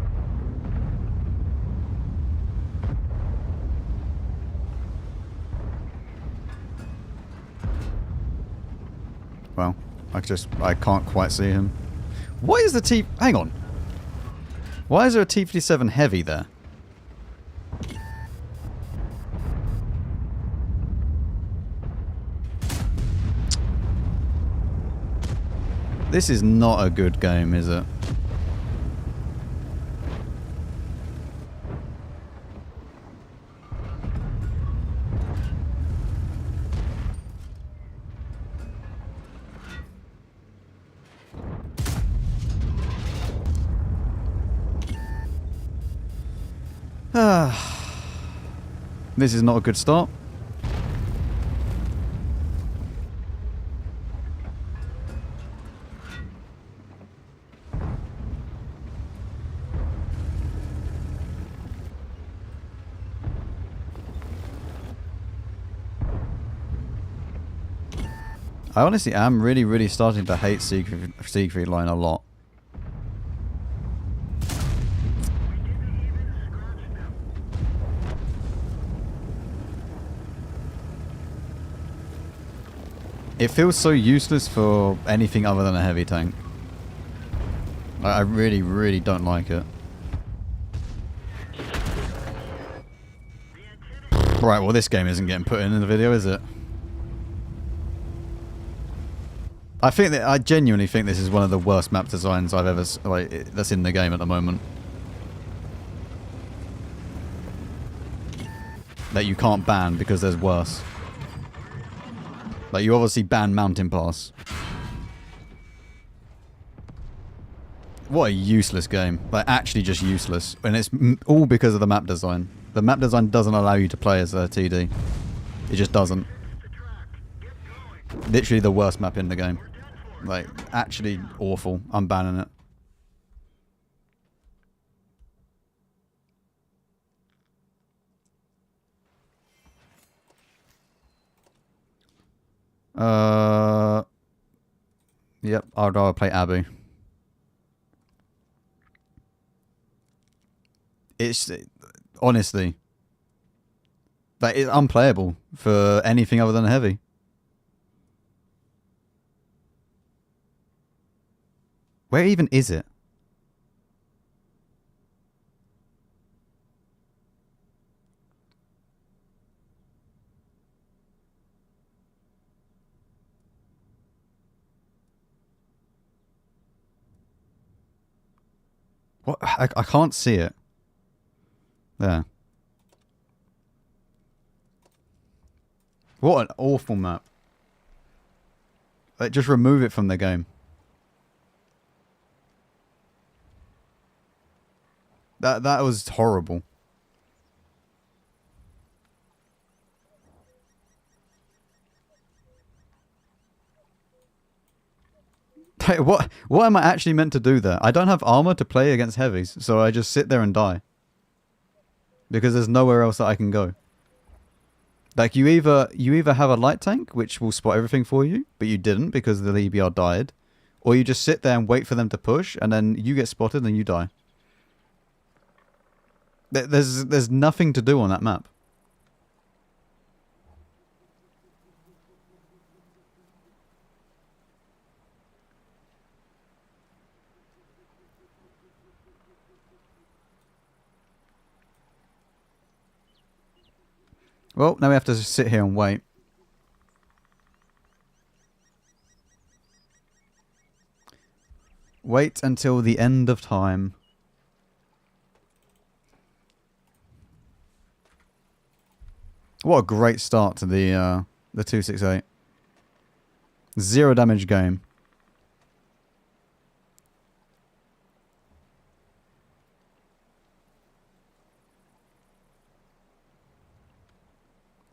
Well, I can't quite see him. What is the T... Hang on. Why is there a T-57 heavy there? This is not a good game, is it? This is not a good start. I honestly am really starting to hate Siegfried Line a lot. It feels so useless for anything other than a heavy tank. I really don't like it. Right, well this game isn't getting put in the video, is it? I genuinely think this is one of the worst map designs I've ever that's in the game at the moment. That you can't ban because there's worse. Like you obviously ban Mountain Pass. What a useless game. Like, actually just useless. And it's all because of the map design. The map design doesn't allow you to play as a TD. It just doesn't. Literally the worst map in the game. Like, actually awful. I'm banning it. Yep, I'd rather play Abu. It's, honestly, that is unplayable for anything other than heavy. Where even is it? What? I can't see it. There. What an awful map. Like, just remove it from the game. That was horrible. What am I actually meant to do there? I don't have armor to play against heavies, so I just sit there and die. Because there's nowhere else that I can go. Like, you either have a light tank, which will spot everything for you, but you didn't because the EBR died, or you just sit there and wait for them to push, and then you get spotted and you die. There's nothing to do on that map. Well, now we have to sit here and wait. Wait until the end of time. What a great start to the 268. 0 damage game.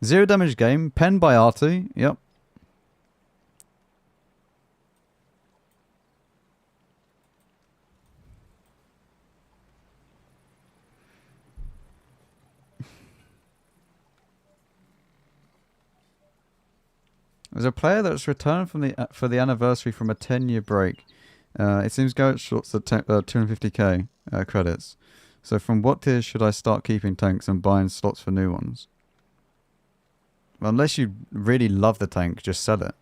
Zero damage game. Pen by Artu. Yep. There's a player that's returned from for the anniversary from a 10-year break. It seems Garrett shorts at 250k credits. So from what tier should I start keeping tanks and buying slots for new ones? Well, unless you really love the tank, just sell it.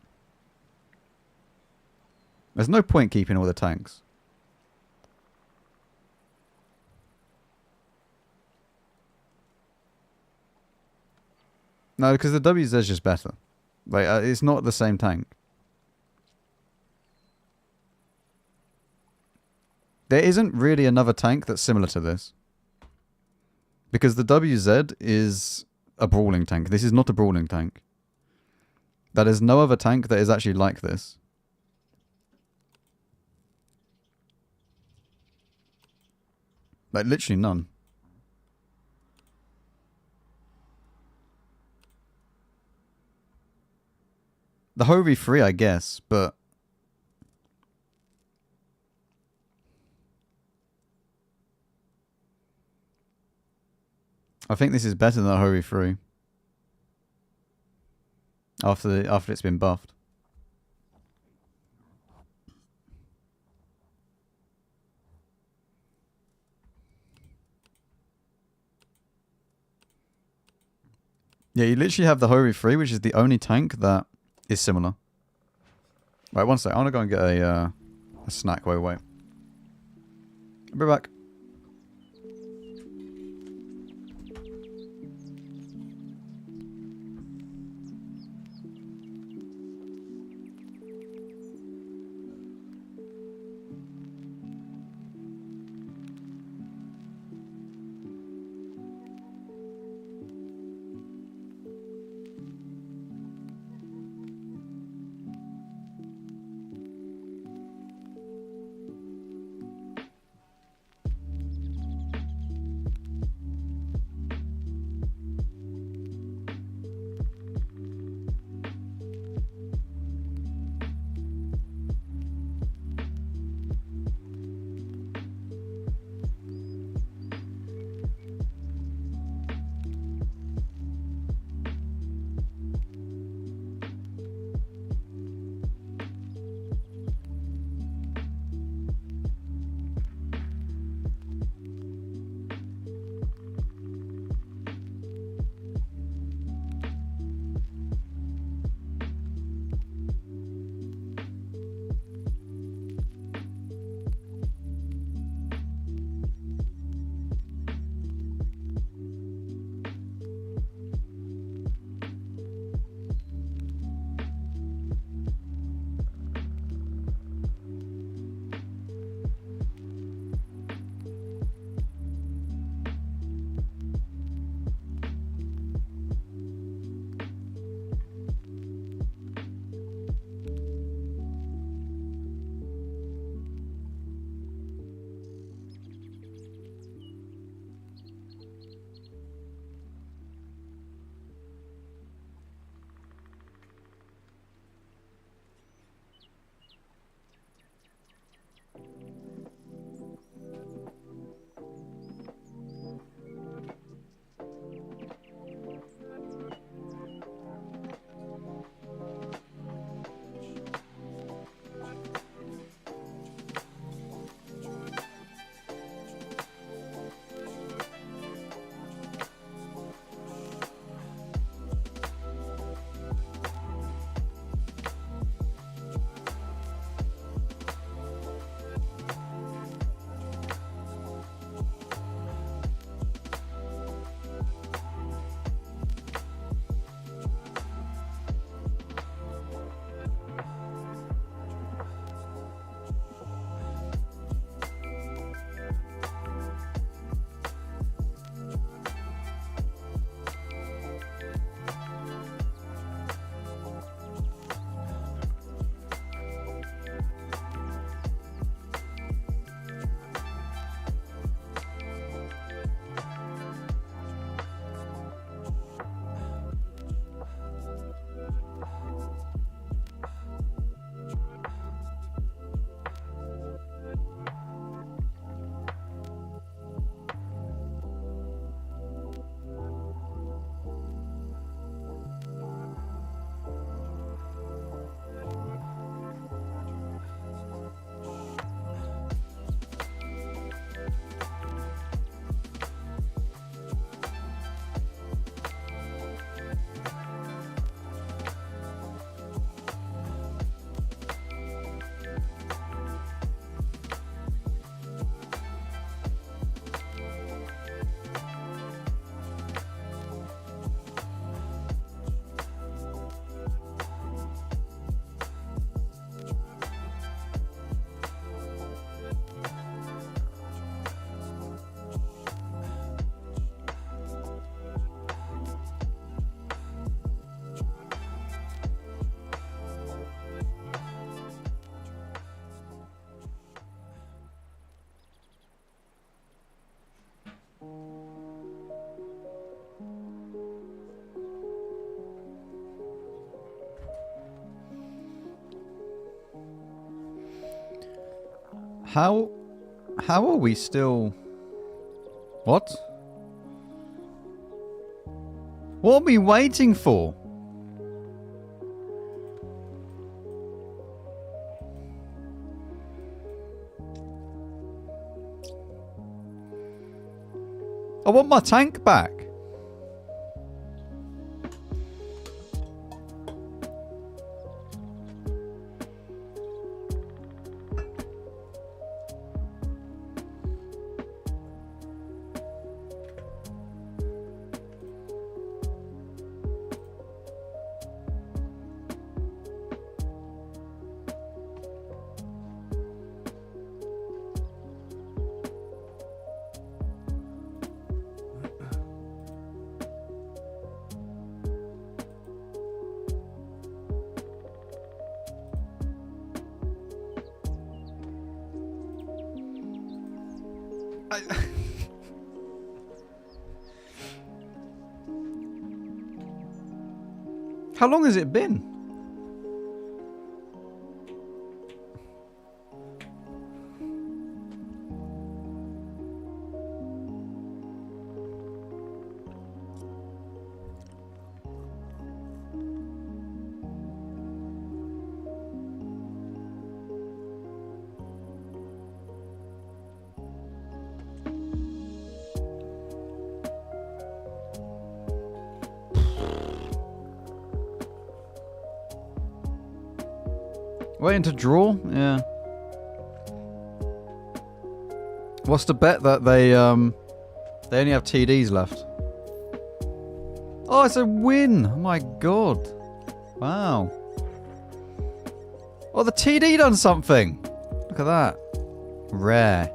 There's no point keeping all the tanks. No, because the WZ is just better. Like, it's not the same tank. There isn't really another tank that's similar to this. Because the WZ is a brawling tank. This is not a brawling tank. There is no other tank that is actually like this. Like, literally none. The Hovey 3, I guess, but... I think this is better than the Hovey 3. After it's been buffed. Yeah, you literally have the Hovey 3, which is the only tank that is similar. Right, one sec. I want to go and get a snack. Wait. I'll be back. How are we still... What? What are we waiting for? I want my tank back. How long has it been? Waiting to draw? Yeah. What's the bet that they only have TDs left? Oh, it's a win! Oh my god. Wow. Oh, the TD done something! Look at that. Rare.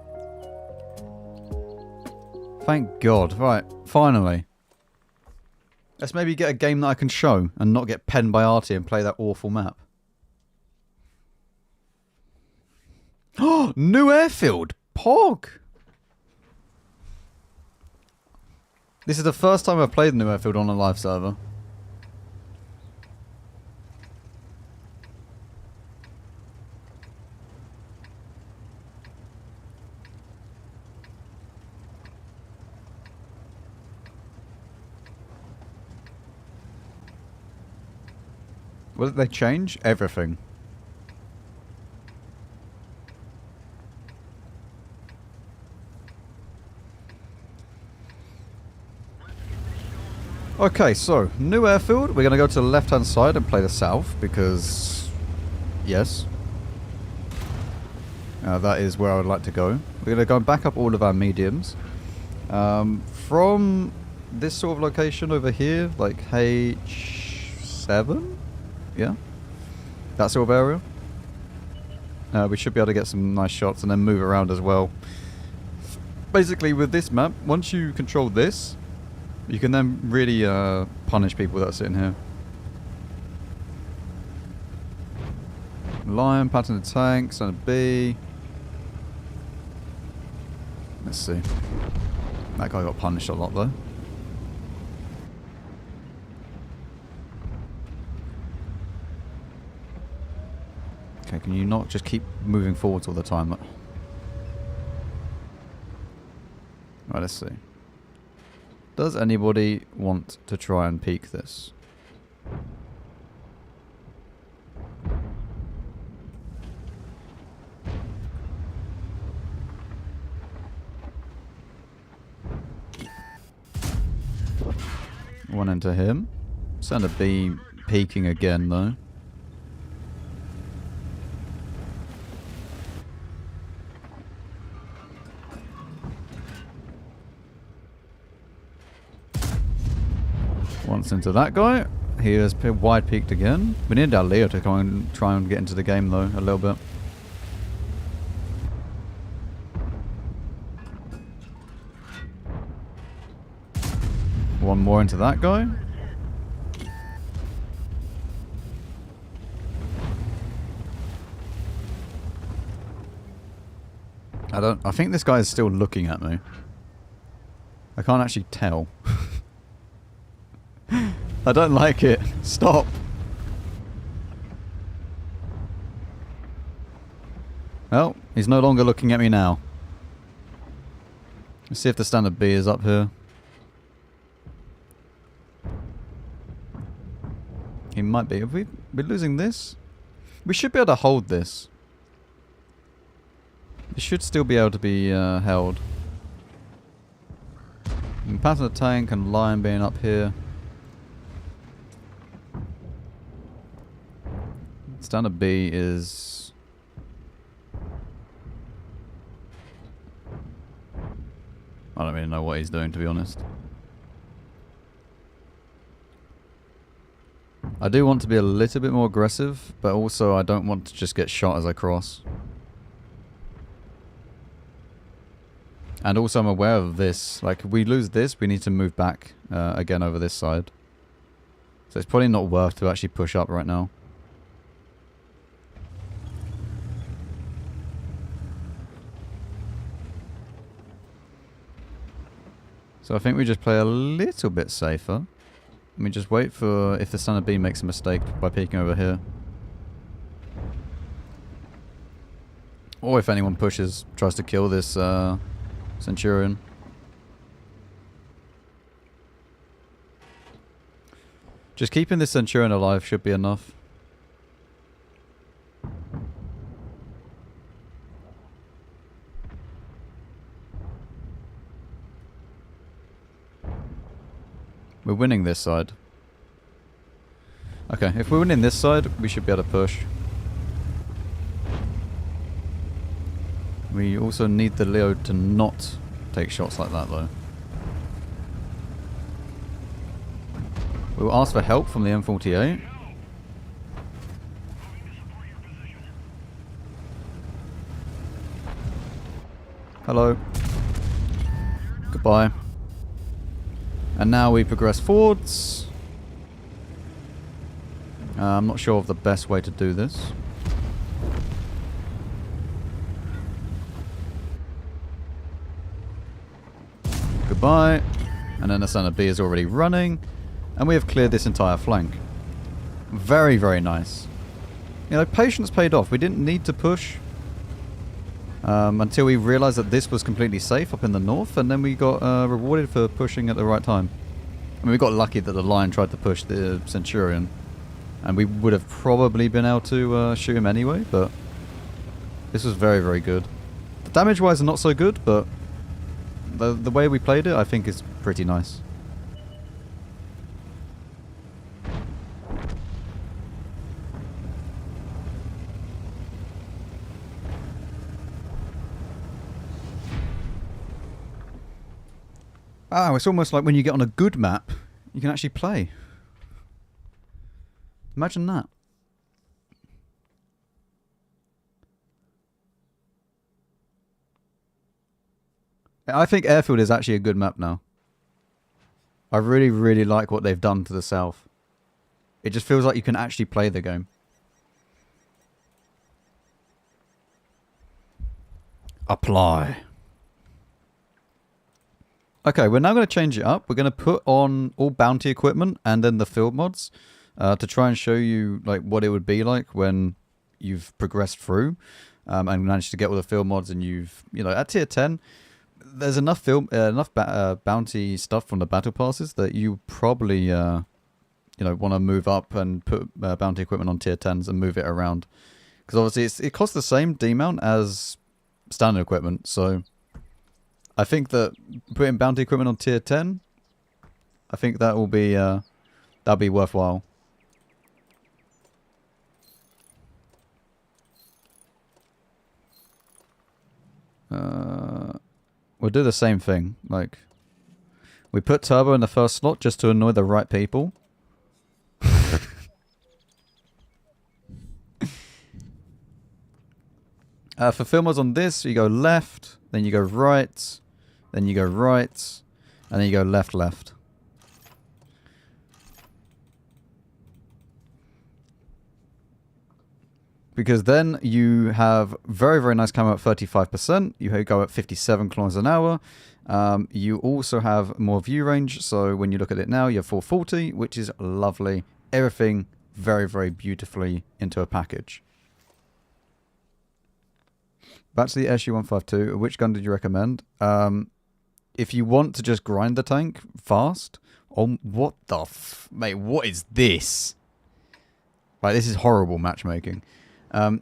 Thank god. Right, finally. Let's maybe get a game that I can show and not get penned by Artie and play that awful map. Oh, new airfield! Pog! This is the first time I've played new airfield on a live server. What did they change? Everything. Okay, so, new airfield. We're going to go to the left-hand side and play the south, because... Yes. That is where I would like to go. We're going to go back up all of our mediums. From this sort of location over here, like H7? Yeah? That sort of area. We should be able to get some nice shots and then move around as well. Basically, with this map, once you control this... You can then really punish people that are sitting here. Lion, pattern the tank, son of B. Let's see. That guy got punished a lot though. Okay, can you not just keep moving forwards all the time? Right, let's see. Does anybody want to try and peek this? One into him. Send a B peeking again though. Once into that guy. He is wide peaked again. We need our Leo to come and try and get into the game though, a little bit. One more into that guy. I think this guy is still looking at me. I can't actually tell. I don't like it. Stop. Well, He's no longer looking at me now. Let's see if the standard B is up here. He might be. Have we been losing this? We should be able to hold this. It should still be able to be held. And pattern the tank and lion being up here. Standard B is... I don't really know what he's doing, to be honest. I do want to be a little bit more aggressive, but also I don't want to just get shot as I cross. And also I'm aware of this. Like, if we lose this, we need to move back again over this side. So it's probably not worth to actually push up right now. So I think we just play a little bit safer. Let me just wait for if the standard B makes a mistake by peeking over here. Or if anyone pushes, tries to kill this Centurion. Just keeping this Centurion alive should be enough. We're winning this side. Okay, if we're winning this side, we should be able to push. We also need the Leo to not take shots like that, though. We will ask for help from the M48. Hello. Goodbye. And now we progress forwards. I'm not sure of the best way to do this. Goodbye. And then the standard B is already running. And we have cleared this entire flank. Very, very nice. You know, patience paid off. We didn't need to push. Until we realised that this was completely safe up in the north, and then we got rewarded for pushing at the right time. I mean, we got lucky that the lion tried to push the Centurion, and we would have probably been able to shoot him anyway, but this was very, very good. The damage-wise are not so good, but the way we played it, I think, is pretty nice. Wow, it's almost like when you get on a good map, you can actually play. Imagine that. I think Airfield is actually a good map now. I really, really like what they've done to the south. It just feels like you can actually play the game. Apply. Okay, we're now going to change it up. We're going to put on all bounty equipment and then the field mods to try and show you like what it would be like when you've progressed through and managed to get all the field mods, and you've, you know, at tier 10, there's enough bounty stuff from the battle passes that you probably you know, want to move up and put bounty equipment on tier 10s and move it around, because obviously it costs the same demount as standard equipment, so I think that putting bounty equipment on tier 10, I think that will be that'll be worthwhile. We'll do the same thing. Like, we put turbo in the first slot just to annoy the right people. For field mods on this, you go left, then you go right. Then you go right, and then you go left, left. Because then you have very, very nice camo at 35%. You go at 57 kilometers an hour. You also have more view range. So when you look at it now, you have 440, which is lovely. Everything very, very beautifully into a package. Back to the SU-152. Which gun did you recommend? If you want to just grind the tank fast... Oh, what the mate, what is this? Right, this is horrible matchmaking.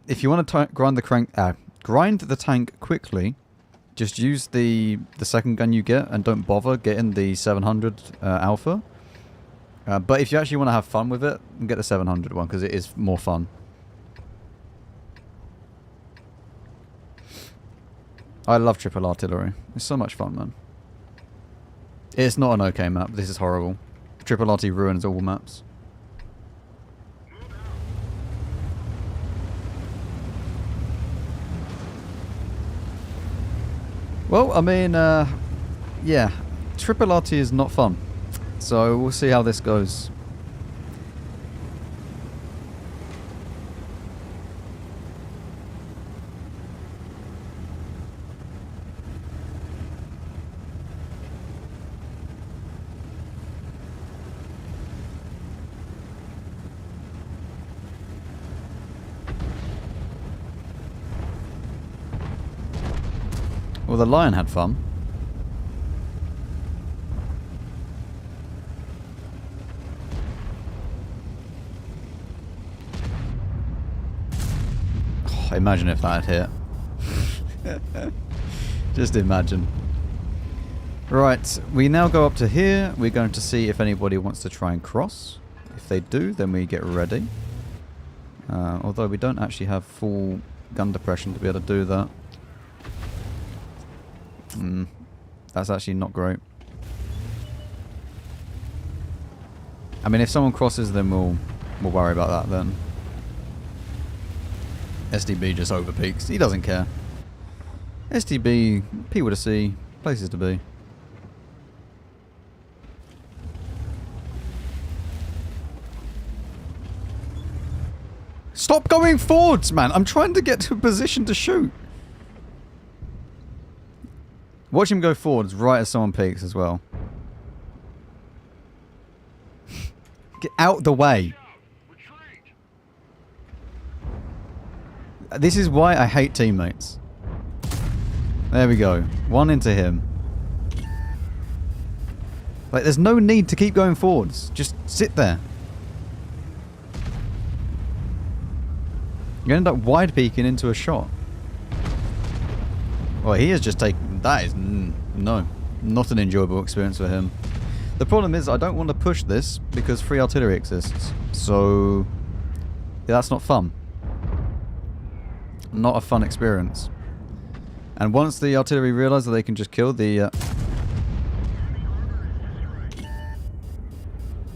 If you want to grind the tank quickly, just use the second gun you get and don't bother getting the 700 Alpha. But if you actually want to have fun with it, get the 700 one because it is more fun. I love triple artillery. It's so much fun, man. It's not an okay map. This is horrible. Triple RT ruins all maps. Well, I mean, yeah. Triple RT is not fun. So we'll see how this goes. Well, the lion had fun. Oh, imagine if that had hit. Just imagine. Right, we now go up to here. We're going to see if anybody wants to try and cross. If they do, then we get ready. Although we don't actually have full gun depression to be able to do that. That's actually not great. I mean, if someone crosses, then we'll worry about that then. SDB just overpeaks. He doesn't care. SDB, people to see, places to be. Stop going forwards, man! I'm trying to get to a position to shoot. Watch him go forwards right as someone peeks as well. Get out the way. This is why I hate teammates. There we go. One into him. Like, there's no need to keep going forwards. Just sit there. You end up wide peeking into a shot. Well, he has just taken... That is... No. Not an enjoyable experience for him. The problem is I don't want to push this because free artillery exists. So... Yeah, that's not fun. Not a fun experience. And once the artillery realise that they can just kill the...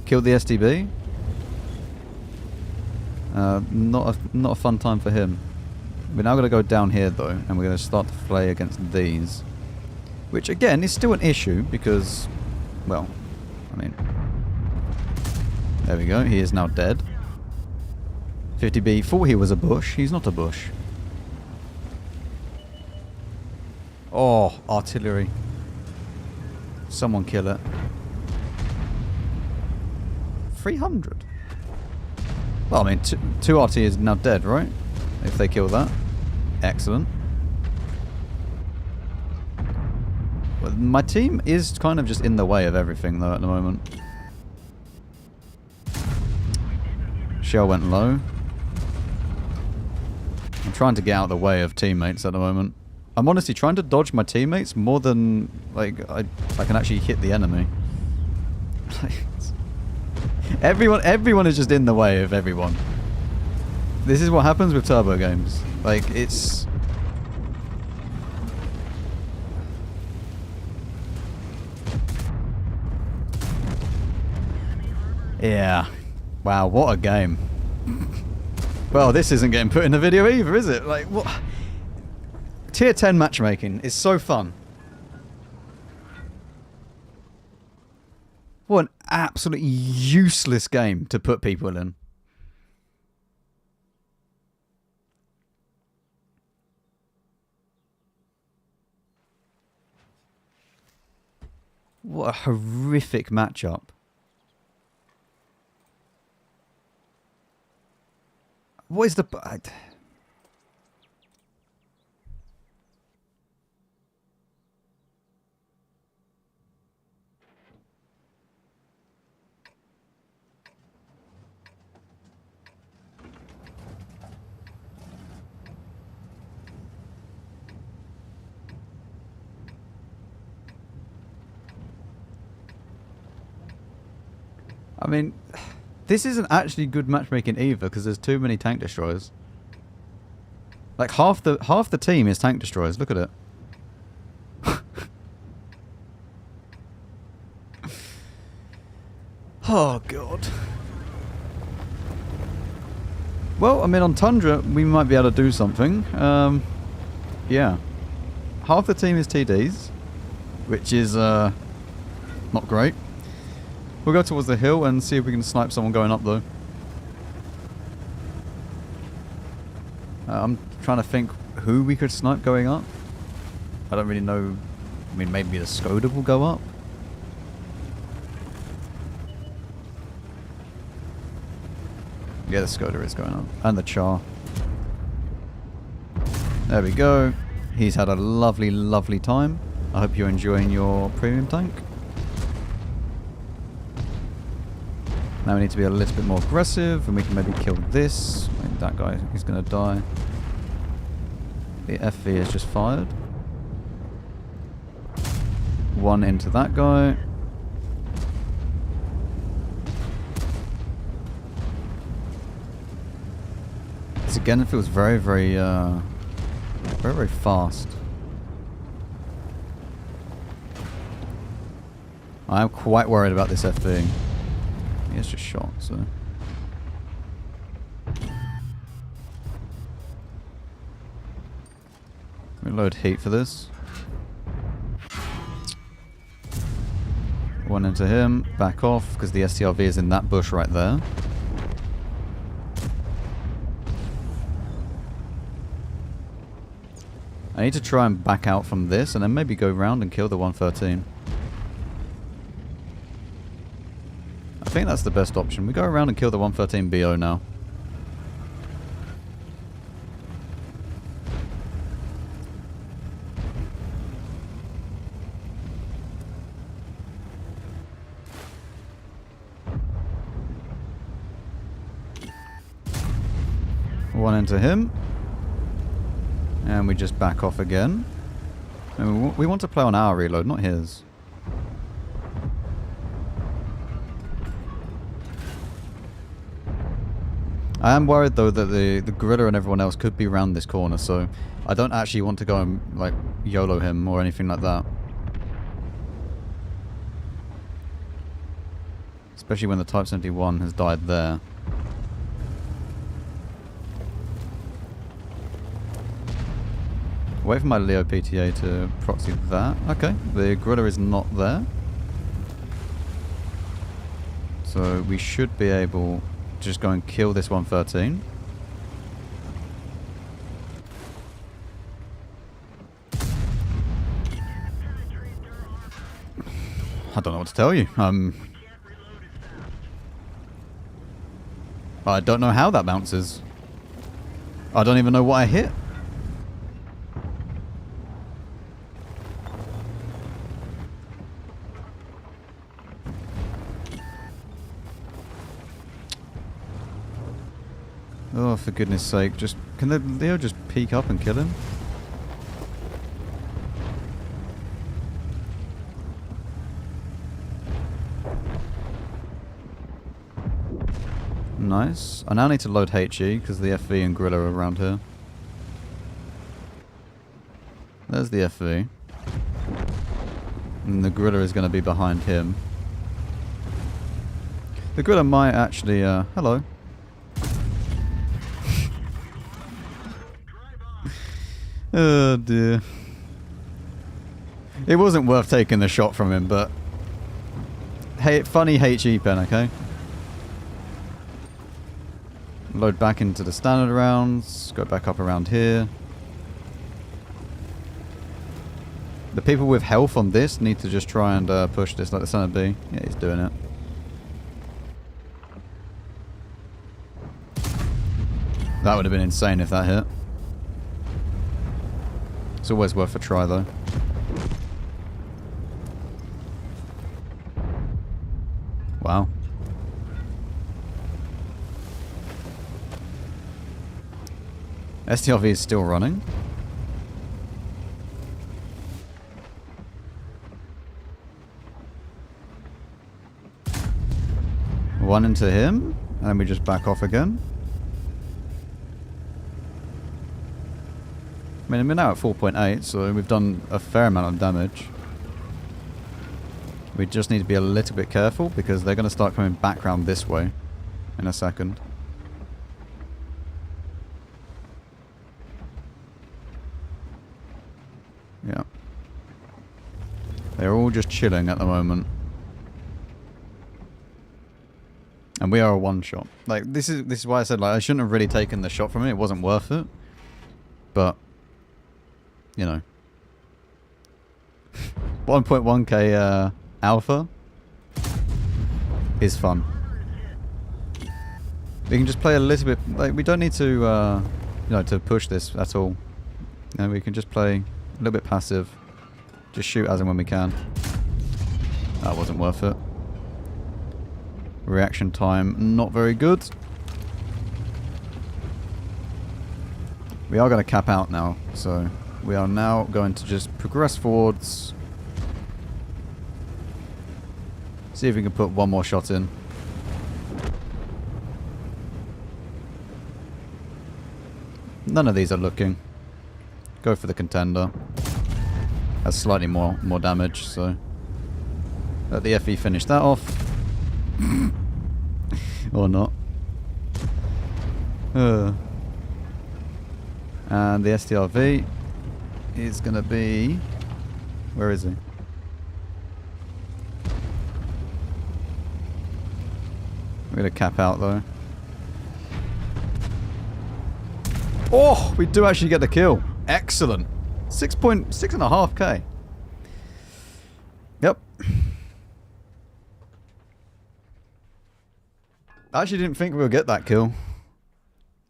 kill the STB... not a fun time for him. We're now going to go down here though, and we're going to start to play against these. Which again is still an issue because, well, I mean, there we go, he is now dead. 50B thought he was a bush, he's not a bush. Oh, artillery. Someone kill it. 300. Well, I mean, two RT is now dead, right? If they kill that. Excellent. Well, my team is kind of just in the way of everything, though, at the moment. Shell went low. I'm trying to get out of the way of teammates at the moment. I'm honestly trying to dodge my teammates more than, like, I can actually hit the enemy. Everyone is just in the way of everyone. This is what happens with turbo games. Like, it's... Yeah. Wow, what a game. Well, this isn't getting put in the video either, is it? Like, what? Tier 10 matchmaking is so fun. What an absolutely useless game to put people in. What a horrific matchup. What is the... I mean, this isn't actually good matchmaking either because there's too many tank destroyers. Like half the team is tank destroyers. Look at it. Oh god. Well, I mean, on Tundra we might be able to do something. Yeah. Half the team is TDs, which is not great. We'll go towards the hill and see if we can snipe someone going up though. I'm trying to think who we could snipe going up. I don't really know. I mean, maybe the Skoda will go up. Yeah, the Skoda is going up. And the Char. There we go. He's had a lovely, lovely time. I hope you're enjoying your premium tank. Now we need to be a little bit more aggressive and we can maybe kill this. Maybe that guy is going to die. The FV has just fired. One into that guy. This again feels very, very, very fast. I am quite worried about this FV. He has just shot, so. Reload heat for this. One into him, back off, because the STRV is in that bush right there. I need to try and back out from this and then maybe go round and kill the 113. I think that's the best option. We go around and kill the 113 BO now. One into him. And we just back off again. And we want to play on our reload, not his. I am worried though that the gorilla and everyone else could be around this corner, so I don't actually want to go and like YOLO him or anything like that. Especially when the Type 71 has died there. Wait for my Leo PTA to proxy that. Okay, the gorilla is not there. So we should be able to just go and kill this 113. I don't know what to tell you. I don't know how that bounces. I don't even know what I hit. Oh, for goodness sake, just can the Leo just peek up and kill him? Nice. I now need to load HE because the FV and Gorilla are around here. There's the FV. And the Gorilla is going to be behind him. The Gorilla might actually, hello. Oh dear. It wasn't worth taking the shot from him, but hey, funny HE pen, okay? Load back into the standard rounds, go back up around here. The people with health on this need to just try and push this like the Senate B. Yeah, he's doing it. That would have been insane if that hit. It's always worth a try though. Wow. STRV is still running. One into him, and then we just back off again. I mean, we're now at 4.8, so we've done a fair amount of damage. We just need to be a little bit careful, because they're going to start coming back around this way in a second. Yeah. They're all just chilling at the moment. And we are a one-shot. Like, this is why I said, like, I shouldn't have really taken the shot from it. It wasn't worth it. But, you know. 1.1k alpha is fun. We can just play a little bit, like, we don't need to, you know, to push this at all. You know, we can just play a little bit passive. Just shoot as and when we can. That wasn't worth it. Reaction time, not very good. We are going to cap out now, so we are now going to just progress forwards. See if we can put one more shot in. None of these are looking. Go for the contender. Has slightly more damage, so let the FE finish that off. Or not. And the STRV is going to be... Where is he? We're going to cap out though. Oh! We do actually get the kill. Excellent. 6.5k. Yep. I actually didn't think we would get that kill.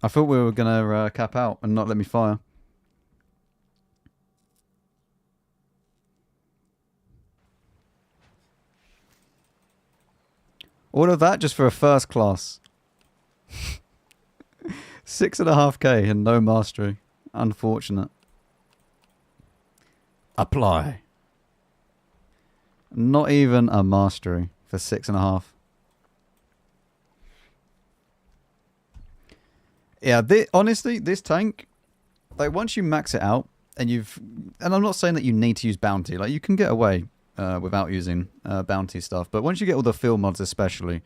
I thought we were going to cap out and not let me fire. All of that just for a first class. 6.5k and no mastery. Unfortunate. Apply. Not even a mastery for 6.5. Yeah, honestly, this tank, like, once you max it out, and I'm not saying that you need to use bounty, like, you can get away without using bounty stuff, but once you get all the field mods especially,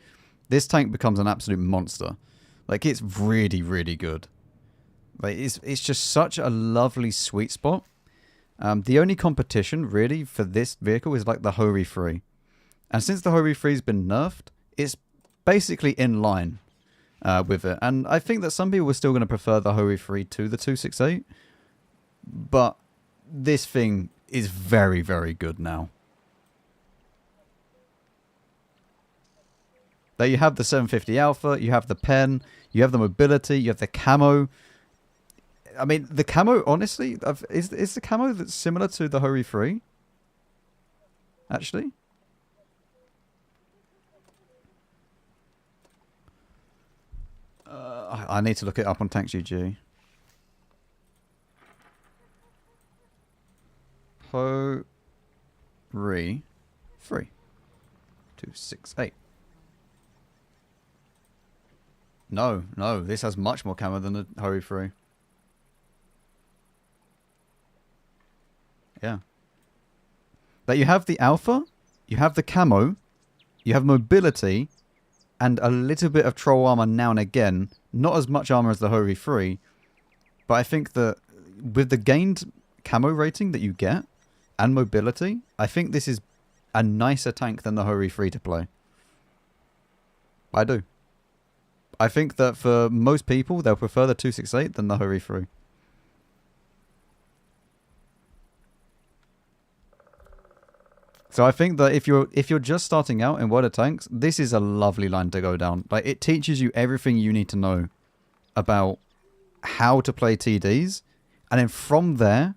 this tank becomes an absolute monster. Like, it's really, really good. Like, it's just such a lovely sweet spot. The only competition, really, for this vehicle is, like, the Hori 3. And since the Hori 3's been nerfed, it's basically in line with it. And I think that some people are still going to prefer the Hori 3 to the 268. But this thing is very, very good now. There you have the 750 Alpha, you have the pen, you have the mobility, you have the camo. I mean, the camo, honestly, is the camo that's similar to the Hori 3? Actually? I need to look it up on TanksGG. Hori 3. 268. No, this has much more camo than the Hori 3. Yeah. But you have the Alpha, you have the camo, you have mobility, and a little bit of troll armor now and again. Not as much armor as the Hori 3, but I think that with the gained camo rating that you get, and mobility, I think this is a nicer tank than the Hori 3 to play. I do. I think that for most people, they'll prefer the 268 than the Hori 3. So I think that if you're just starting out in World of Tanks, this is a lovely line to go down. Like, it teaches you everything you need to know about how to play TDs, and then from there,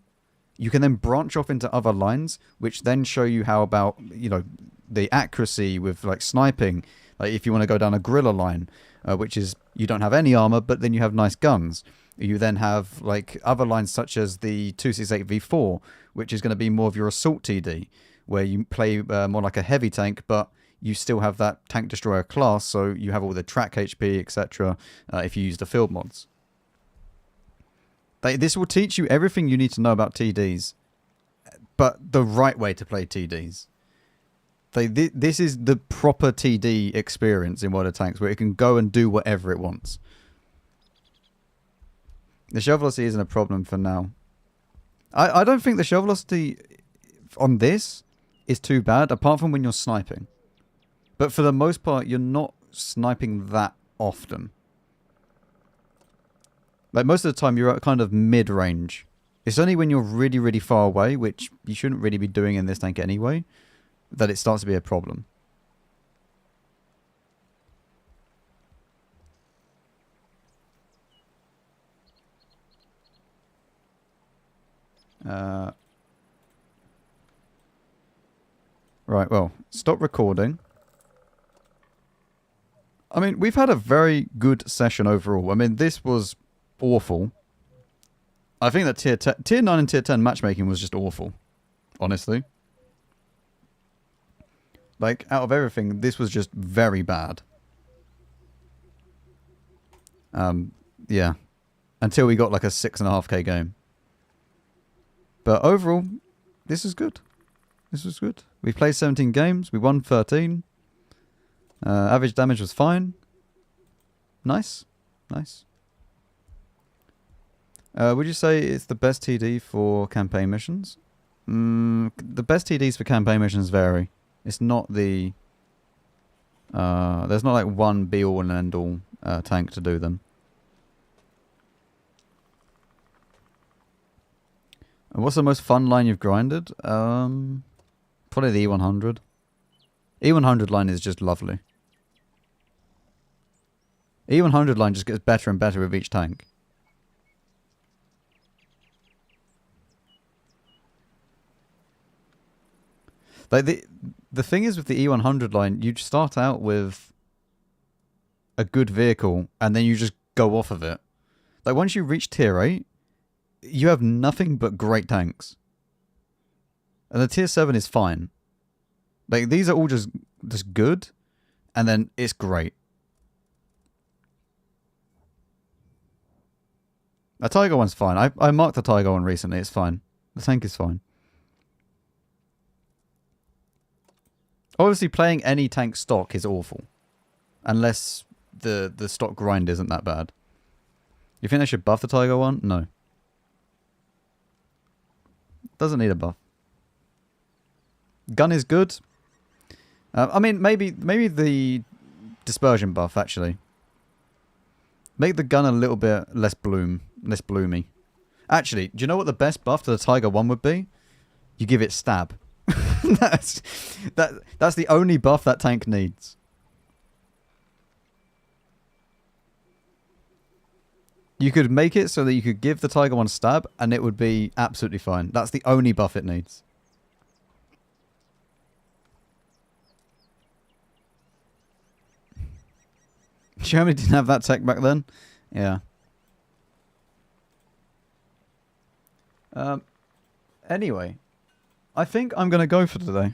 you can then branch off into other lines, which then show you how about, you know, the accuracy with, like, sniping. Like, if you want to go down a guerrilla line, which is you don't have any armor, but then you have nice guns. You then have, like, other lines such as the 268 V4, which is going to be more of your assault TD, where you play more like a heavy tank, but you still have that tank destroyer class, so you have all the track HP, etc. If you use the field mods. This will teach you everything you need to know about TDs, but the right way to play TDs. This is the proper TD experience in World of Tanks, where it can go and do whatever it wants. The shell velocity isn't a problem for now. I don't think the shell velocity on this is too bad, apart from when you're sniping. But for the most part, you're not sniping that often. Like, most of the time, you're at kind of mid-range. It's only when you're really, really far away, which you shouldn't really be doing in this tank anyway, that it starts to be a problem. Right, well, stop recording. I mean, we've had a very good session overall. I mean, this was awful. I think that tier 9 and tier 10 matchmaking was just awful. Honestly. Like, out of everything, this was just very bad. Yeah. Until we got like a 6.5k game. But overall, this is good. This was good. We played 17 games. We won 13. Average damage was fine. Nice. Nice. Would you say it's the best TD for campaign missions? The best TDs for campaign missions vary. It's not the... there's not like one be-all and end-all tank to do them. And what's the most fun line you've grinded? Probably the E100. E100 line is just lovely. E100 line just gets better and better with each tank. Like, the thing is with the E100 line, you start out with a good vehicle and then you just go off of it. Like, once you reach tier 8, you have nothing but great tanks. And the tier 7 is fine. Like, these are all just good, and then it's great. A Tiger one's fine. I marked the Tiger one recently. It's fine. The tank is fine. Obviously, playing any tank stock is awful. Unless the stock grind isn't that bad. You think they should buff the Tiger one? No. Doesn't need a buff. Gun is good. I mean, maybe the dispersion buff, actually. Make the gun a little bit less bloomy. Actually, do you know what the best buff to the Tiger 1 would be? You give it stab. That's the only buff that tank needs. You could make it so that you could give the Tiger 1 stab, and it would be absolutely fine. That's the only buff it needs. Germany didn't have that tech back then? Yeah. Anyway, I think I'm going to go for today.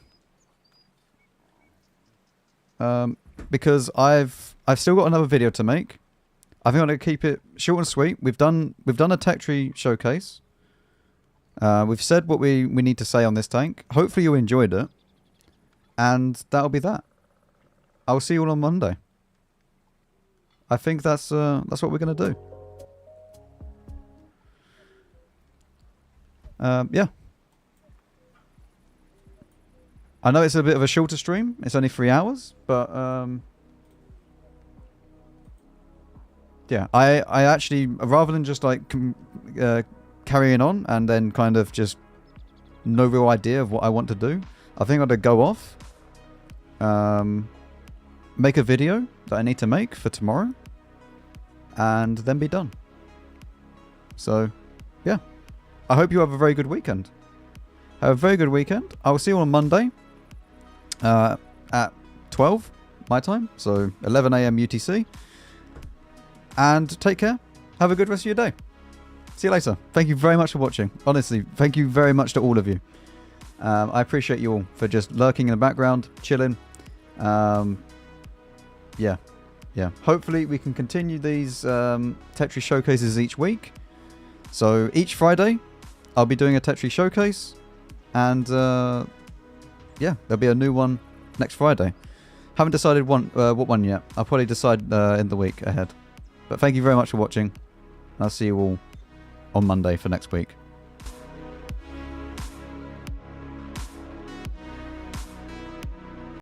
Because I've still got another video to make. I think I'm going to keep it short and sweet. We've done a tech tree showcase. We've said what we need to say on this tank. Hopefully you enjoyed it. And that'll be that. I'll see you all on Monday. I think that's what we're going to do. Yeah. I know it's a bit of a shorter stream. It's only 3 hours, but yeah. I actually, rather than just like carrying on and then kind of just no real idea of what I want to do, I think I'm going to go off, make a video that I need to make for tomorrow, and then be done. So, yeah. I hope you have a very good weekend. Have a very good weekend. I will see you on Monday at 12 my time, so 11 AM UTC. And take care. Have a good rest of your day. See you later. Thank you very much for watching. Honestly, thank you very much to all of you. I appreciate you all for just lurking in the background, chilling. Yeah. Hopefully we can continue these Tetris showcases each week. So each Friday, I'll be doing a Tetris showcase, and yeah, there'll be a new one next Friday. Haven't decided what one yet. I'll probably decide in the week ahead. But thank you very much for watching. I'll see you all on Monday for next week.